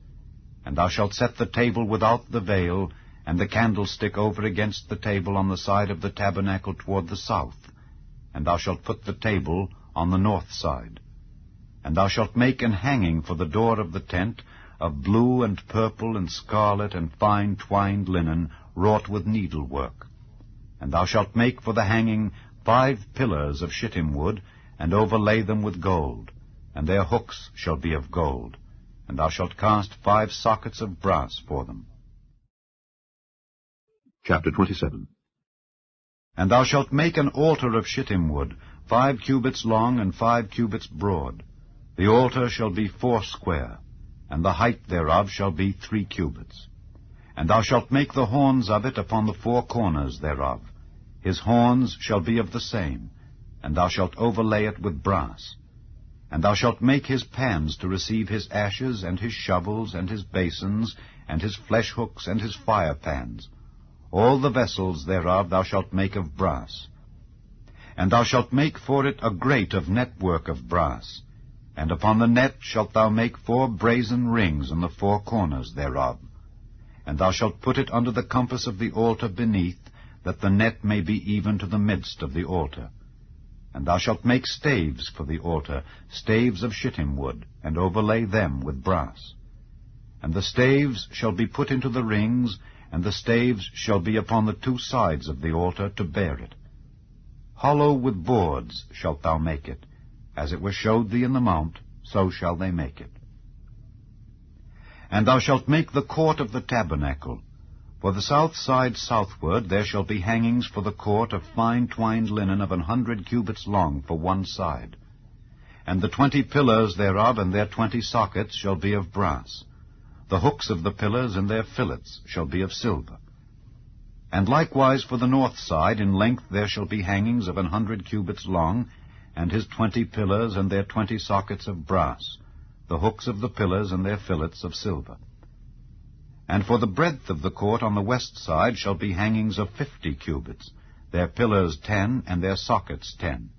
And thou shalt set the table without the veil, and the candlestick over against the table on the side of the tabernacle toward the south. And thou shalt put the table on the north side. And thou shalt make an hanging for the door of the tent of blue and purple and scarlet and fine twined linen wrought with needlework. And thou shalt make for the hanging 5 pillars of shittim wood, and overlay them with gold, and their hooks shall be of gold. And thou shalt cast 5 sockets of brass for them. Chapter 27. And thou shalt make an altar of shittim wood, 5 cubits long and 5 cubits broad. The altar shall be 4 square, and the height thereof shall be 3 cubits. And thou shalt make the horns of it upon the 4 corners thereof. His horns shall be of the same, and thou shalt overlay it with brass. And thou shalt make his pans to receive his ashes, and his shovels, and his basins, and his flesh hooks, and his fire pans. All the vessels thereof thou shalt make of brass. And thou shalt make for it a grate of network of brass. And upon the net shalt thou make 4 brazen rings in the 4 corners thereof. And thou shalt put it under the compass of the altar beneath, that the net may be even to the midst of the altar. And thou shalt make staves for the altar, staves of shittim wood, and overlay them with brass. And the staves shall be put into the rings, and the staves shall be upon the 2 sides of the altar to bear it. Hollow with boards shalt thou make it. As it was showed thee in the mount, so shall they make it. And thou shalt make the court of the tabernacle. For the south side southward there shall be hangings for the court of fine twined linen of 100 cubits long for one side. And the 20 pillars thereof and their 20 sockets shall be of brass. The hooks of the pillars and their fillets shall be of silver. And likewise for the north side in length there shall be hangings of 100 cubits long, and his 20 pillars and their 20 sockets of brass, the hooks of the pillars and their fillets of silver. And for the breadth of the court on the west side shall be hangings of 50 cubits, their pillars 10, and their sockets 10.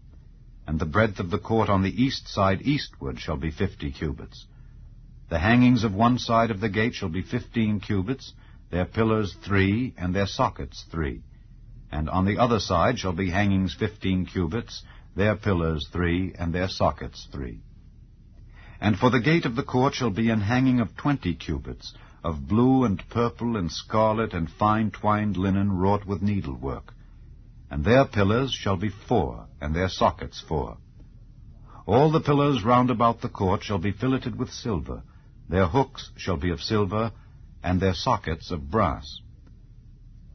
And the breadth of the court on the east side eastward shall be 50 cubits. The hangings of one side of the gate shall be 15 cubits, their pillars 3, and their sockets 3. And on the other side shall be hangings 15 cubits, their pillars 3, and their sockets 3. And for the gate of the court shall be an hanging of 20 cubits, of blue and purple and scarlet and fine twined linen wrought with needlework. And their pillars shall be 4, and their sockets 4. All the pillars round about the court shall be filleted with silver. Their hooks shall be of silver, and their sockets of brass.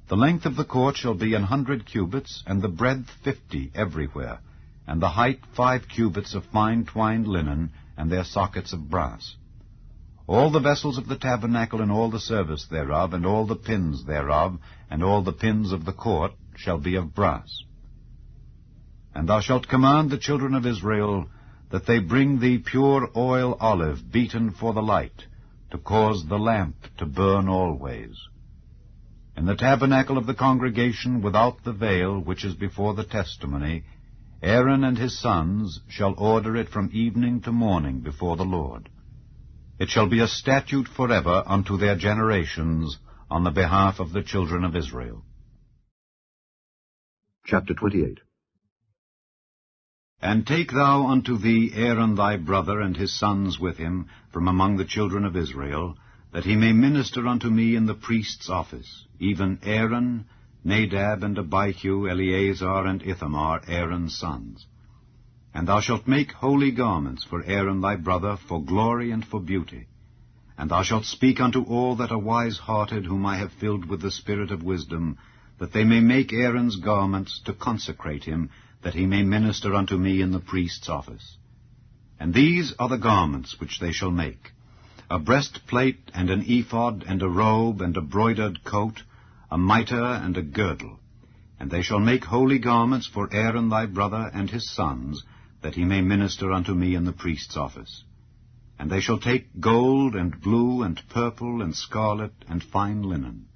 The length of the court shall be 100 cubits, and the breadth 50 everywhere, and the height 5 cubits of fine twined linen, and their sockets of brass. All the vessels of the tabernacle and all the service thereof, and all the pins thereof, and all the pins of the court shall be of brass. And thou shalt command the children of Israel that they bring thee pure oil olive beaten for the light, to cause the lamp to burn always. In the tabernacle of the congregation without the veil, which is before the testimony, Aaron and his sons shall order it from evening to morning before the Lord. It shall be a statute forever unto their generations on the behalf of the children of Israel. Chapter 28. And take thou unto thee Aaron thy brother and his sons with him from among the children of Israel, that he may minister unto me in the priest's office, even Aaron, Nadab, and Abihu, Eleazar, and Ithamar, Aaron's sons. And thou shalt make holy garments for Aaron thy brother, for glory and for beauty. And thou shalt speak unto all that are wise-hearted, whom I have filled with the spirit of wisdom, that they may make Aaron's garments to consecrate him, that he may minister unto me in the priest's office. And these are the garments which they shall make: a breastplate, and an ephod, and a robe, and a broidered coat, a mitre, and a girdle. And they shall make holy garments for Aaron thy brother and his sons, that he may minister unto me in the priest's office. And they shall take gold, and blue, and purple, and scarlet, and fine linen.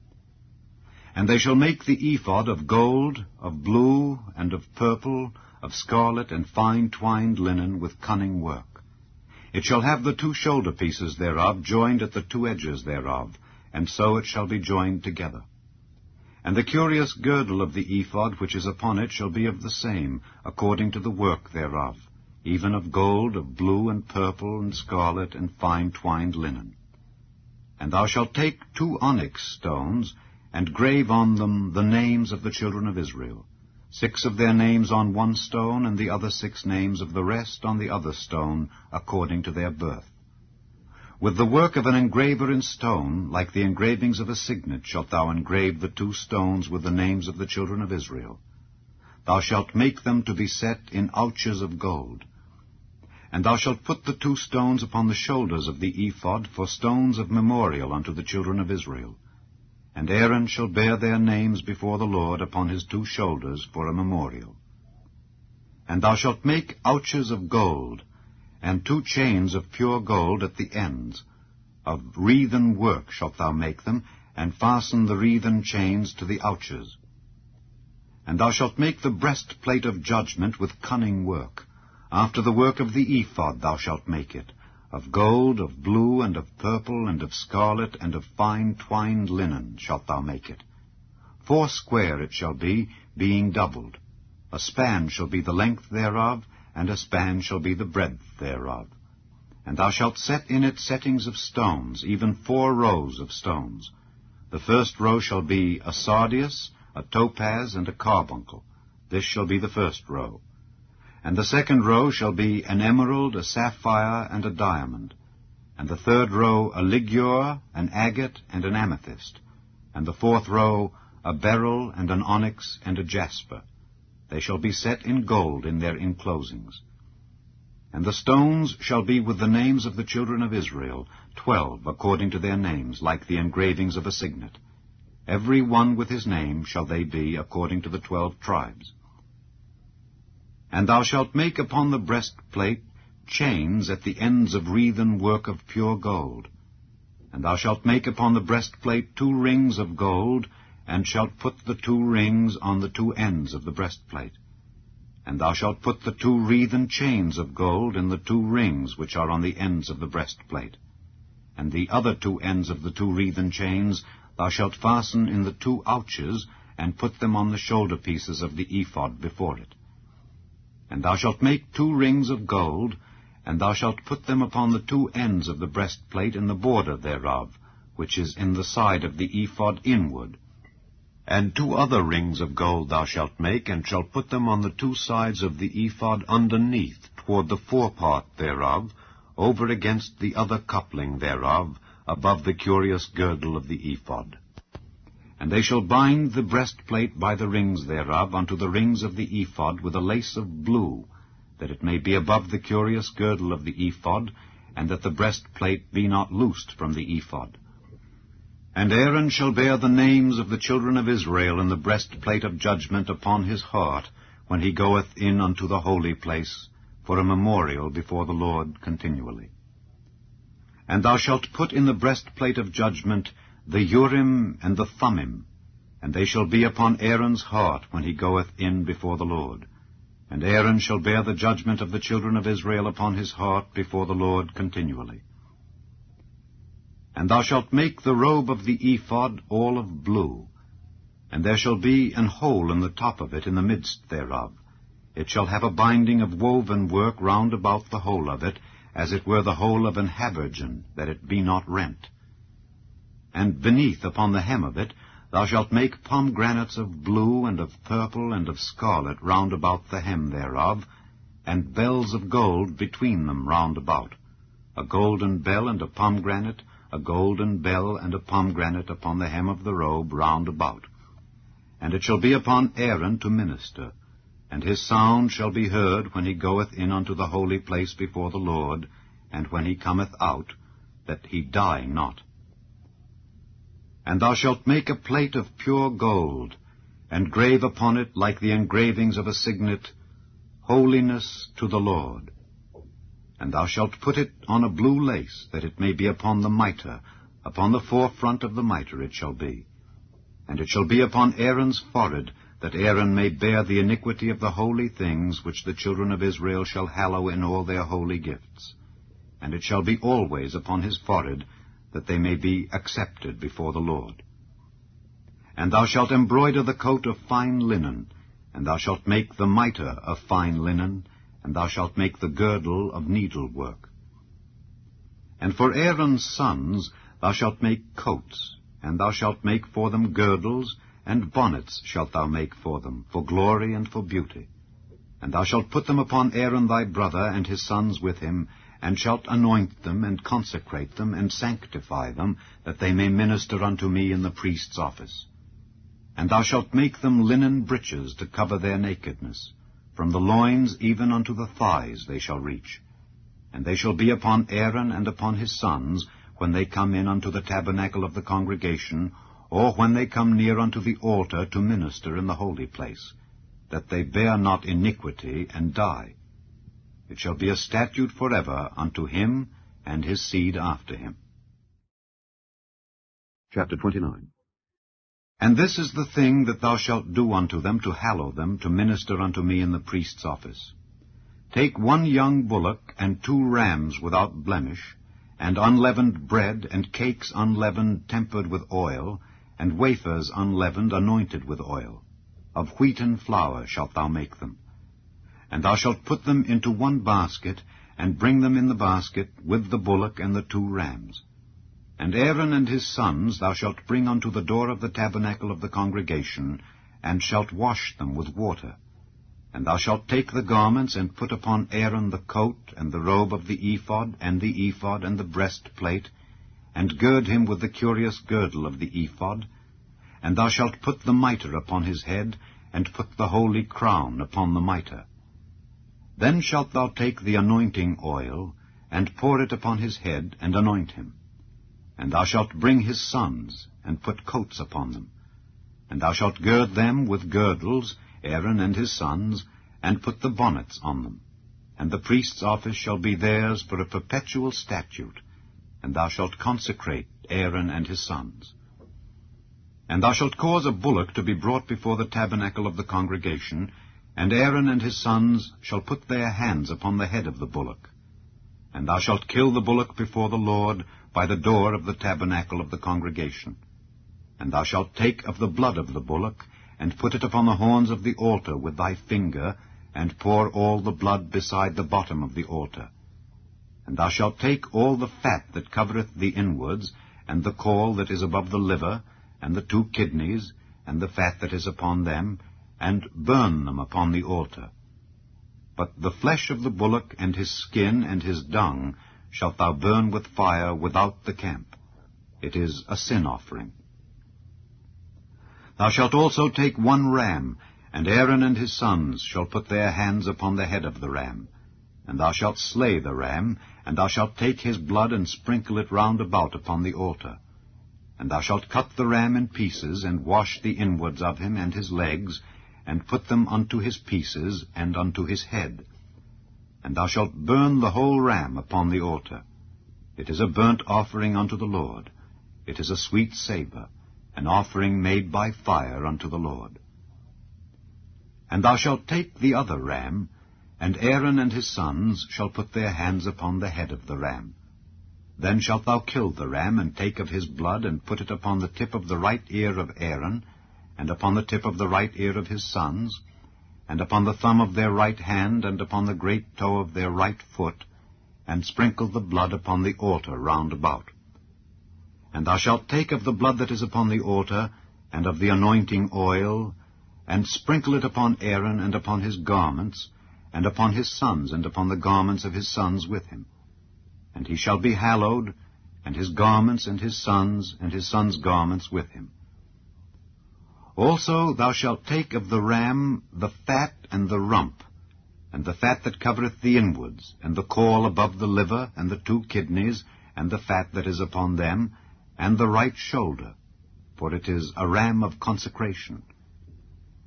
And they shall make the ephod of gold, of blue, and of purple, of scarlet, and fine twined linen with cunning work. It shall have the 2 shoulder pieces thereof joined at the 2 edges thereof, and so it shall be joined together. And the curious girdle of the ephod which is upon it shall be of the same, according to the work thereof, even of gold, of blue, and purple, and scarlet, and fine twined linen. And thou shalt take 2 onyx stones, and grave on them the names of the children of Israel, 6 of their names on one stone, and the other 6 names of the rest on the other stone, according to their birth. With the work of an engraver in stone, like the engravings of a signet, shalt thou engrave the 2 stones with the names of the children of Israel. Thou shalt make them to be set in ouches of gold. And thou shalt put the 2 stones upon the shoulders of the ephod for stones of memorial unto the children of Israel. And Aaron shall bear their names before the Lord upon his 2 shoulders for a memorial. And thou shalt make ouches of gold, and 2 chains of pure gold at the ends. Of wreathen work shalt thou make them, and fasten the wreathen chains to the ouches. And thou shalt make the breastplate of judgment with cunning work. After the work of the ephod thou shalt make it, of gold, of blue, and of purple, and of scarlet, and of fine twined linen shalt thou make it. 4 square it shall be, being doubled. A span shall be the length thereof, and a span shall be the breadth thereof. And thou shalt set in it settings of stones, even 4 rows of stones. The first row shall be a sardius, a topaz, and a carbuncle. This shall be the first row. And the second row shall be an emerald, a sapphire, and a diamond. And the third row a ligure, an agate, and an amethyst. And the 4th row a beryl, and an onyx, and a jasper. They shall be set in gold in their enclosings. And the stones shall be with the names of the children of Israel, 12 according to their names, like the engravings of a signet. Every one with his name shall they be, according to the 12 tribes. And thou shalt make upon the breastplate chains at the ends of wreathen work of pure gold. And thou shalt make upon the breastplate 2 rings of gold, and shalt put the 2 rings on the 2 ends of the breastplate. And thou shalt put the 2 wreathen chains of gold in the 2 rings which are on the ends of the breastplate. And the other 2 ends of the 2 wreathen chains thou shalt fasten in the 2 ouches, and put them on the shoulder pieces of the ephod before it. And thou shalt make 2 rings of gold, and thou shalt put them upon the 2 ends of the breastplate in the border thereof, which is in the side of the ephod inward. And 2 other rings of gold thou shalt make, and shalt put them on the 2 sides of the ephod underneath, toward the forepart thereof, over against the other coupling thereof, above the curious girdle of the ephod. And they shall bind the breastplate by the rings thereof unto the rings of the ephod with a lace of blue, that it may be above the curious girdle of the ephod, and that the breastplate be not loosed from the ephod. And Aaron shall bear the names of the children of Israel in the breastplate of judgment upon his heart, when he goeth in unto the holy place, for a memorial before the Lord continually. And thou shalt put in the breastplate of judgment the Urim and the Thummim, and they shall be upon Aaron's heart when he goeth in before the Lord. And Aaron shall bear the judgment of the children of Israel upon his heart before the Lord continually. And thou shalt make the robe of the ephod all of blue, and there shall be an hole in the top of it in the midst thereof. It shall have a binding of woven work round about the hole of it, as it were the hole of an habergeon, that it be not rent. And beneath upon the hem of it thou shalt make pomegranates of blue, and of purple, and of scarlet round about the hem thereof, and bells of gold between them round about, a golden bell and a pomegranate, a golden bell and a pomegranate upon the hem of the robe round about. And it shall be upon Aaron to minister, and his sound shall be heard when he goeth in unto the holy place before the Lord, and when he cometh out, that he die not. And thou shalt make a plate of pure gold, and grave upon it, like the engravings of a signet, Holiness to the Lord. And thou shalt put it on a blue lace, that it may be upon the mitre, upon the forefront of the mitre it shall be. And it shall be upon Aaron's forehead, that Aaron may bear the iniquity of the holy things which the children of Israel shall hallow in all their holy gifts. And it shall be always upon his forehead, that they may be accepted before the Lord. And thou shalt embroider the coat of fine linen, and thou shalt make the mitre of fine linen, and thou shalt make the girdle of needlework. And for Aaron's sons thou shalt make coats, and thou shalt make for them girdles, and bonnets shalt thou make for them, for glory and for beauty. And thou shalt put them upon Aaron thy brother, and his sons with him, and shalt anoint them, and consecrate them, and sanctify them, that they may minister unto me in the priest's office. And thou shalt make them linen breeches to cover their nakedness. From the loins even unto the thighs they shall reach. And they shall be upon Aaron and upon his sons, when they come in unto the tabernacle of the congregation, or when they come near unto the altar to minister in the holy place, that they bear not iniquity and die. It shall be a statute forever unto him and his seed after him. Chapter 29. And this is the thing that thou shalt do unto them, to hallow them, to minister unto me in the priest's office. Take 1 young bullock, and 2 rams without blemish, and unleavened bread, and cakes unleavened tempered with oil, and wafers unleavened anointed with oil. Of wheaten flour shalt thou make them. And thou shalt put them into 1 basket, and bring them in the basket with the bullock and the 2 rams. And Aaron and his sons thou shalt bring unto the door of the tabernacle of the congregation, and shalt wash them with water. And thou shalt take the garments, and put upon Aaron the coat, and the robe of the ephod, and the breastplate, and gird him with the curious girdle of the ephod. And thou shalt put the mitre upon his head, and put the holy crown upon the mitre. Then shalt thou take the anointing oil, and pour it upon his head, and anoint him. And thou shalt bring his sons, and put coats upon them. And thou shalt gird them with girdles, Aaron and his sons, and put the bonnets on them. And the priest's office shall be theirs for a perpetual statute, and thou shalt consecrate Aaron and his sons. And thou shalt cause a bullock to be brought before the tabernacle of the congregation, and Aaron and his sons shall put their hands upon the head of the bullock. And thou shalt kill the bullock before the Lord by the door of the tabernacle of the congregation. And thou shalt take of the blood of the bullock, and put it upon the horns of the altar with thy finger, and pour all the blood beside the bottom of the altar. And thou shalt take all the fat that covereth the inwards, and the caul that is above the liver, and the 2 kidneys, and the fat that is upon them, and burn them upon the altar. But the flesh of the bullock, and his skin, and his dung, shalt thou burn with fire without the camp. It is a sin offering. Thou shalt also take 1 ram, and Aaron and his sons shall put their hands upon the head of the ram. And thou shalt slay the ram, and thou shalt take his blood, and sprinkle it round about upon the altar. And thou shalt cut the ram in pieces, and wash the inwards of him and his legs, and put them unto his pieces, and unto his head. And thou shalt burn the whole ram upon the altar. It is a burnt offering unto the Lord. It is a sweet savour, an offering made by fire unto the Lord. And thou shalt take the other ram, and Aaron and his sons shall put their hands upon the head of the ram. Then shalt thou kill the ram, and take of his blood, and put it upon the tip of the right ear of Aaron, and upon the tip of the right ear of his sons, and upon the thumb of their right hand, and upon the great toe of their right foot, and sprinkle the blood upon the altar round about. And thou shalt take of the blood that is upon the altar, and of the anointing oil, and sprinkle it upon Aaron, and upon his garments, and upon his sons, and upon the garments of his sons with him. And he shall be hallowed, and his garments, and his sons' garments with him. Also thou shalt take of the ram the fat and the rump, and the fat that covereth the inwards, and the caul above the liver, and the 2 kidneys, and the fat that is upon them, and the right shoulder, for it is a ram of consecration.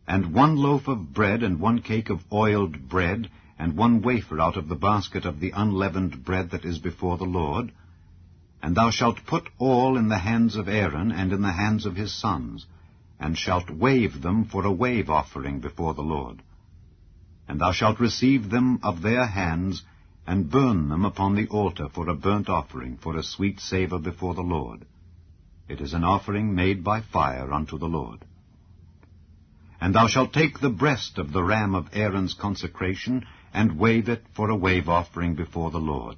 And 1 loaf of bread, and 1 cake of oiled bread, and 1 wafer out of the basket of the unleavened bread that is before the Lord. And thou shalt put all in the hands of Aaron, and in the hands of his sons, and shalt wave them for a wave offering before the Lord. And thou shalt receive them of their hands, and burn them upon the altar for a burnt offering, for a sweet savour before the Lord. It is an offering made by fire unto the Lord. And thou shalt take the breast of the ram of Aaron's consecration, and wave it for a wave offering before the Lord,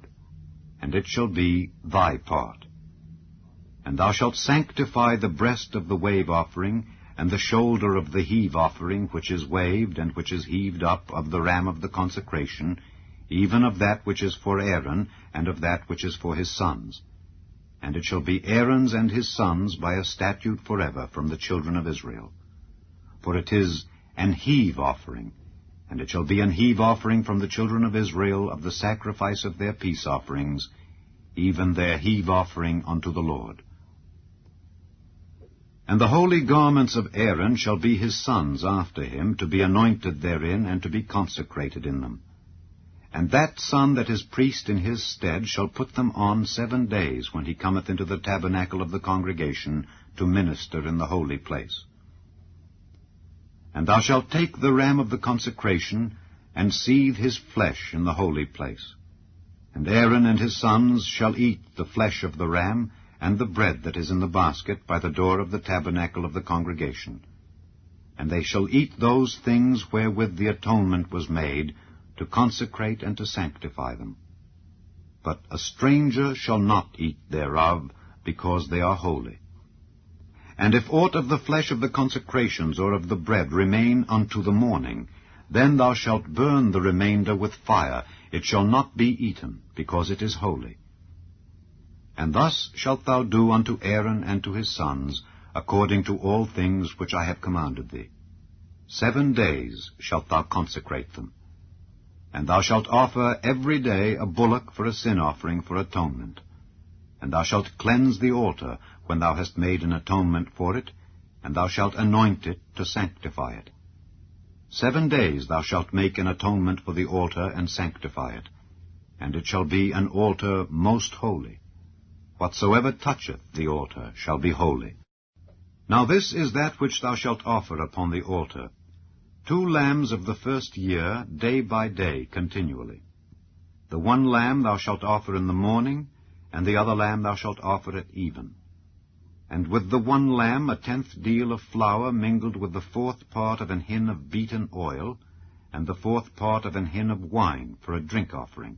and it shall be thy part. And thou shalt sanctify the breast of the wave offering, and the shoulder of the heave offering, which is waved and which is heaved up of the ram of the consecration, even of that which is for Aaron, and of that which is for his sons. And it shall be Aaron's and his sons by a statute forever from the children of Israel. For it is an heave offering, and it shall be an heave offering from the children of Israel of the sacrifice of their peace offerings, even their heave offering unto the Lord. And the holy garments of Aaron shall be his sons after him, to be anointed therein, and to be consecrated in them. And that son that is priest in his stead shall put them on 7 days, when he cometh into the tabernacle of the congregation, to minister in the holy place. And thou shalt take the ram of the consecration, and seethe his flesh in the holy place. And Aaron and his sons shall eat the flesh of the ram, and the bread that is in the basket by the door of the tabernacle of the congregation. And they shall eat those things wherewith the atonement was made, to consecrate and to sanctify them. But a stranger shall not eat thereof, because they are holy. And if aught of the flesh of the consecrations or of the bread remain unto the morning, then thou shalt burn the remainder with fire. It shall not be eaten, because it is holy. And thus shalt thou do unto Aaron and to his sons, according to all things which I have commanded thee. 7 days shalt thou consecrate them. And thou shalt offer every day a bullock for a sin offering for atonement. And thou shalt cleanse the altar when thou hast made an atonement for it, and thou shalt anoint it to sanctify it. 7 days thou shalt make an atonement for the altar and sanctify it, and it shall be an altar most holy. Whatsoever toucheth the altar shall be holy. Now this is that which thou shalt offer upon the altar: 2 lambs of the first year, day by day, continually. The 1 lamb thou shalt offer in the morning, and the other lamb thou shalt offer at even. And with the 1 lamb 1/10 deal of flour mingled with the 4th part of an hin of beaten oil, and the 4th part of an hin of wine for a drink offering.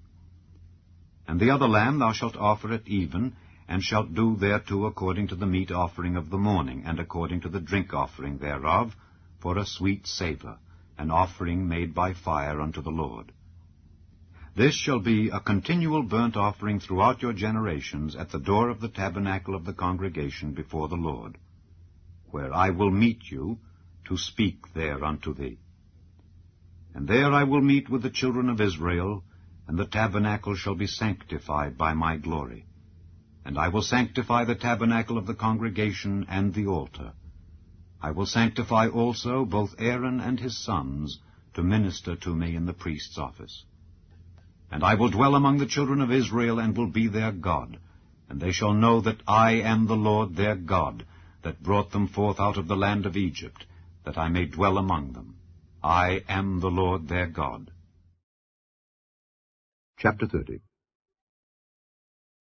And the other lamb thou shalt offer at even, and shalt do thereto according to the meat offering of the morning, and according to the drink offering thereof, for a sweet savour, an offering made by fire unto the Lord. This shall be a continual burnt offering throughout your generations at the door of the tabernacle of the congregation before the Lord, where I will meet you to speak there unto thee. And there I will meet with the children of Israel, and the tabernacle shall be sanctified by my glory. And I will sanctify the tabernacle of the congregation and the altar. I will sanctify also both Aaron and his sons to minister to me in the priest's office. And I will dwell among the children of Israel, and will be their God. And they shall know that I am the Lord their God, that brought them forth out of the land of Egypt, that I may dwell among them. I am the Lord their God. Chapter 30.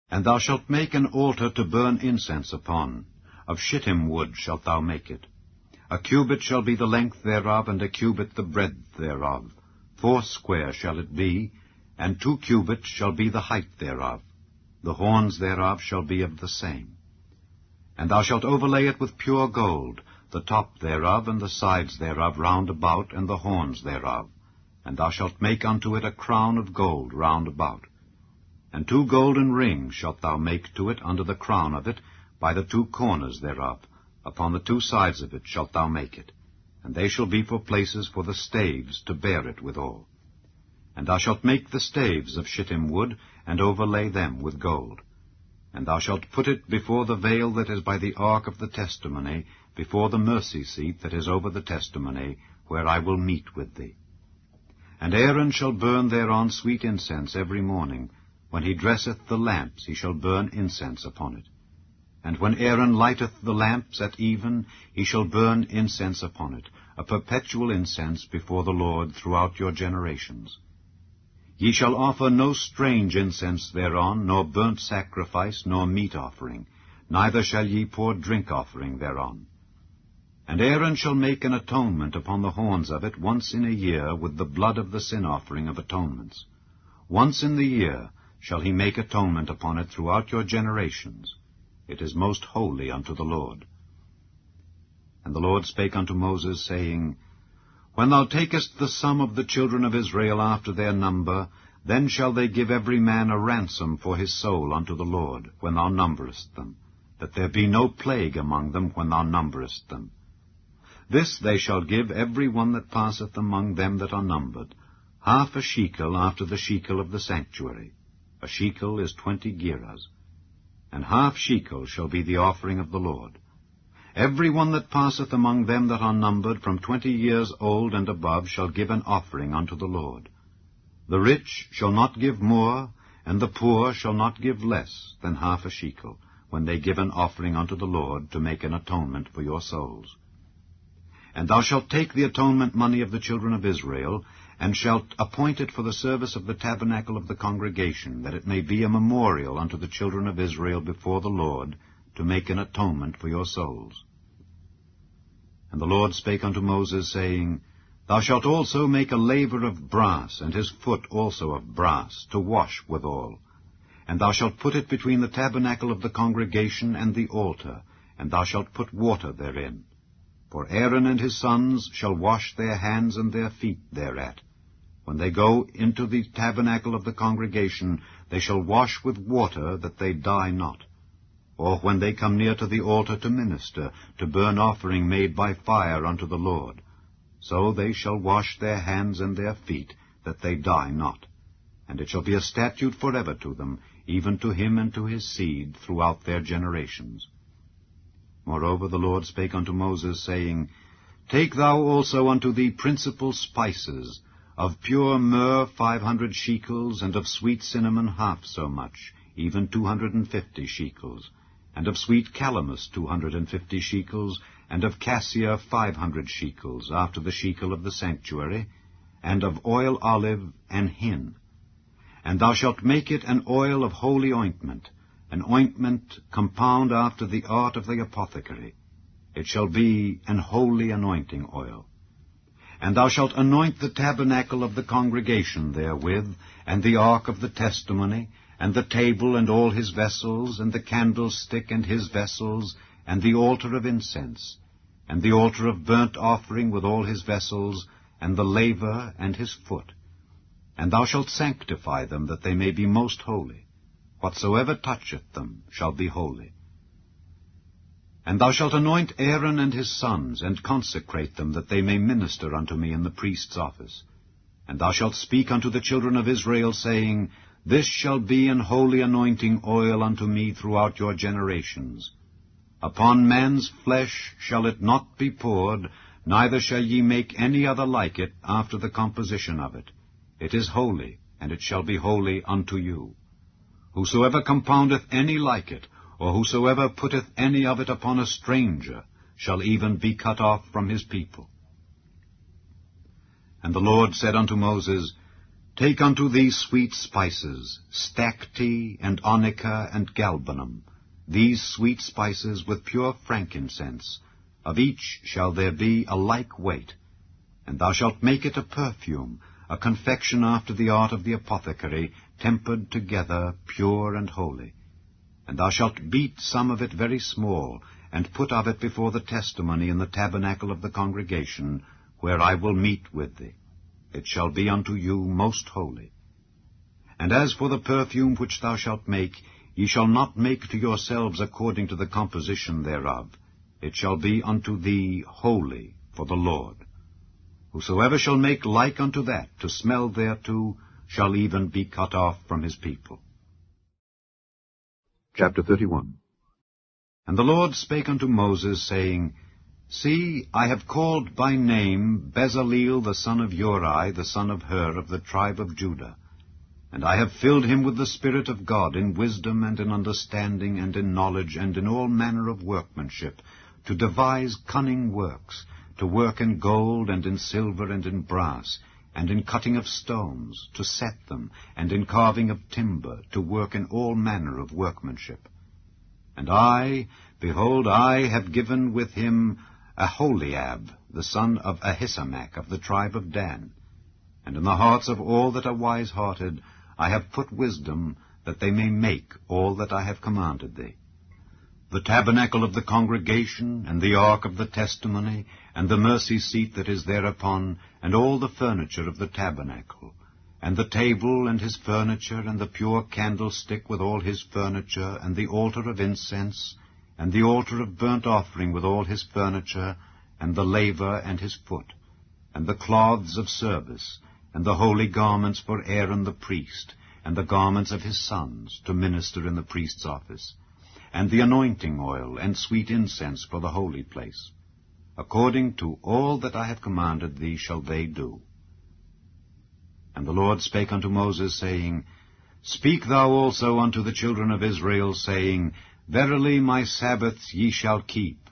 And thou shalt make an altar to burn incense upon. Of shittim wood shalt thou make it. A cubit shall be the length thereof, and a cubit the breadth thereof. foursquare shall it be, and 2 cubits shall be the height thereof. The horns thereof shall be of the same. And thou shalt overlay it with pure gold, the top thereof, and the sides thereof round about, and the horns thereof. And thou shalt make unto it a crown of gold round about. And 2 golden rings shalt thou make to it under the crown of it, by the 2 corners thereof. Upon the 2 sides of it shalt thou make it. And they shall be for places for the staves to bear it withal. And thou shalt make the staves of shittim wood, and overlay them with gold. And thou shalt put it before the veil that is by the ark of the testimony, before the mercy seat that is over the testimony, where I will meet with thee. And Aaron shall burn thereon sweet incense every morning. When he dresseth the lamps, he shall burn incense upon it. And when Aaron lighteth the lamps at even, he shall burn incense upon it, a perpetual incense before the Lord throughout your generations. Ye shall offer no strange incense thereon, nor burnt sacrifice, nor meat offering, neither shall ye pour drink offering thereon. And Aaron shall make an atonement upon the horns of it once in a year with the blood of the sin offering of atonements. Once in the year shall he make atonement upon it throughout your generations. It is most holy unto the Lord. And the Lord spake unto Moses, saying, When thou takest the sum of the children of Israel after their number, then shall they give every man a ransom for his soul unto the Lord, when thou numberest them, that there be no plague among them when thou numberest them. This they shall give every one that passeth among them that are numbered, 1/2 a shekel after the shekel of the sanctuary. A shekel is 20 gerahs. And 1/2 shekel shall be the offering of the Lord. Every one that passeth among them that are numbered from 20 years old and above shall give an offering unto the Lord. The rich shall not give more, and the poor shall not give less than 1/2 a shekel, when they give an offering unto the Lord to make an atonement for your souls. And thou shalt take the atonement money of the children of Israel, and shalt appoint it for the service of the tabernacle of the congregation, that it may be a memorial unto the children of Israel before the Lord, to make an atonement for your souls. And the Lord spake unto Moses, saying, Thou shalt also make a laver of brass, and his foot also of brass, to wash withal. And thou shalt put it between the tabernacle of the congregation and the altar, and thou shalt put water therein. For Aaron and his sons shall wash their hands and their feet thereat. When they go into the tabernacle of the congregation, they shall wash with water, that they die not. Or when they come near to the altar to minister, to burn offering made by fire unto the Lord, so they shall wash their hands and their feet, that they die not. And it shall be a statute forever to them, even to him and to his seed throughout their generations. Moreover the Lord spake unto Moses, saying, Take thou also unto thee principal spices, of pure myrrh 500 shekels, and of sweet cinnamon 1/2 so much, even 250 shekels, and of sweet calamus 250 shekels, and of cassia 500 shekels, after the shekel of the sanctuary, and of oil olive and hin. And thou shalt make it an oil of holy ointment, an ointment compound after the art of the apothecary. It shall be an holy anointing oil. And thou shalt anoint the tabernacle of the congregation therewith, and the ark of the testimony, and the table and all his vessels, and the candlestick and his vessels, and the altar of incense, and the altar of burnt offering with all his vessels, and the laver and his foot. And thou shalt sanctify them, that they may be most holy. Whatsoever toucheth them shall be holy. And thou shalt anoint Aaron and his sons, and consecrate them, that they may minister unto me in the priest's office. And thou shalt speak unto the children of Israel, saying, This shall be an holy anointing oil unto me throughout your generations. Upon man's flesh shall it not be poured, neither shall ye make any other like it after the composition of it. It is holy, and it shall be holy unto you. Whosoever compoundeth any like it, or whosoever putteth any of it upon a stranger, shall even be cut off from his people. And the Lord said unto Moses, Take unto thee sweet spices, stacte, and onycha, and galbanum, these sweet spices with pure frankincense. Of each shall there be a like weight. And thou shalt make it a perfume, a confection after the art of the apothecary, tempered together, pure and holy. And thou shalt beat some of it very small, and put of it before the testimony in the tabernacle of the congregation, where I will meet with thee. It shall be unto you most holy. And as for the perfume which thou shalt make, ye shall not make to yourselves according to the composition thereof. It shall be unto thee holy for the Lord. Whosoever shall make like unto that, to smell thereto, shall even be cut off from his people. Chapter 31. And the Lord spake unto Moses, saying, See, I have called by name Bezaleel the son of Uri, the son of Hur, of the tribe of Judah. And I have filled him with the Spirit of God, in wisdom and in understanding and in knowledge and in all manner of workmanship, to devise cunning works, to work in gold and in silver and in brass, and in cutting of stones, to set them, and in carving of timber, to work in all manner of workmanship. And I, behold, I have given with him Aholiab, the son of Ahisamach, of the tribe of Dan. And in the hearts of all that are wise-hearted I have put wisdom, that they may make all that I have commanded thee. The tabernacle of the congregation, and the ark of the testimony, and the mercy seat that is thereupon, and all the furniture of the tabernacle, and the table and his furniture, and the pure candlestick with all his furniture, and the altar of incense, and the altar of burnt offering with all his furniture, and the laver and his foot, and the cloths of service, and the holy garments for Aaron the priest, and the garments of his sons, to minister in the priest's office, and the anointing oil, and sweet incense for the holy place. According to all that I have commanded thee shall they do. And the Lord spake unto Moses, saying, Speak thou also unto the children of Israel, saying, Verily my Sabbaths ye shall keep,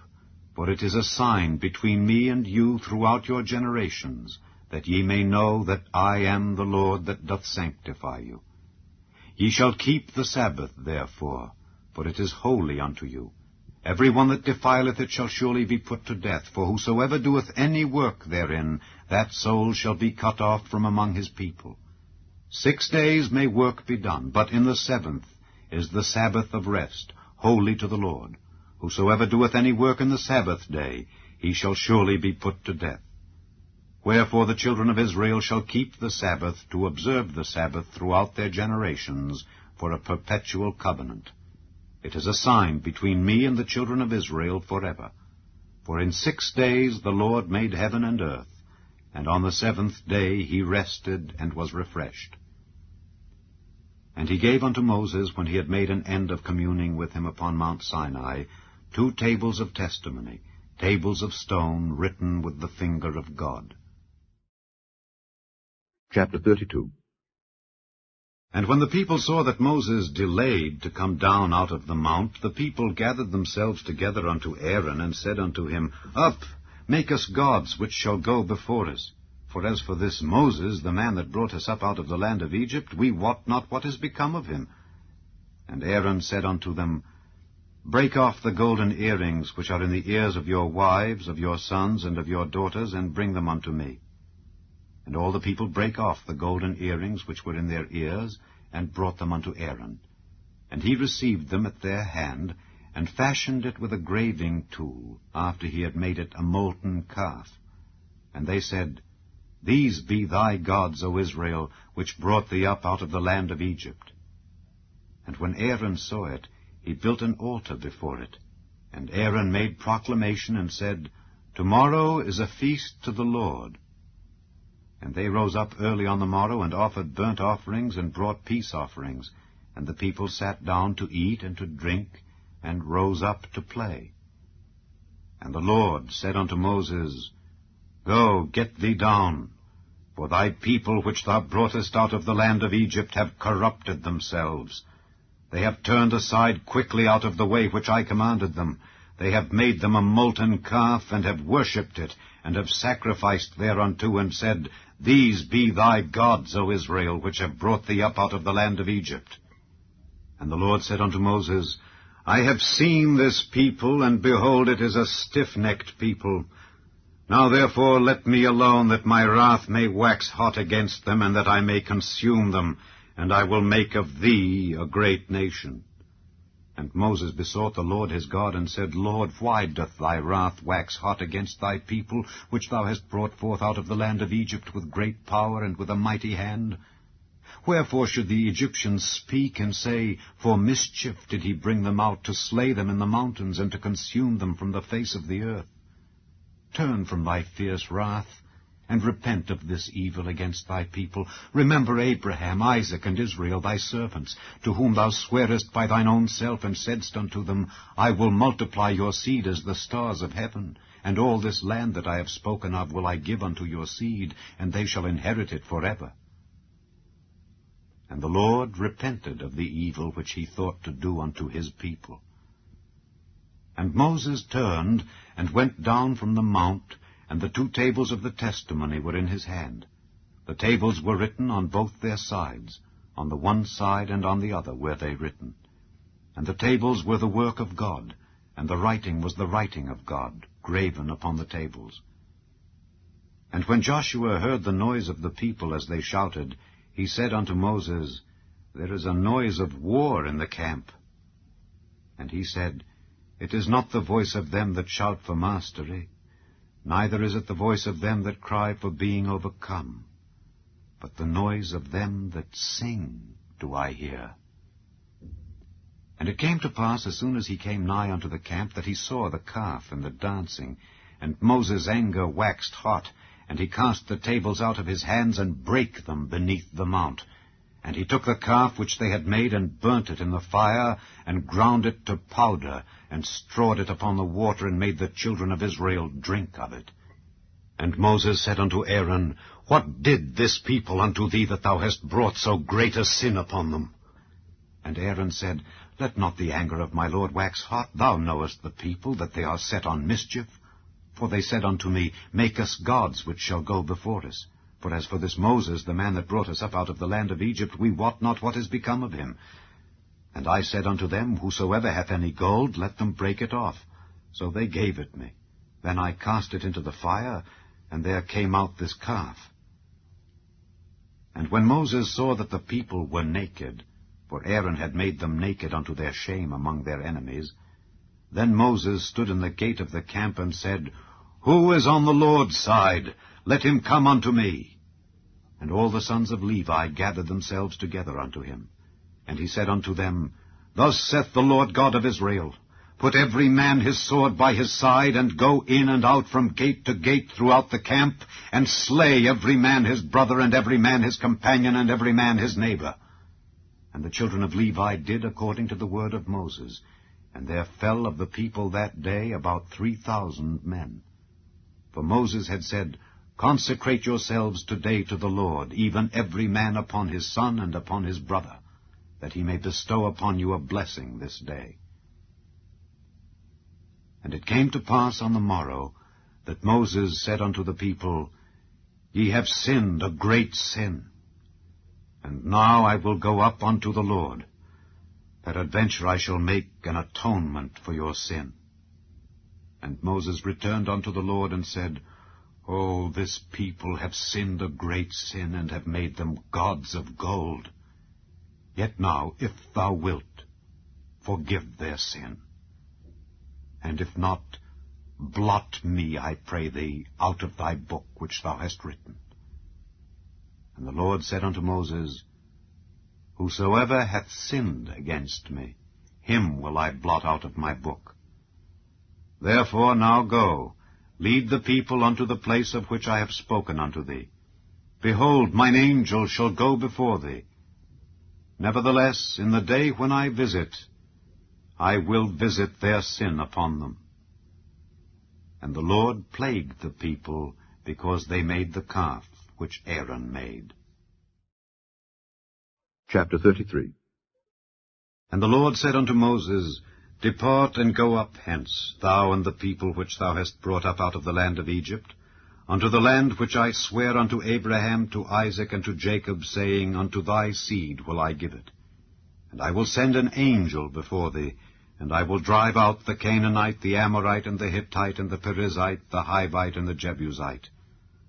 for it is a sign between me and you throughout your generations, that ye may know that I am the Lord that doth sanctify you. Ye shall keep the Sabbath, therefore, for it is holy unto you. Every one that defileth it shall surely be put to death, for whosoever doeth any work therein, that soul shall be cut off from among his people. 6 days may work be done, but in the 7th is the Sabbath of rest, holy to the Lord. Whosoever doeth any work in the Sabbath day, he shall surely be put to death. Wherefore the children of Israel shall keep the Sabbath, to observe the Sabbath throughout their generations, for a perpetual covenant. It is a sign between me and the children of Israel forever. For in 6 days the Lord made heaven and earth, and on the 7th day he rested and was refreshed. And he gave unto Moses, when he had made an end of communing with him upon Mount Sinai, 2 tables of testimony, tables of stone written with the finger of God. Chapter 32. And when the people saw that Moses delayed to come down out of the mount, the people gathered themselves together unto Aaron, and said unto him, Up, make us gods, which shall go before us. For as for this Moses, the man that brought us up out of the land of Egypt, we wot not what is become of him. And Aaron said unto them, Break off the golden earrings which are in the ears of your wives, of your sons, and of your daughters, and bring them unto me. And all the people brake off the golden earrings which were in their ears, and brought them unto Aaron. And he received them at their hand, and fashioned it with a graving tool, after he had made it a molten calf. And they said, These be thy gods, O Israel, which brought thee up out of the land of Egypt. And when Aaron saw it, he built an altar before it. And Aaron made proclamation, and said, Tomorrow is a feast to the Lord. And they rose up early on the morrow, and offered burnt offerings, and brought peace offerings. And the people sat down to eat and to drink, and rose up to play. And the Lord said unto Moses, Go, get thee down, for thy people which thou broughtest out of the land of Egypt have corrupted themselves. They have turned aside quickly out of the way which I commanded them. They have made them a molten calf, and have worshipped it, and have sacrificed thereunto, and said, These be thy gods, O Israel, which have brought thee up out of the land of Egypt. And the Lord said unto Moses, I have seen this people, and behold, it is a stiff-necked people. Now therefore let me alone, that my wrath may wax hot against them, and that I may consume them, and I will make of thee a great nation. And Moses besought the Lord his God, and said, Lord, why doth thy wrath wax hot against thy people, which thou hast brought forth out of the land of Egypt with great power and with a mighty hand? Wherefore should the Egyptians speak and say, For mischief did he bring them out, to slay them in the mountains, and to consume them from the face of the earth? Turn from thy fierce wrath, and repent of this evil against thy people. Remember Abraham, Isaac, and Israel, thy servants, to whom thou swarest by thine own self, and saidst unto them, I will multiply your seed as the stars of heaven, and all this land that I have spoken of will I give unto your seed, and they shall inherit it forever. And the Lord repented of the evil which he thought to do unto his people. And Moses turned, and went down from the mount, and the 2 tables of the testimony were in his hand. The tables were written on both their sides, on the one side and on the other were they written. And the tables were the work of God, and the writing was the writing of God, graven upon the tables. And when Joshua heard the noise of the people as they shouted, he said unto Moses, There is a noise of war in the camp. And he said, It is not the voice of them that shout for mastery, neither is it the voice of them that cry for being overcome, but the noise of them that sing do I hear. And it came to pass, as soon as he came nigh unto the camp, that he saw the calf and the dancing, and Moses' anger waxed hot, and he cast the tables out of his hands, and brake them beneath the mount. And he took the calf which they had made, and burnt it in the fire, and ground it to powder, and strawed it upon the water, and made the children of Israel drink of it. And Moses said unto Aaron, What did this people unto thee, that thou hast brought so great a sin upon them? And Aaron said, Let not the anger of my Lord wax hot. Thou knowest the people, that they are set on mischief. For they said unto me, Make us gods which shall go before us. For as for this Moses, the man that brought us up out of the land of Egypt, we wot not what is become of him. And I said unto them, Whosoever hath any gold, let them break it off. So they gave it me. Then I cast it into the fire, and there came out this calf. And when Moses saw that the people were naked, for Aaron had made them naked unto their shame among their enemies, then Moses stood in the gate of the camp, and said, Who is on the Lord's side? Let him come unto me. And all the sons of Levi gathered themselves together unto him. And he said unto them, Thus saith the Lord God of Israel, Put every man his sword by his side, and go in and out from gate to gate throughout the camp, and slay every man his brother, and every man his companion, and every man his neighbor. And the children of Levi did according to the word of Moses, and there fell of the people that day about 3,000 men. For Moses had said, Consecrate yourselves today to the Lord, even every man upon his son and upon his brother, that he may bestow upon you a blessing this day. And it came to pass on the morrow that Moses said unto the people, Ye have sinned a great sin. And now I will go up unto the Lord. Peradventure I shall make an atonement for your sin. And Moses returned unto the Lord, and said, O, this people have sinned a great sin, and have made them gods of gold. Yet now, if thou wilt, forgive their sin. And if not, blot me, I pray thee, out of thy book which thou hast written. And the Lord said unto Moses, Whosoever hath sinned against me, him will I blot out of my book. Therefore now go, lead the people unto the place of which I have spoken unto thee. Behold, mine angel shall go before thee. Nevertheless, in the day when I visit, I will visit their sin upon them. And the Lord plagued the people, because they made the calf which Aaron made. Chapter 33. And the Lord said unto Moses, Depart and go up hence, thou and the people which thou hast brought up out of the land of Egypt, unto the land which I sware unto Abraham, to Isaac, and to Jacob, saying, Unto thy seed will I give it. And I will send an angel before thee, and I will drive out the Canaanite, the Amorite, and the Hittite, and the Perizzite, the Hivite, and the Jebusite,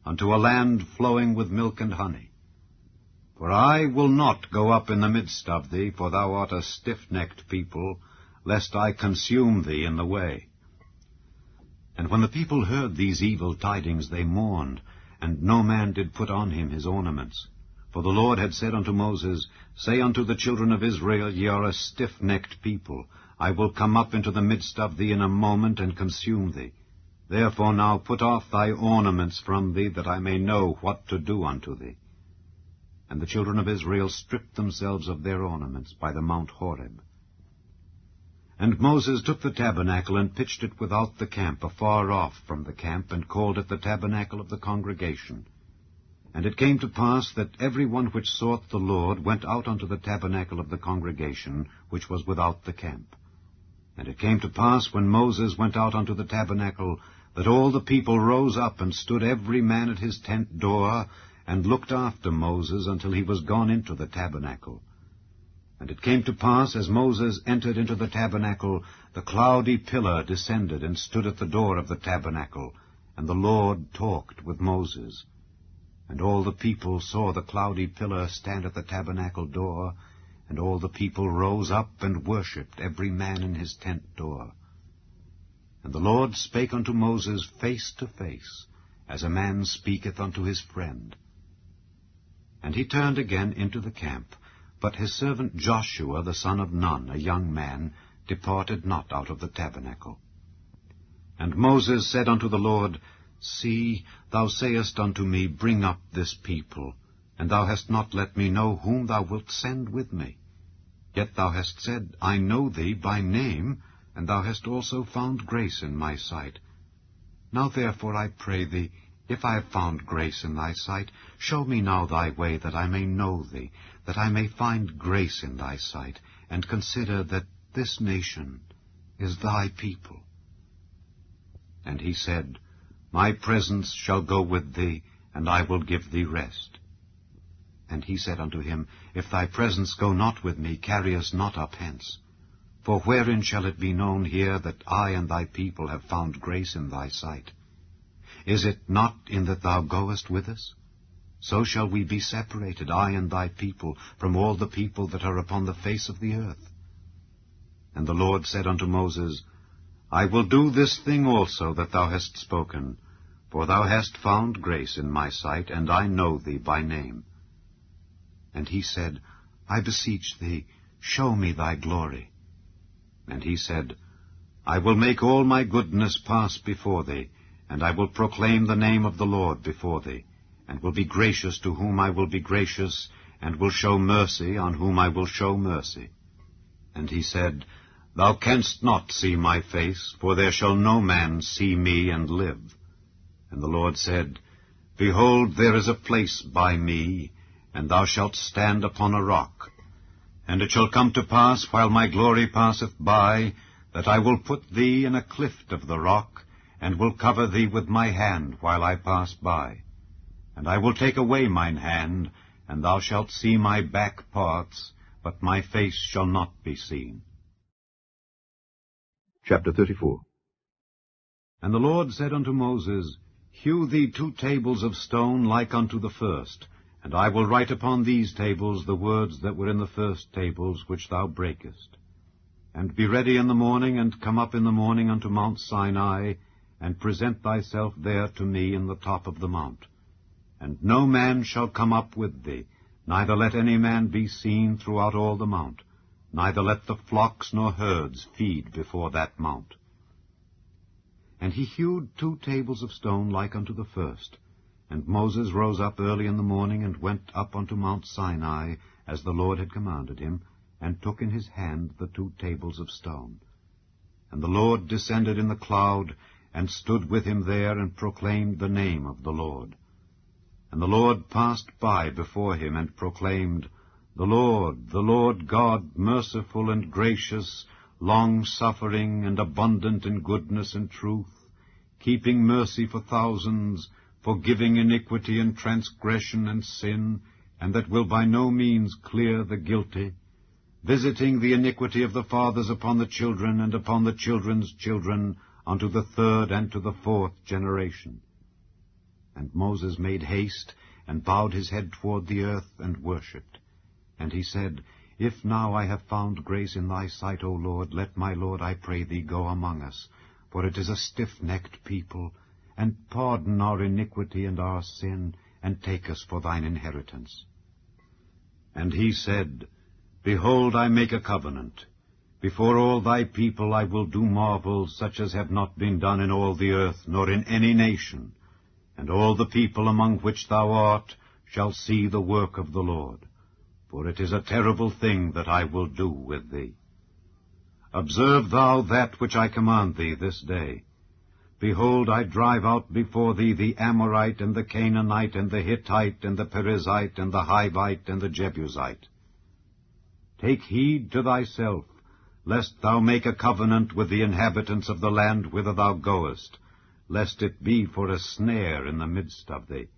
unto a land flowing with milk and honey. For I will not go up in the midst of thee, for thou art a stiff-necked people, lest I consume thee in the way. And when the people heard these evil tidings, they mourned, and no man did put on him his ornaments. For the Lord had said unto Moses, Say unto the children of Israel, Ye are a stiff-necked people. I will come up into the midst of thee in a moment, and consume thee. Therefore now put off thy ornaments from thee, that I may know what to do unto thee. And the children of Israel stripped themselves of their ornaments by the Mount Horeb. And Moses took the tabernacle, and pitched it without the camp, afar off from the camp, and called it the tabernacle of the congregation. And it came to pass that every one which sought the Lord went out unto the tabernacle of the congregation, which was without the camp. And it came to pass, when Moses went out unto the tabernacle, that all the people rose up, and stood every man at his tent door, and looked after Moses until he was gone into the tabernacle. And it came to pass, as Moses entered into the tabernacle, the cloudy pillar descended and stood at the door of the tabernacle, and the Lord talked with Moses. And all the people saw the cloudy pillar stand at the tabernacle door, and all the people rose up and worshipped, every man in his tent door. And the Lord spake unto Moses face to face, as a man speaketh unto his friend. And he turned again into the camp, but his servant Joshua the son of Nun, a young man, departed not out of the tabernacle. And Moses said unto the Lord, See, thou sayest unto me, Bring up this people, and thou hast not let me know whom thou wilt send with me. Yet thou hast said, I know thee by name, and thou hast also found grace in my sight. Now therefore I pray thee, if I have found grace in thy sight, show me now thy way, that I may know thee, that I may find grace in thy sight, and consider that this nation is thy people. And he said, My presence shall go with thee, and I will give thee rest. And he said unto him, If thy presence go not with me, carry us not up hence. For wherein shall it be known here that I and thy people have found grace in thy sight? Is it not in that thou goest with us? So shall we be separated, I and thy people, from all the people that are upon the face of the earth. And the Lord said unto Moses, I will do this thing also that thou hast spoken, for thou hast found grace in my sight, and I know thee by name. And he said, I beseech thee, show me thy glory. And he said, I will make all my goodness pass before thee, and I will proclaim the name of the Lord before thee, and will be gracious to whom I will be gracious, and will show mercy on whom I will show mercy. And he said, Thou canst not see my face, for there shall no man see me and live. And the Lord said, Behold, there is a place by me, and thou shalt stand upon a rock. And it shall come to pass, while my glory passeth by, that I will put thee in a clift of the rock, and will cover thee with my hand while I pass by. And I will take away mine hand, and thou shalt see my back parts, but my face shall not be seen. Chapter 34. And the Lord said unto Moses, Hew thee 2 tables of stone like unto the first, and I will write upon these tables the words that were in the first tables which thou breakest. And be ready in the morning, and come up in the morning unto Mount Sinai, and present thyself there to me in the top of the mount. And no man shall come up with thee, neither let any man be seen throughout all the mount, neither let the flocks nor herds feed before that mount. And he hewed 2 tables of stone like unto the first. And Moses rose up early in the morning, and went up unto Mount Sinai, as the Lord had commanded him, and took in his hand the 2 tables of stone. And the Lord descended in the cloud, and stood with him there, and proclaimed the name of the Lord. And the Lord passed by before him, and proclaimed, the Lord God, merciful and gracious, long-suffering, and abundant in goodness and truth, keeping mercy for thousands, forgiving iniquity and transgression and sin, and that will by no means clear the guilty, visiting the iniquity of the fathers upon the children and upon the children's children unto the third and to the fourth generation. And Moses made haste, and bowed his head toward the earth, and worshipped. And he said, If now I have found grace in thy sight, O Lord, let my Lord, I pray thee, go among us, for it is a stiff-necked people, and pardon our iniquity and our sin, and take us for thine inheritance. And he said, Behold, I make a covenant. Before all thy people I will do marvels such as have not been done in all the earth, nor in any nation. And all the people among which thou art shall see the work of the Lord. For it is a terrible thing that I will do with thee. Observe thou that which I command thee this day. Behold, I drive out before thee the Amorite, and the Canaanite, and the Hittite, and the Perizzite, and the Hivite, and the Jebusite. Take heed to thyself, lest thou make a covenant with the inhabitants of the land whither thou goest, lest it be for a snare in the midst of thee.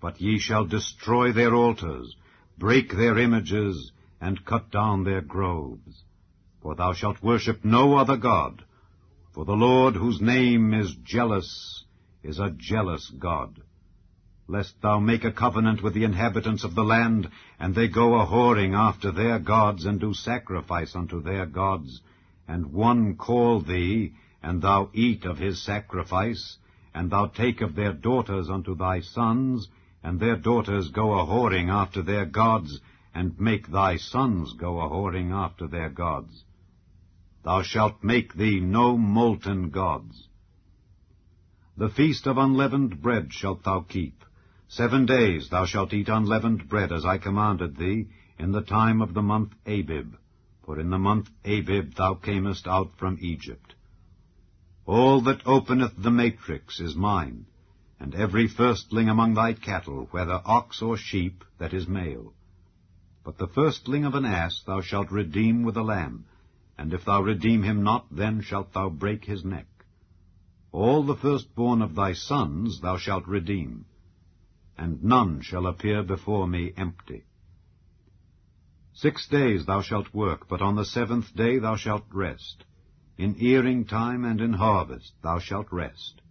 But ye shall destroy their altars, break their images, and cut down their groves. For thou shalt worship no other God, for the Lord, whose name is jealous, is a jealous God. Lest thou make a covenant with the inhabitants of the land, and they go a-whoring after their gods, and do sacrifice unto their gods, and one call thee, and thou eat of his sacrifice, and thou take of their daughters unto thy sons, and their daughters go a-whoring after their gods, and make thy sons go a-whoring after their gods. Thou shalt make thee no molten gods. The feast of unleavened bread shalt thou keep. 7 days thou shalt eat unleavened bread, as I commanded thee, in the time of the month Abib, for in the month Abib thou camest out from Egypt. All that openeth the matrix is mine, and every firstling among thy cattle, whether ox or sheep, that is male. But the firstling of an ass thou shalt redeem with a lamb, and if thou redeem him not, then shalt thou break his neck. All the firstborn of thy sons thou shalt redeem, and none shall appear before me empty. 6 days thou shalt work, but on the 7th day thou shalt rest. In earing time and in harvest thou shalt rest.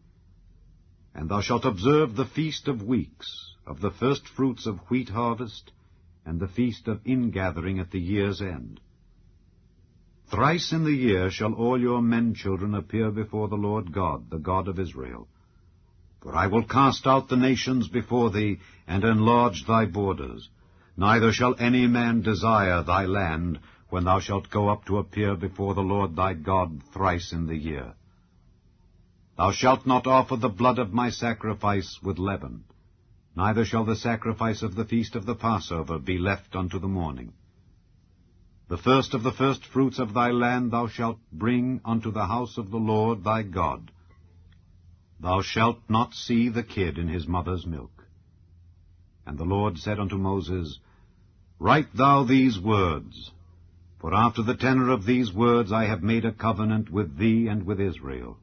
And thou shalt observe the feast of weeks, of the first fruits of wheat harvest, and the feast of ingathering at the year's end. Thrice in the year shall all your men-children appear before the Lord God, the God of Israel. For I will cast out the nations before thee, and enlarge thy borders. Neither shall any man desire thy land, when thou shalt go up to appear before the Lord thy God thrice in the year. Thou shalt not offer the blood of my sacrifice with leaven, neither shall the sacrifice of the feast of the Passover be left unto the morning. The first of the firstfruits of thy land thou shalt bring unto the house of the Lord thy God. Thou shalt not see the kid in his mother's milk. And the Lord said unto Moses, Write thou these words, for after the tenor of these words I have made a covenant with thee and with Israel.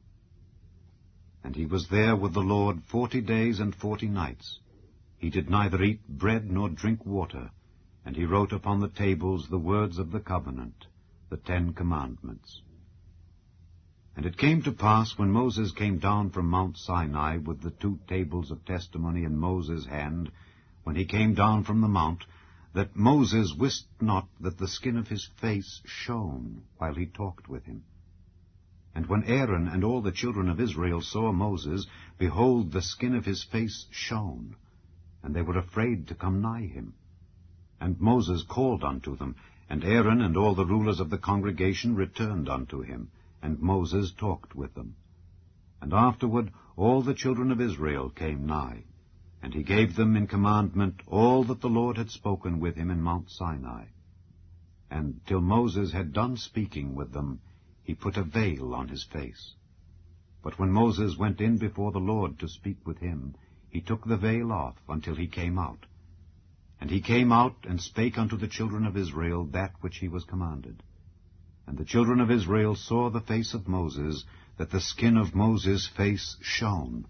And he was there with the Lord 40 days and 40 nights. He did neither eat bread nor drink water, and he wrote upon the tables the words of the covenant, the 10 commandments. And it came to pass, when Moses came down from Mount Sinai with the 2 tables of testimony in Moses' hand, when he came down from the mount, that Moses wist not that the skin of his face shone while he talked with him. And when Aaron and all the children of Israel saw Moses, behold, the skin of his face shone, and they were afraid to come nigh him. And Moses called unto them, and Aaron and all the rulers of the congregation returned unto him, and Moses talked with them. And afterward all the children of Israel came nigh, and he gave them in commandment all that the Lord had spoken with him in Mount Sinai. And till Moses had done speaking with them, he put a veil on his face. But when Moses went in before the Lord to speak with him, he took the veil off until he came out. And he came out and spake unto the children of Israel that which he was commanded. And the children of Israel saw the face of Moses, that the skin of Moses' face shone.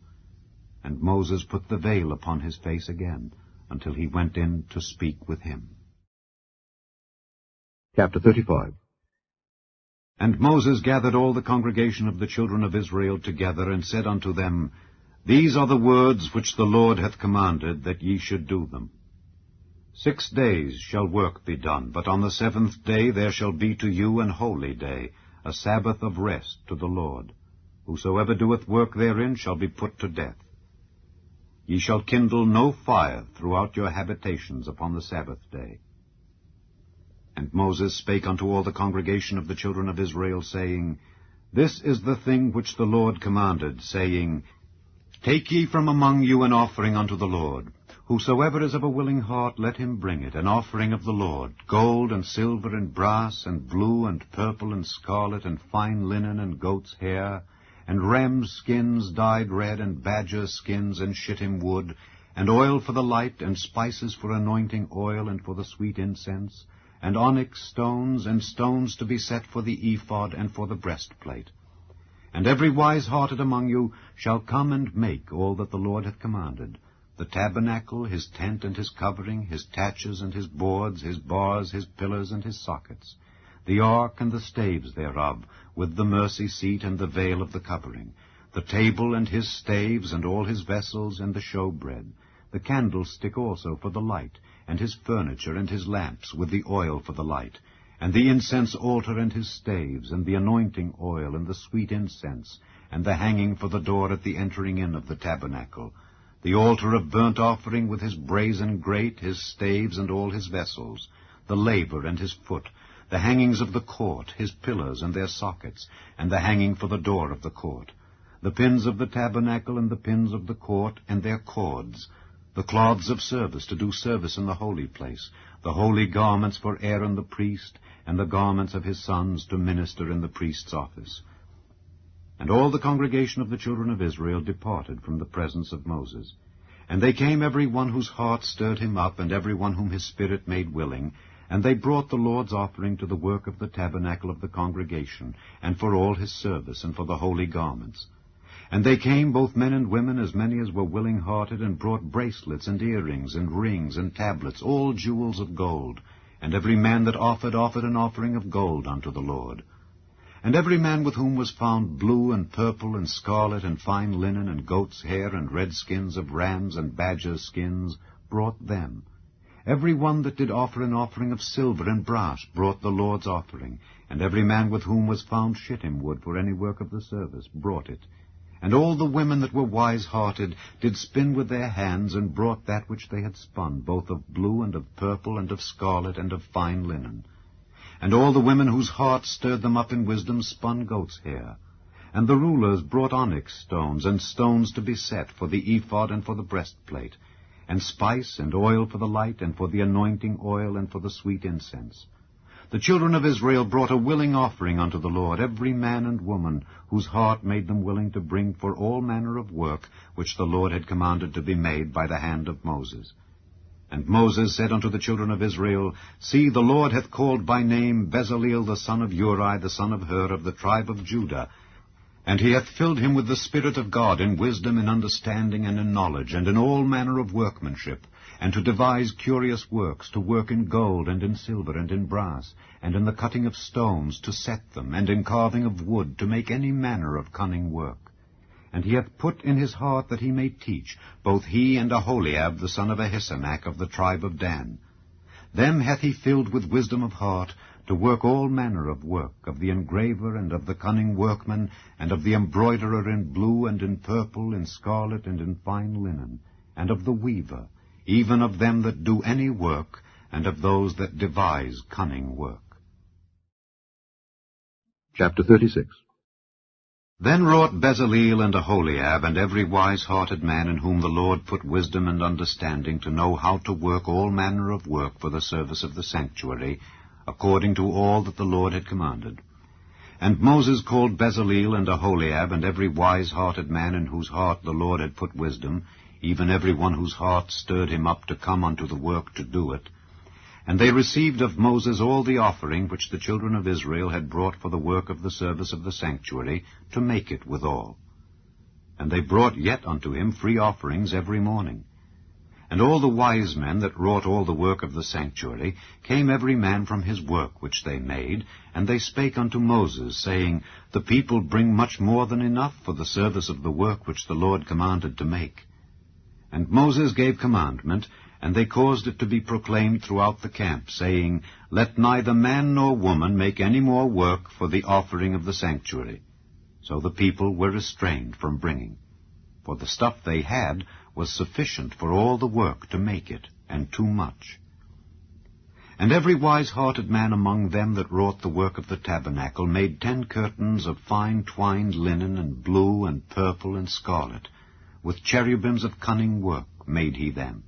And Moses put the veil upon his face again, until he went in to speak with him. Chapter 35. And Moses gathered all the congregation of the children of Israel together, and said unto them, These are the words which the Lord hath commanded, that ye should do them. 6 days shall work be done, but on the 7th day there shall be to you an holy day, a Sabbath of rest to the Lord. Whosoever doeth work therein shall be put to death. Ye shall kindle no fire throughout your habitations upon the Sabbath day. And Moses spake unto all the congregation of the children of Israel, saying, This is the thing which the Lord commanded, saying, Take ye from among you an offering unto the Lord. Whosoever is of a willing heart, let him bring it, an offering of the Lord, gold and silver and brass and blue and purple and scarlet and fine linen and goat's hair, and rams' skins dyed red, and badger skins and shittim wood, and oil for the light, and spices for anointing oil and for the sweet incense, and onyx stones, and stones to be set for the ephod and for the breastplate. And every wise-hearted among you shall come and make all that the Lord hath commanded, the tabernacle, his tent and his covering, his taches and his boards, his bars, his pillars and his sockets, the ark and the staves thereof, with the mercy seat and the veil of the covering, the table and his staves, and all his vessels, and the showbread, the candlestick also for the light, and his furniture and his lamps, with the oil for the light, and the incense altar and his staves, and the anointing oil, and the sweet incense, and the hanging for the door at the entering in of the tabernacle, the altar of burnt offering with his brazen grate, his staves, and all his vessels, the laver and his foot, the hangings of the court, his pillars and their sockets, and the hanging for the door of the court, the pins of the tabernacle and the pins of the court, and their cords, the cloths of service to do service in the holy place, the holy garments for Aaron the priest, and the garments of his sons to minister in the priest's office. And all the congregation of the children of Israel departed from the presence of Moses. And they came every one whose heart stirred him up, and every one whom his spirit made willing, and they brought the Lord's offering to the work of the tabernacle of the congregation, and for all his service, and for the holy garments. And they came, both men and women, as many as were willing-hearted, and brought bracelets, and earrings, and rings, and tablets, all jewels of gold. And every man that offered an offering of gold unto the Lord. And every man with whom was found blue and purple and scarlet and fine linen and goat's hair and red skins of rams and badger skins brought them. Every one that did offer an offering of silver and brass brought the Lord's offering. And every man with whom was found shittim wood for any work of the service brought it. And all the women that were wise-hearted did spin with their hands, and brought that which they had spun, both of blue and of purple and of scarlet and of fine linen. And all the women whose hearts stirred them up in wisdom spun goat's hair. And the rulers brought onyx stones, and stones to be set for the ephod and for the breastplate, and spice and oil for the light, and for the anointing oil, and for the sweet incense. The children of Israel brought a willing offering unto the Lord, every man and woman, whose heart made them willing to bring for all manner of work, which the Lord had commanded to be made by the hand of Moses. And Moses said unto the children of Israel, See, the Lord hath called by name Bezaleel the son of Uri, the son of Hur, of the tribe of Judah, and he hath filled him with the Spirit of God, in wisdom, in understanding, and in knowledge, and in all manner of workmanship, and to devise curious works, to work in gold, and in silver, and in brass, and in the cutting of stones, to set them, and in carving of wood, to make any manner of cunning work. And he hath put in his heart that he may teach, both he and Aholiab the son of Ahisamach of the tribe of Dan. Them hath he filled with wisdom of heart, to work all manner of work, of the engraver, and of the cunning workman, and of the embroiderer in blue, and in purple, in scarlet, and in fine linen, and of the weaver, even of them that do any work, and of those that devise cunning work. Chapter 36. Then wrought Bezaleel and Aholiab, and every wise-hearted man in whom the Lord put wisdom and understanding, to know how to work all manner of work for the service of the sanctuary, according to all that the Lord had commanded. And Moses called Bezaleel and Aholiab, and every wise-hearted man in whose heart the Lord had put wisdom, even every one whose heart stirred him up to come unto the work to do it. And they received of Moses all the offering which the children of Israel had brought for the work of the service of the sanctuary, to make it withal. and they brought yet unto him free offerings every morning. And all the wise men that wrought all the work of the sanctuary came every man from his work which they made, and they spake unto Moses, saying, The people bring much more than enough for the service of the work which the Lord commanded to make. And Moses gave commandment, and they caused it to be proclaimed throughout the camp, saying, Let neither man nor woman make any more work for the offering of the sanctuary. So the people were restrained from bringing. For the stuff they had was sufficient for all the work to make it, and too much. And every wise-hearted man among them that wrought the work of the tabernacle made 10 curtains of fine twined linen, and blue, and purple, and scarlet. With cherubims of cunning work made he them.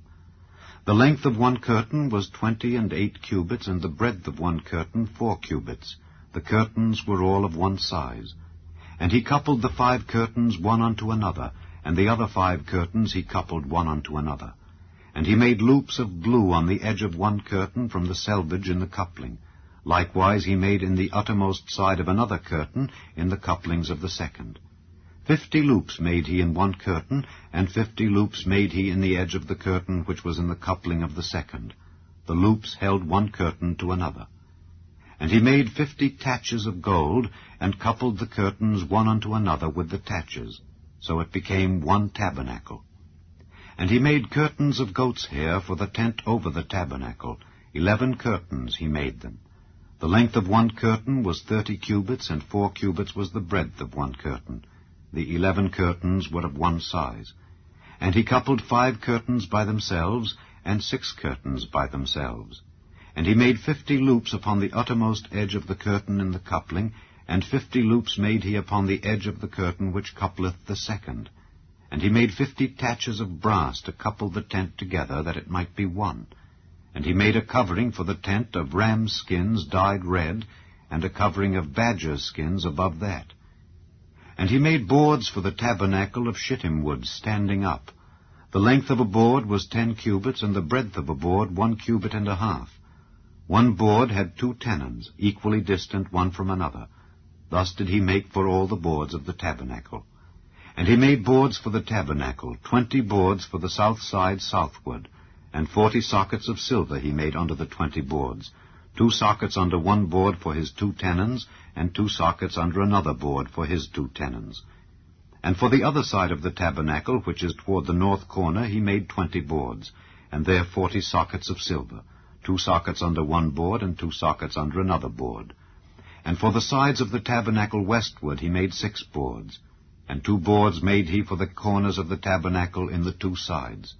The length of one curtain was 28 cubits, and the breadth of one curtain 4 cubits. The curtains were all of one size. And he coupled the 5 curtains one unto another, and the other 5 curtains he coupled one unto another. And he made loops of blue on the edge of one curtain from the selvage in the coupling. Likewise he made in the uttermost side of another curtain in the couplings of the second. 50 loops made he in one curtain, and 50 loops made he in the edge of the curtain which was in the coupling of the second. The loops held one curtain to another. And he made 50 taches of gold, and coupled the curtains one unto another with the taches. So it became one tabernacle. And he made curtains of goat's hair for the tent over the tabernacle. 11 curtains he made them. The length of one curtain was 30 cubits, and 4 cubits was the breadth of one curtain. The 11 curtains were of one size. And he coupled 5 curtains by themselves, and 6 curtains by themselves. And he made 50 loops upon the uttermost edge of the curtain in the coupling, and 50 loops made he upon the edge of the curtain which coupleth the second. And he made 50 taches of brass to couple the tent together, that it might be one. And he made a covering for the tent of rams' skins dyed red, and a covering of badgers' skins above that. And he made boards for the tabernacle of shittim wood standing up. The length of a board was 10 cubits, and the breadth of a board 1 cubit and a half. One board had 2 tenons, equally distant one from another. Thus did he make for all the boards of the tabernacle. And he made boards for the tabernacle, 20 boards for the south side southward, and 40 sockets of silver he made under the 20 boards, 2 sockets under one board for his 2 tenons, and 2 sockets under another board for his 2 tenons. And for the other side of the tabernacle, which is toward the north corner, he made 20 boards, and there 40 sockets of silver, 2 sockets under one board, and 2 sockets under another board. And for the sides of the tabernacle westward he made 6 boards, and 2 boards made he for the corners of the tabernacle in the 2 sides.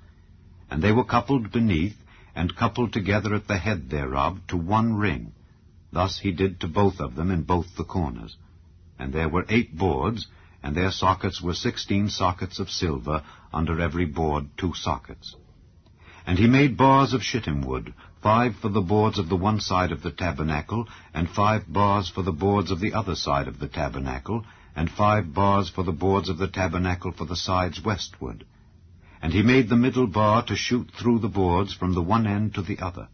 And they were coupled beneath, and coupled together at the head thereof to one ring. Thus he did to both of them in both the corners. And there were 8 boards, and their sockets were 16 sockets of silver, under every board 2 sockets. And he made bars of shittim wood, 5 for the boards of the one side of the tabernacle, and 5 bars for the boards of the other side of the tabernacle, and 5 bars for the boards of the tabernacle for the sides westward. And he made the middle bar to shoot through the boards from the one end to the other.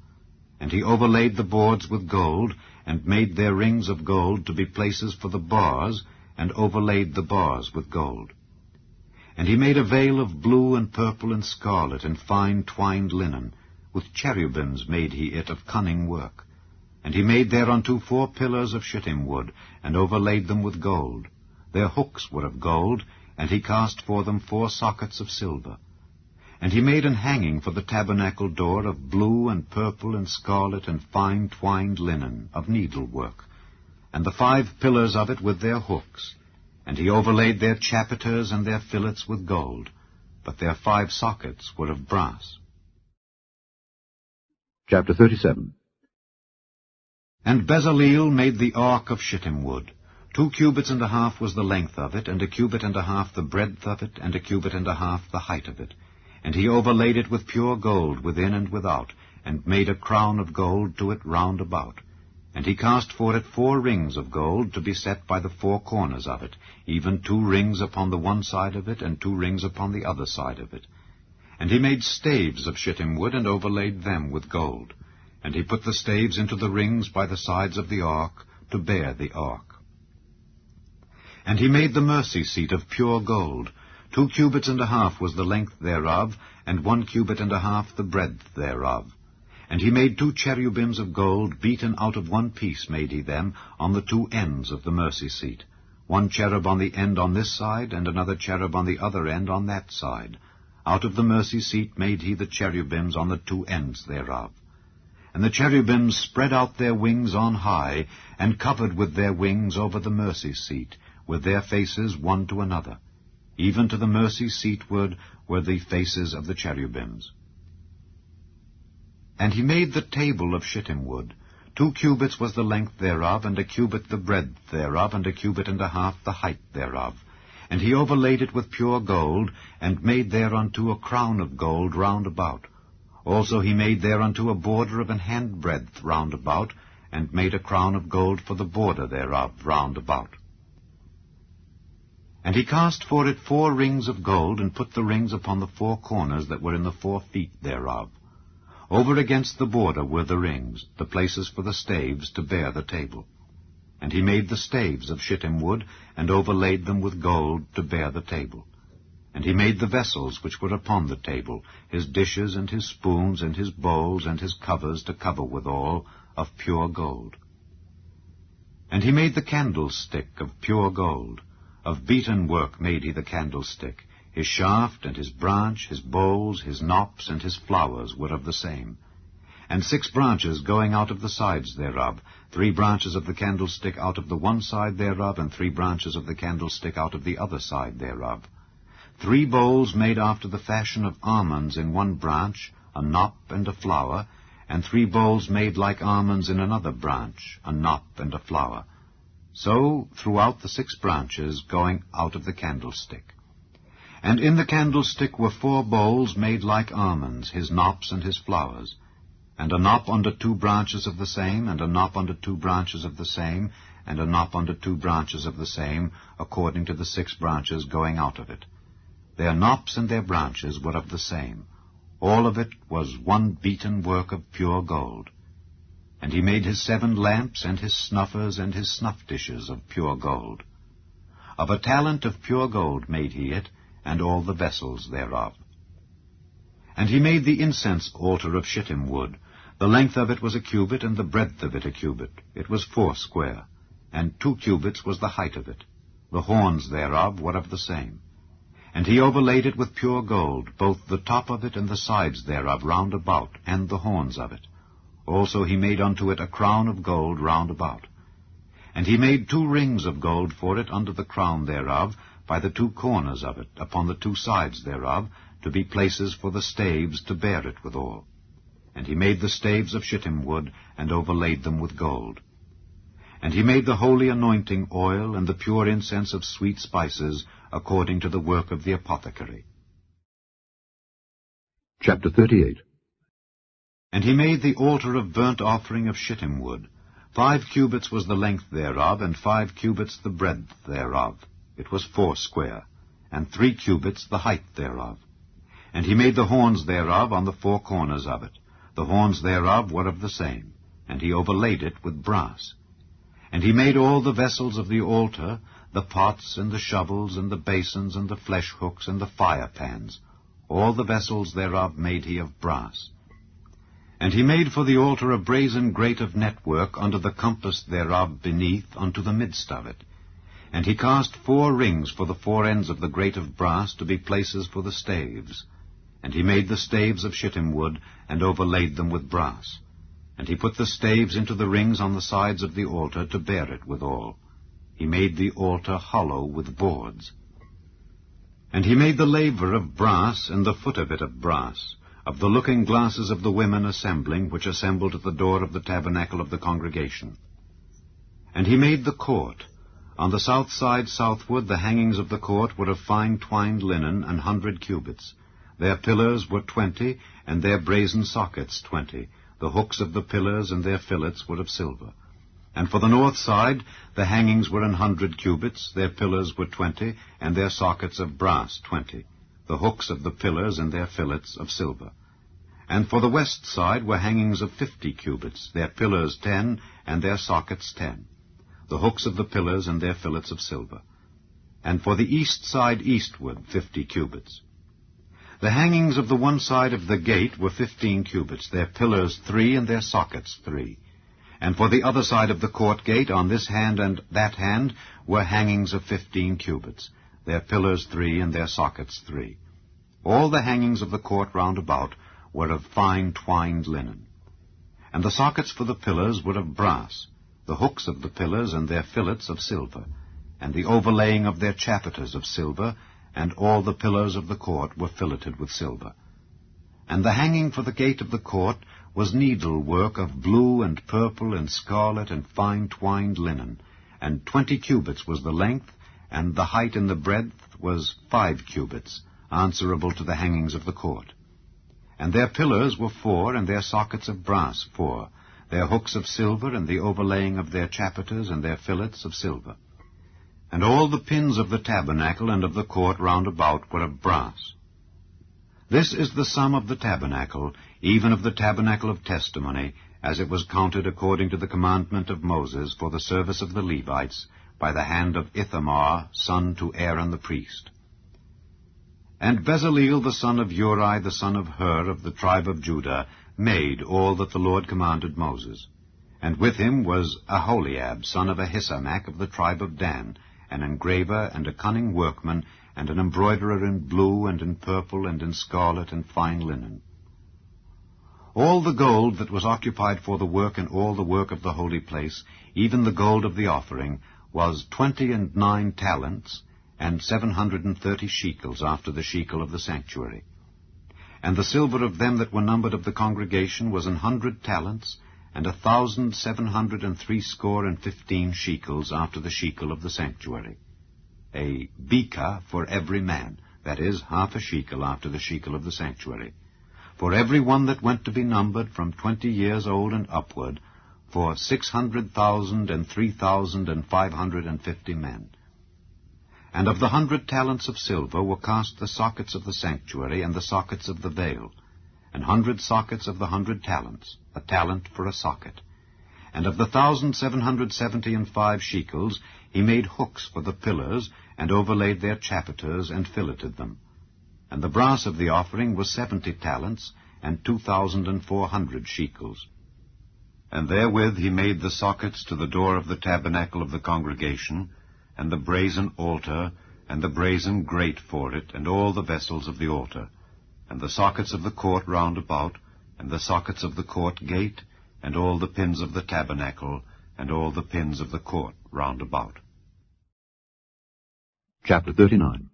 And he overlaid the boards with gold, and made their rings of gold to be places for the bars, and overlaid the bars with gold. And he made a veil of blue and purple and scarlet and fine twined linen. With cherubims made he it of cunning work. And he made thereunto 4 pillars of shittim wood, and overlaid them with gold. Their hooks were of gold, and he cast for them 4 sockets of silver. And he made an hanging for the tabernacle door of blue and purple and scarlet and fine twined linen, of needlework, and the 5 pillars of it with their hooks. And he overlaid their chapiters and their fillets with gold, but their 5 sockets were of brass. Chapter 37. And Bezaleel made the ark of shittim wood. 2 cubits and a half was the length of it, and 1 cubit and a half the breadth of it, and 1 cubit and a half the height of it. And he overlaid it with pure gold within and without, and made a crown of gold to it round about. And he cast for it 4 rings of gold to be set by the 4 corners of it, even 2 rings upon the one side of it, and 2 rings upon the other side of it. And he made staves of shittim wood, and overlaid them with gold. And he put the staves into the rings by the sides of the ark, to bear the ark. And he made the mercy seat of pure gold. 2 cubits and a half was the length thereof, and 1 cubit and a half the breadth thereof. And he made 2 cherubims of gold, beaten out of 1 piece made he them, on the 2 ends of the mercy seat. 1 cherub on the end on this side, and another cherub on the other end on that side. Out of the mercy seat made he the cherubims on the 2 ends thereof. And the cherubims spread out their wings on high, and covered with their wings over the mercy seat, with their faces one to another. Even to the mercy seatward were the faces of the cherubims. And he made the table of shittim wood. 2 cubits was the length thereof, and 1 cubit the breadth thereof, and 1 cubit and a half the height thereof. And he overlaid it with pure gold, and made thereunto a crown of gold round about. Also he made thereunto a border of an handbreadth round about, and made a crown of gold for the border thereof round about. And he cast for it 4 rings of gold, and put the rings upon the 4 corners that were in the 4 feet thereof. Over against the border were the rings, the places for the staves to bear the table. And he made the staves of shittim wood, and overlaid them with gold to bear the table. And he made the vessels which were upon the table, his dishes and his spoons and his bowls and his covers to cover withal, of pure gold. And he made the candlestick of pure gold. Of beaten work made he the candlestick. His shaft and his branch, his bowls, his knops, and his flowers were of the same. And 6 branches going out of the sides thereof, 3 branches of the candlestick out of the one side thereof, and 3 branches of the candlestick out of the other side thereof. 3 bowls made after the fashion of almonds in one branch, a knop and a flower, and 3 bowls made like almonds in another branch, a knop and a flower. So throughout the 6 branches going out of the candlestick. And in the candlestick were 4 bowls made like almonds, his knops and his flowers, and a knop under 2 branches of the same, and a knop under 2 branches of the same, and a knop under 2 branches of the same, according to the 6 branches going out of it. Their knops and their branches were of the same. All of it was one beaten work of pure gold. And he made his 7 lamps, and his snuffers, and his snuff dishes of pure gold. Of a talent of pure gold made he it, and all the vessels thereof. And he made the incense altar of shittim wood. The length of it was 1 cubit, and the breadth of it 1 cubit. It was 4 square, and 2 cubits was the height of it. The horns thereof were of the same. And he overlaid it with pure gold, both the top of it and the sides thereof round about, and the horns of it. Also he made unto it a crown of gold round about. And he made 2 rings of gold for it under the crown thereof, by the 2 corners of it, upon the 2 sides thereof, to be places for the staves to bear it withal. And he made the staves of shittim wood, and overlaid them with gold. And he made the holy anointing oil, and the pure incense of sweet spices, according to the work of the apothecary. Chapter 38. And he made the altar of burnt offering of shittim wood. 5 cubits was the length thereof, and 5 cubits the breadth thereof. It was 4 square, and 3 cubits the height thereof. And he made the horns thereof on the 4 corners of it. The horns thereof were of the same, and he overlaid it with brass. And he made all the vessels of the altar, the pots and the shovels and the basins and the flesh hooks and the fire pans. All the vessels thereof made he of brass. And he made for the altar a brazen grate of network under the compass thereof beneath unto the midst of it. And he cast 4 rings for the 4 ends of the grate of brass to be places for the staves. And he made the staves of shittim wood, and overlaid them with brass. And he put the staves into the rings on the sides of the altar to bear it withal. He made the altar hollow with boards. And he made the laver of brass, and the foot of it of brass, of the looking glasses of the women assembling, which assembled at the door of the tabernacle of the congregation. And he made the court. On the south side southward the hangings of the court were of fine twined linen, 100 cubits. Their pillars were 20, and their brazen sockets 20. The hooks of the pillars and their fillets were of silver. And for the north side the hangings were 100 cubits, their pillars were 20, and their sockets of brass 20. The hooks of the pillars and their fillets of silver. And for the west side were hangings of 50 cubits, their pillars 10, and their sockets 10. The hooks of the pillars and their fillets of silver. and for the east side eastward 50 cubits. The hangings of the one side of the gate were 15 cubits, their pillars 3 and their sockets 3. And for the other side of the court gate, on this hand and that hand, were hangings of 15 cubits, their pillars 3 and their sockets 3. All the hangings of the court round about were of fine twined linen. And the sockets for the pillars were of brass, the hooks of the pillars and their fillets of silver, and the overlaying of their chapiters of silver, and all the pillars of the court were filleted with silver. And the hanging for the gate of the court was needlework of blue and purple and scarlet and fine twined linen, and 20 cubits was the length, and the height and the breadth was 5 cubits, answerable to the hangings of the court. And their pillars were 4, and their sockets of brass 4, their hooks of silver, and the overlaying of their chapiters and their fillets of silver. And all the pins of the tabernacle and of the court round about were of brass. This is the sum of the tabernacle, even of the tabernacle of testimony, as it was counted according to the commandment of Moses for the service of the Levites, by the hand of Ithamar, son to Aaron the priest. And Bezaleel the son of Uri, the son of Hur, of the tribe of Judah, made all that the Lord commanded Moses. And with him was Aholiab, son of Ahisamach, of the tribe of Dan, an engraver and a cunning workman, and an embroiderer in blue and in purple and in scarlet and fine linen. All the gold that was occupied for the work and all the work of the holy place, even the gold of the offering, was 29 talents, and 730 shekels after the shekel of the sanctuary. And the silver of them that were numbered of the congregation was 100 talents, and 1,760 shekels after the shekel of the sanctuary. A beka for every man, that is, half a shekel after the shekel of the sanctuary, for every one that went to be numbered from 20 years old and upward, for 600,000 and 3,550 men. And of the 100 talents of silver were cast the sockets of the sanctuary and the sockets of the veil, 100 sockets of the 100 talents, a talent for a socket. And of the 1,775 shekels he made hooks for the pillars, and overlaid their chapiters, and filleted them. And the brass of the offering was 70 talents, and 2,400 shekels. And therewith he made the sockets to the door of the tabernacle of the congregation, and the brazen altar, and the brazen grate for it, and all the vessels of the altar, and the sockets of the court round about, and the sockets of the court gate, and all the pins of the tabernacle, and all the pins of the court round about. Chapter 39.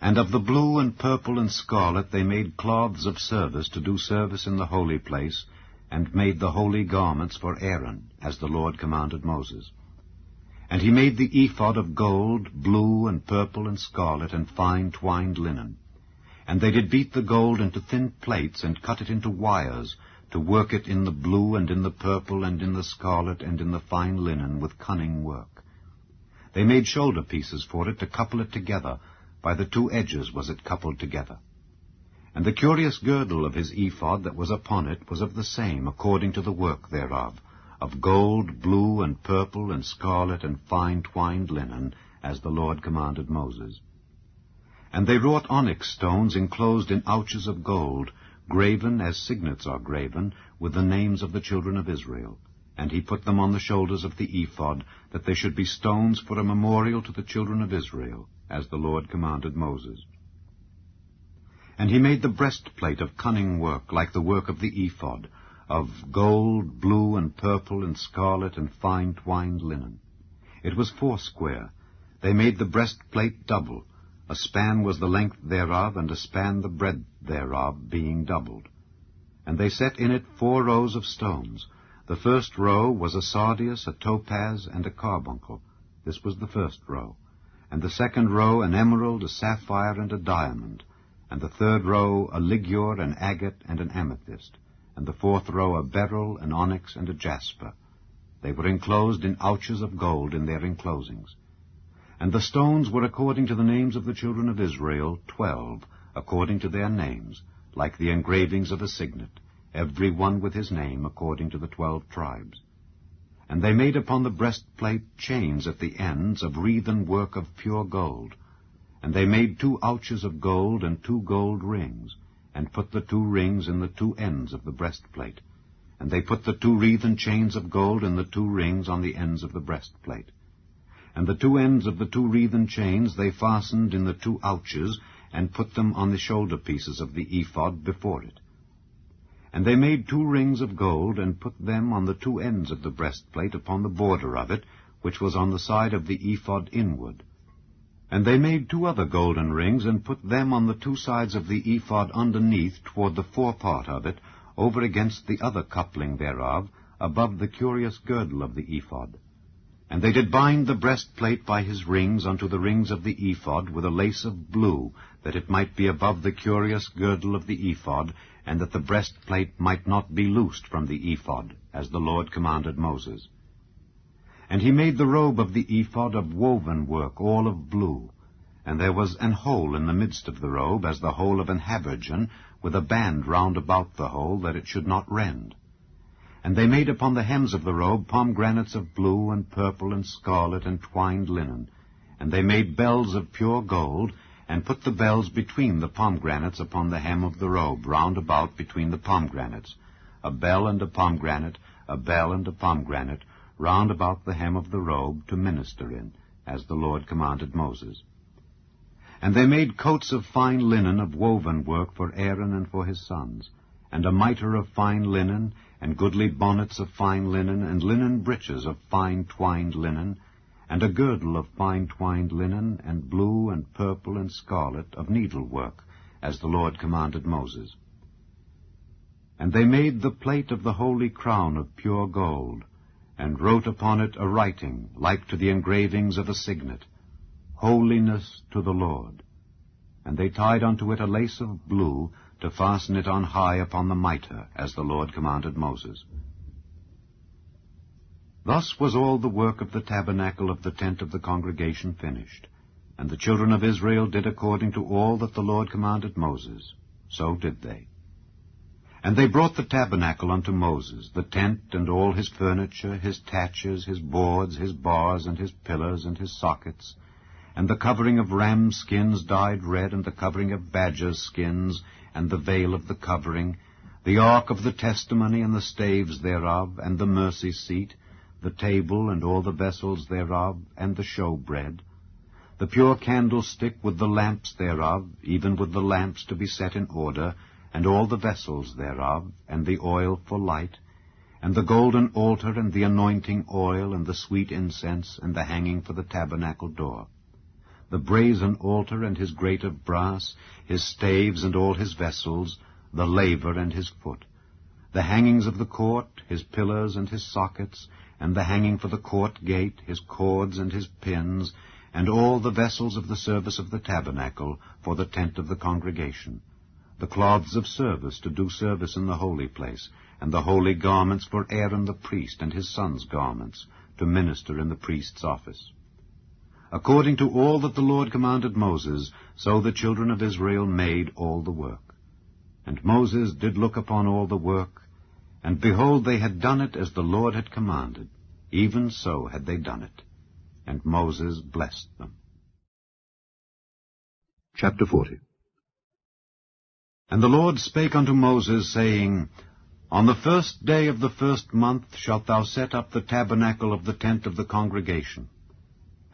And of the blue and purple and scarlet they made cloths of service to do service in the holy place, and made the holy garments for Aaron, as the Lord commanded Moses. And he made the ephod of gold, blue and purple and scarlet, and fine twined linen. And they did beat the gold into thin plates, and cut it into wires, to work it in the blue and in the purple and in the scarlet and in the fine linen with cunning work. They made shoulder pieces for it to couple it together. By the 2 edges was it coupled together. And the curious girdle of his ephod that was upon it was of the same, according to the work thereof, of gold, blue, and purple, and scarlet, and fine twined linen, as the Lord commanded Moses. And they wrought onyx stones enclosed in ouches of gold, graven as signets are graven, with the names of the children of Israel. And he put them on the shoulders of the ephod, that they should be stones for a memorial to the children of Israel, as the Lord commanded Moses. And he made the breastplate of cunning work, like the work of the ephod, of gold, blue, and purple, and scarlet, and fine twined linen. It was foursquare. They made the breastplate double. A span was the length thereof, and a span the breadth thereof, being doubled. And they set in it 4 rows of stones. The first row was a sardius, a topaz, and a carbuncle. This was the first row. And the second row an emerald, a sapphire, and a diamond. And the third row a ligure, an agate, and an amethyst. And the fourth row a beryl, an onyx, and a jasper. They were enclosed in ouches of gold in their enclosings. And the stones were according to the names of the children of Israel, 12, according to their names, like the engravings of a signet, every one with his name according to the 12 tribes. And they made upon the breastplate chains at the ends of wreathen work of pure gold. And they made 2 ouches of gold and 2 gold rings, and put the 2 rings in the 2 ends of the breastplate. And they put the 2 wreathen chains of gold in the 2 rings on the ends of the breastplate. And the 2 ends of the 2 wreathen chains they fastened in the 2 ouches, and put them on the shoulder pieces of the ephod before it. And they made 2 rings of gold, and put them on the 2 ends of the breastplate upon the border of it, which was on the side of the ephod inward. And they made 2 other golden rings, and put them on the 2 sides of the ephod underneath toward the forepart of it, over against the other coupling thereof, above the curious girdle of the ephod. And they did bind the breastplate by his rings unto the rings of the ephod with a lace of blue, that it might be above the curious girdle of the ephod, and that the breastplate might not be loosed from the ephod, as the Lord commanded Moses. And he made the robe of the ephod of woven work, all of blue. And there was an hole in the midst of the robe, as the hole of an habergeon, with a band round about the hole, that it should not rend. And they made upon the hems of the robe pomegranates of blue and purple and scarlet and twined linen. And they made bells of pure gold, and put the bells between the pomegranates upon the hem of the robe, round about between the pomegranates, a bell and a pomegranate, a bell and a pomegranate, round about the hem of the robe, to minister in, as the Lord commanded Moses. And they made coats of fine linen of woven work for Aaron and for his sons, and a mitre of fine linen, and goodly bonnets of fine linen, and linen breeches of fine twined linen, and a girdle of fine twined linen, and blue and purple and scarlet of needlework, as the Lord commanded Moses. And they made the plate of the holy crown of pure gold, and wrote upon it a writing, like to the engravings of a signet, Holiness to the Lord. And they tied unto it a lace of blue, to fasten it on high upon the mitre, as the Lord commanded Moses. Thus was all the work of the tabernacle of the tent of the congregation finished. And the children of Israel did according to all that the Lord commanded Moses. So did they. And they brought the tabernacle unto Moses, the tent and all his furniture, his taches, his boards, his bars, and his pillars, and his sockets, and the covering of ram skins dyed red, and the covering of badger skins, and the veil of the covering, the ark of the testimony, and the staves thereof, and the mercy seat, the table, and all the vessels thereof, and the showbread, the pure candlestick with the lamps thereof, even with the lamps to be set in order, and all the vessels thereof, and the oil for light, and the golden altar, and the anointing oil, and the sweet incense, and the hanging for the tabernacle door, the brazen altar and his grate of brass, his staves and all his vessels, the laver and his foot, the hangings of the court, his pillars and his sockets, and the hanging for the court gate, his cords and his pins, and all the vessels of the service of the tabernacle for the tent of the congregation, the cloths of service to do service in the holy place, and the holy garments for Aaron the priest and his sons' garments, to minister in the priest's office. According to all that the Lord commanded Moses, so the children of Israel made all the work. And Moses did look upon all the work, and behold, they had done it as the Lord had commanded, even so had they done it. And Moses blessed them. Chapter 40. And the Lord spake unto Moses, saying, On the 1st day of the 1st month shalt thou set up the tabernacle of the tent of the congregation.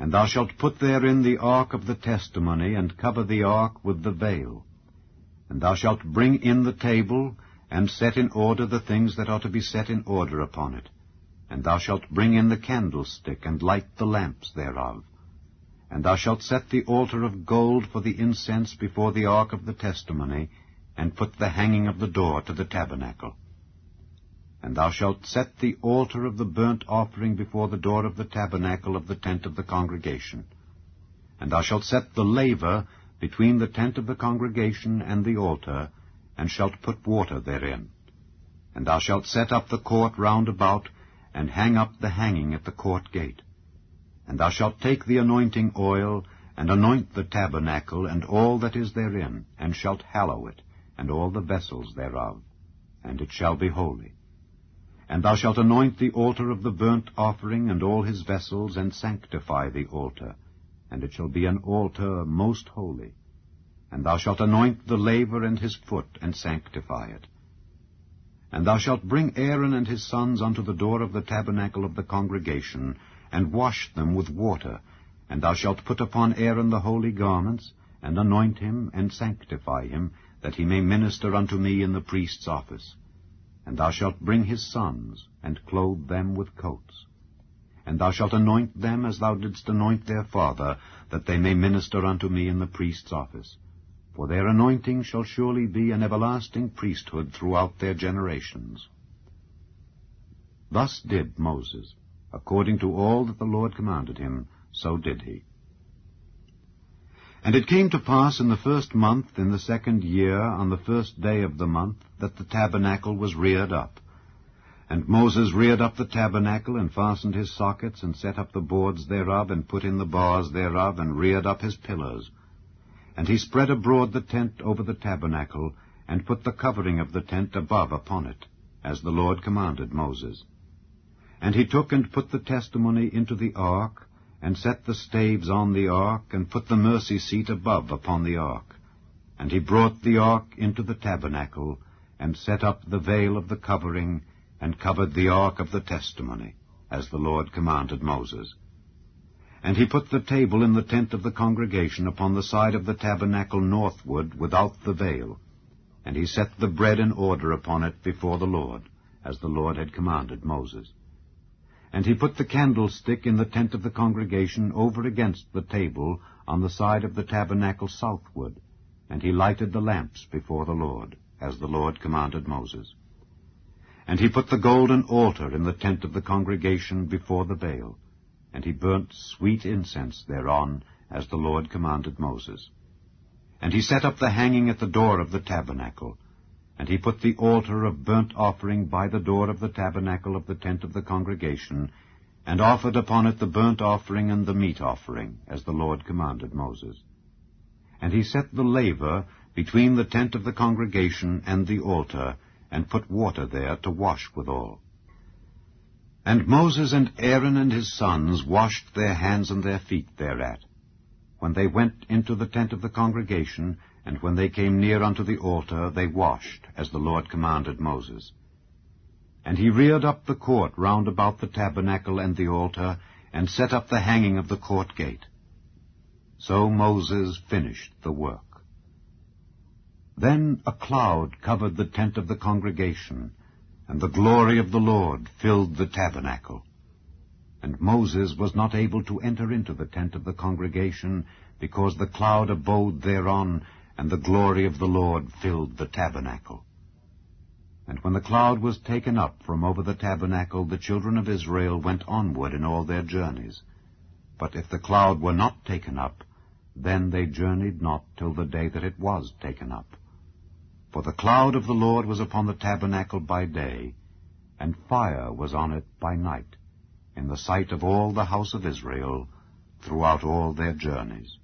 And thou shalt put therein the ark of the testimony, and cover the ark with the veil. And thou shalt bring in the table, and set in order the things that are to be set in order upon it. And thou shalt bring in the candlestick, and light the lamps thereof. And thou shalt set the altar of gold for the incense before the ark of the testimony, and put the hanging of the door to the tabernacle. And thou shalt set the altar of the burnt offering before the door of the tabernacle of the tent of the congregation. And thou shalt set the laver between the tent of the congregation and the altar, and shalt put water therein. And thou shalt set up the court round about, and hang up the hanging at the court gate. And thou shalt take the anointing oil, and anoint the tabernacle, and all that is therein, and shalt hallow it, and all the vessels thereof, and it shall be holy. And thou shalt anoint the altar of the burnt offering and all his vessels, and sanctify the altar, and it shall be an altar most holy. And thou shalt anoint the laver and his foot, and sanctify it. And thou shalt bring Aaron and his sons unto the door of the tabernacle of the congregation, and wash them with water. And thou shalt put upon Aaron the holy garments, and anoint him, and sanctify him, that he may minister unto me in the priest's office. And thou shalt bring his sons, and clothe them with coats. And thou shalt anoint them as thou didst anoint their father, that they may minister unto me in the priest's office. For their anointing shall surely be an everlasting priesthood throughout their generations. Thus did Moses. According to all that the Lord commanded him, so did he. And it came to pass in the 1st month, in the 2nd year, on the 1st day of the month, that the tabernacle was reared up. And Moses reared up the tabernacle, and fastened his sockets, and set up the boards thereof, and put in the bars thereof, and reared up his pillars. And he spread abroad the tent over the tabernacle, and put the covering of the tent above upon it, as the Lord commanded Moses. And he took and put the testimony into the ark, and set the staves on the ark, and put the mercy seat above upon the ark. And he brought the ark into the tabernacle, and set up the veil of the covering, and covered the ark of the testimony, as the Lord commanded Moses. And he put the table in the tent of the congregation upon the side of the tabernacle northward, without the veil. And he set the bread in order upon it before the Lord, as the Lord had commanded Moses. And he put the candlestick in the tent of the congregation over against the table on the side of the tabernacle southward, and he lighted the lamps before the Lord, as the Lord commanded Moses. And he put the golden altar in the tent of the congregation before the veil, and he burnt sweet incense thereon, as the Lord commanded Moses. And he set up the hanging at the door of the tabernacle, and he put the altar of burnt offering by the door of the tabernacle of the tent of the congregation, and offered upon it the burnt offering and the meat offering, as the Lord commanded Moses. And he set the laver between the tent of the congregation and the altar, and put water there to wash withal. And Moses and Aaron and his sons washed their hands and their feet thereat, when they went into the tent of the congregation, and when they came near unto the altar, they washed, as the Lord commanded Moses. And he reared up the court round about the tabernacle and the altar, and set up the hanging of the court gate. So Moses finished the work. Then a cloud covered the tent of the congregation, and the glory of the Lord filled the tabernacle. And Moses was not able to enter into the tent of the congregation, because the cloud abode thereon, and the glory of the Lord filled the tabernacle. And when the cloud was taken up from over the tabernacle, the children of Israel went onward in all their journeys. But if the cloud were not taken up, then they journeyed not till the day that it was taken up. For the cloud of the Lord was upon the tabernacle by day, and fire was on it by night, in the sight of all the house of Israel, throughout all their journeys.